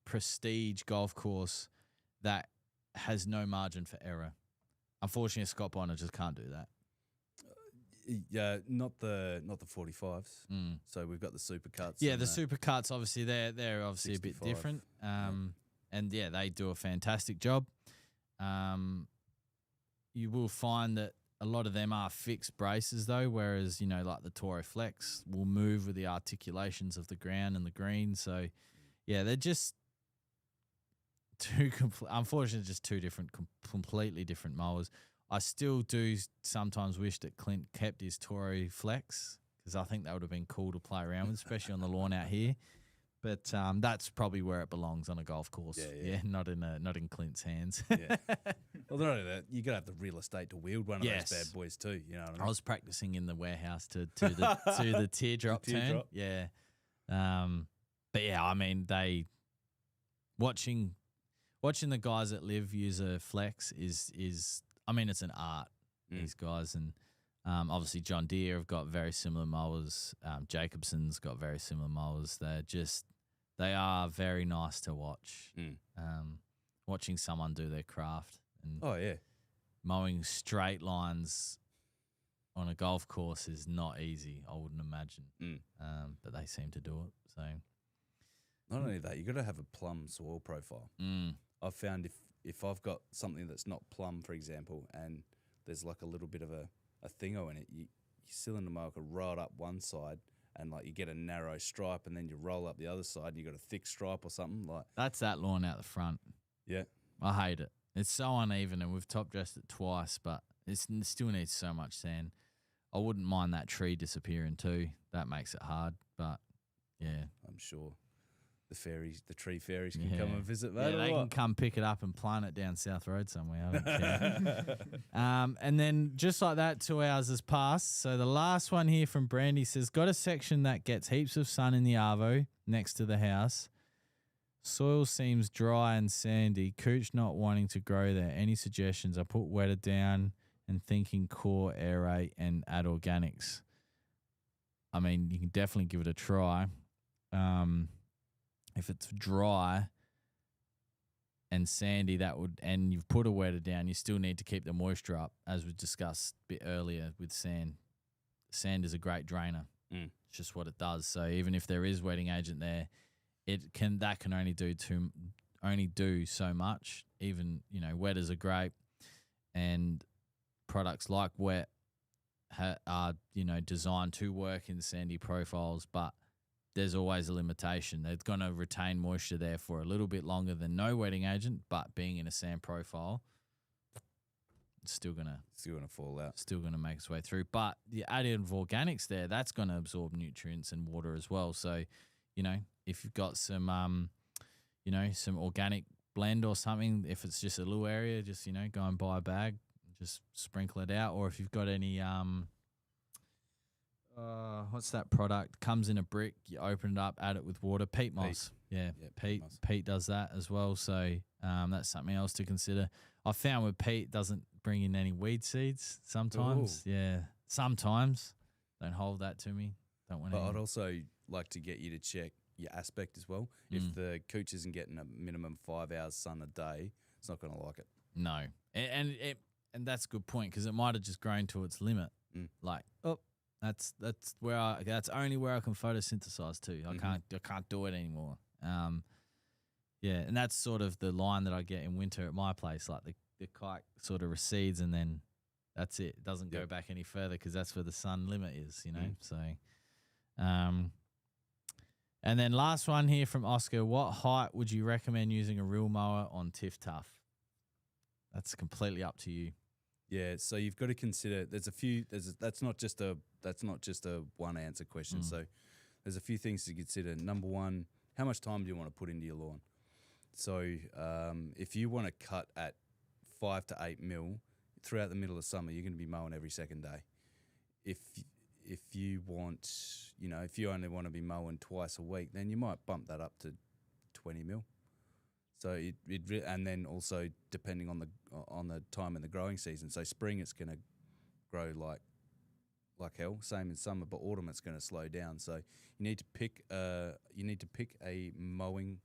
prestige golf course that has no margin for error. Unfortunately, Scott Bonner just can't do that. Yeah, not the 45s. So we've got the super cuts. Yeah, the super cuts, obviously they're obviously 65. A bit different. And yeah, they do a fantastic job. You will find that a lot of them are fixed braces though, whereas like the Toro Flex will move with the articulations of the ground and the green. So yeah, they're just unfortunately just two different, completely different mowers. I still do sometimes wish that Clint kept his Toro Flex because I think that would have been cool to play around with, especially on the lawn out here. But that's probably where it belongs on a golf course. Yeah, not in Clint's hands. Yeah. Well, not only that, you got to have the real estate to wield one of those bad boys too. You know what I mean? I was practicing in the warehouse to the teardrop turn. Yeah. But yeah, I mean, watching the guys that live use a Flex is I mean, it's an art. These guys and obviously John Deere have got very similar mowers. Jacobson's got very similar mowers. They are very nice to watch. Watching someone do their craft and mowing straight lines on a golf course is not easy. I wouldn't imagine, but they seem to do it. So not only that, you got to have a plumb soil profile. I've found if I've got something that's not plumb, for example, and there's like a little bit of a thingo in it, your cylinder mower could roll up one side and like you get a narrow stripe and then you roll up the other side and you got a thick stripe or something like. That's that lawn out the front. Yeah. I hate it. It's so uneven and we've top dressed it twice, but it still needs so much sand. I wouldn't mind that tree disappearing too. That makes it hard, but yeah. I'm sure. the tree fairies can come and visit, mate. Yeah, they can come pick it up and plant it down South Road somewhere. I don't care. And then just like that, 2 hours has passed. So the last one here from Brandy says, got a section that gets heaps of sun in the arvo next to the house. Soil seems dry and sandy. Cooch not wanting to grow there. Any suggestions? I put wetter down and thinking core, aerate, and add organics. I mean, you can definitely give it a try. If it's dry and sandy, and you've put a wetter down, you still need to keep the moisture up, as we discussed a bit earlier with sand. Sand is a great drainer. It's just what it does. So even if there is wetting agent there, that can only do so much. Even, wetters are great, and products like wet are designed to work in sandy profiles, but there's always a limitation. They're going to retain moisture there for a little bit longer than no wetting agent, but being in a sand profile, it's still gonna fall out. Still gonna make its way through. But the additive of organics there, that's gonna absorb nutrients and water as well. So, if you've got some some organic blend or something, if it's just a little area, just go and buy a bag, just sprinkle it out. Or if you've got any what's that product? Comes in a brick. You open it up, add it with water. Peat moss. Yeah, peat does that as well. So that's something else to consider. I found with peat doesn't bring in any weed seeds sometimes. Ooh. Yeah, sometimes. Don't hold that to me. Don't want. But I'd also like to get you to check your aspect as well. If the cooch isn't getting a minimum 5 hours sun a day, it's not going to like it. No, and that's a good point, because it might have just grown to its limit. Like, that's only where I can photosynthesize to. I can't do it anymore. And that's sort of the line that I get in winter at my place. Like the kite sort of recedes, and then that's it. It doesn't go back any further, because that's where the sun limit is. So, and then last one here from Oscar: what height would you recommend using a real mower on Tiff Tough? That's completely up to you. Yeah, so you've got to consider. That's not just a one answer question. So there's a few things to consider. Number one, how much time do you want to put into your lawn? So if you want to cut at 5 to 8 mil throughout the middle of summer, you're going to be mowing every second day. If you want, if you only want to be mowing twice a week, then you might bump that up to 20 mil. So and then also depending on the time in the growing season. So spring it's going to grow like hell, same in summer, but autumn it's going to slow down. So you need to pick a mowing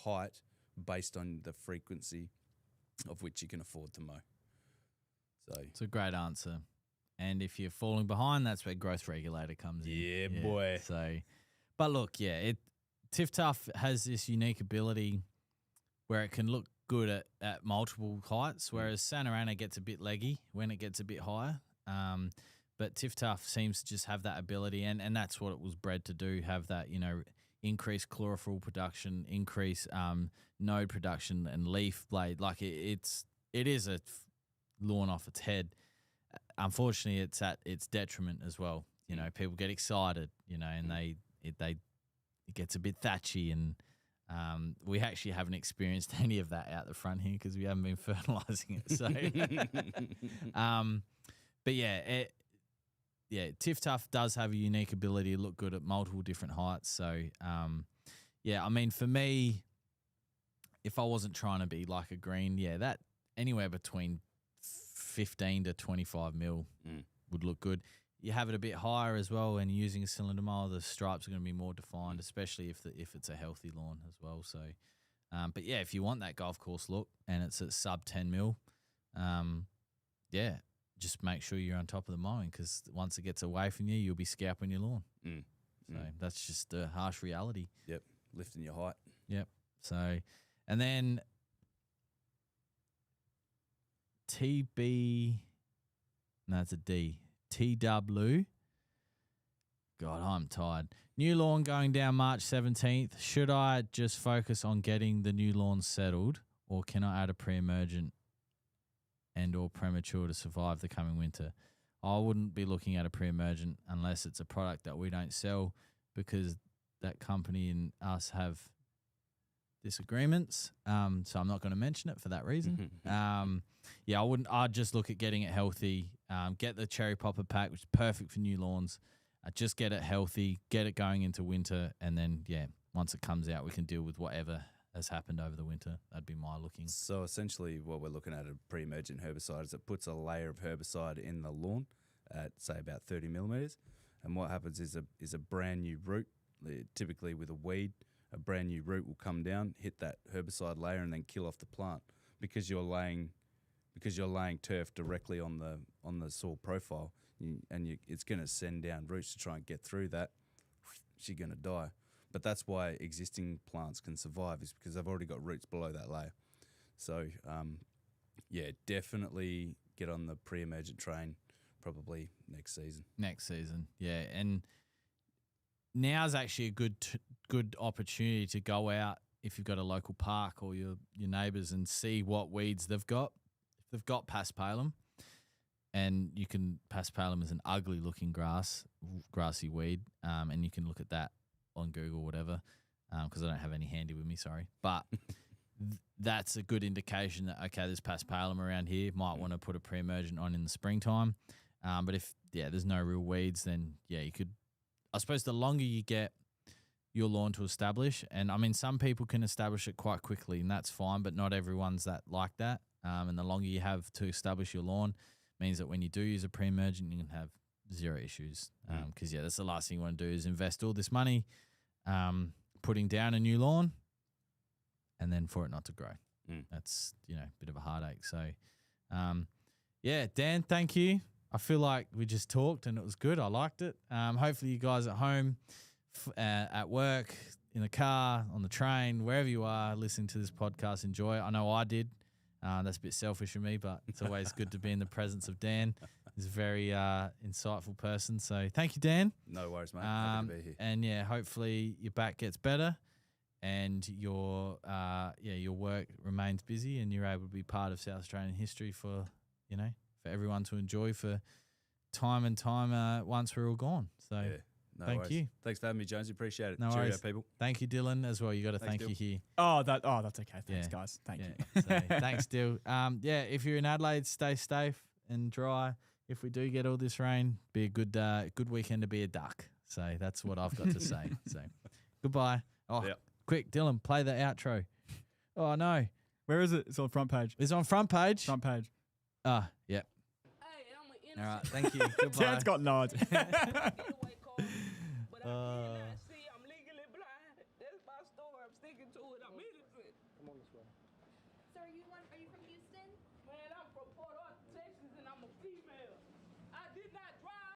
height based on the frequency of which you can afford to mow. So it's a great answer. And if you're falling behind, that's where growth regulator comes in. Yeah, boy. So, but look, Tiff Tough has this unique ability where it can look good at multiple heights, whereas Santa Ana gets a bit leggy when it gets a bit higher. But Tiff Tough seems to just have that ability, and that's what it was bred to do, have that, increase chlorophyll production, increase node production and leaf blade. Like it is a lawn off its head. Unfortunately, it's at its detriment as well. People get excited, and it gets a bit thatchy, and we actually haven't experienced any of that out the front here because we haven't been fertilizing it. So, but Tiff Tough does have a unique ability to look good at multiple different heights. So, I mean, for me, if I wasn't trying to be like a green, that anywhere between 15 to 25 mil would look good. You have it a bit higher as well, and using a cylinder mower, the stripes are going to be more defined, especially if it's a healthy lawn as well. So, but if you want that golf course look and it's at sub 10 mil, just make sure you're on top of the mowing, because once it gets away from you, you'll be scalping your lawn. So that's just a harsh reality. Yep, lifting your height. Yep. So, and then it's a D. TW. God, I'm tired. New lawn going down March 17th. Should I just focus on getting the new lawn settled, or can I add a pre-emergent and or premature to survive the coming winter? I wouldn't be looking at a pre-emergent unless it's a product that we don't sell, because that company and us have disagreements. So I'm not going to mention it for that reason. Yeah, I wouldn't. I'd just look at getting it healthy. Get the cherry popper pack, which is perfect for new lawns. Just get it healthy, get it going into winter, and then once it comes out, we can deal with whatever has happened over the winter. That'd be my looking. So essentially, what we're looking at a pre-emergent herbicide is it puts a layer of herbicide in the lawn at say about 30 millimeters, and what happens is a brand new root, typically with a weed, a brand new root will come down, hit that herbicide layer, and then kill off the plant because you're laying turf directly on the soil profile, it's going to send down roots to try and get through that. She's going to die. But that's why existing plants can survive, is because they've already got roots below that layer. So, definitely get on the pre-emergent train probably next season. Yeah. And now's actually a good opportunity to go out if you've got a local park or your neighbours and see what weeds they've got. If they've got paspalum, and paspalum is an ugly looking grassy weed, and you can look at that on Google or whatever, because I don't have any handy with me, sorry. But that's a good indication that, okay, there's paspalum around here. Might want to put a pre-emergent on in the springtime. But if, there's no real weeds, then, you could, I suppose the longer you get your lawn to establish, and I mean, some people can establish it quite quickly, and that's fine, but not everyone's like that. And the longer you have to establish your lawn means that when you do use a pre-emergent, you can have zero issues. Because, that's the last thing you want to do is invest all this money putting down a new lawn and then for it not to grow. That's, a bit of a heartache. So, Dan, thank you. I feel like we just talked and it was good. I liked it. Hopefully you guys at home, at work, in the car, on the train, wherever you are listening to this podcast, enjoy it. I know I did. That's a bit selfish of me, but it's always good to be in the presence of Dan. He's a very insightful person. So thank you, Dan. No worries, mate. Happy to be here. And hopefully your back gets better and your work remains busy and you're able to be part of South Australian history for everyone to enjoy for time and time once we're all gone. So thank you. Thanks for having me, Jonesy. Appreciate it. No Cheerio, worries. people. Thank you, Dylan, as well. You got to thank you here. Oh, that's okay. Thanks, guys. Thank you. So, thanks, Dill. If you're in Adelaide, stay safe and dry. If we do get all this rain, be a good weekend to be a duck. So that's what I've got to say. So goodbye. Oh, quick, Dylan, play the outro. Oh no, where is it? It's on front page. It's on front page. Front page. Ah, yeah. All right, thank you. Goodbye. Dan's got no idea.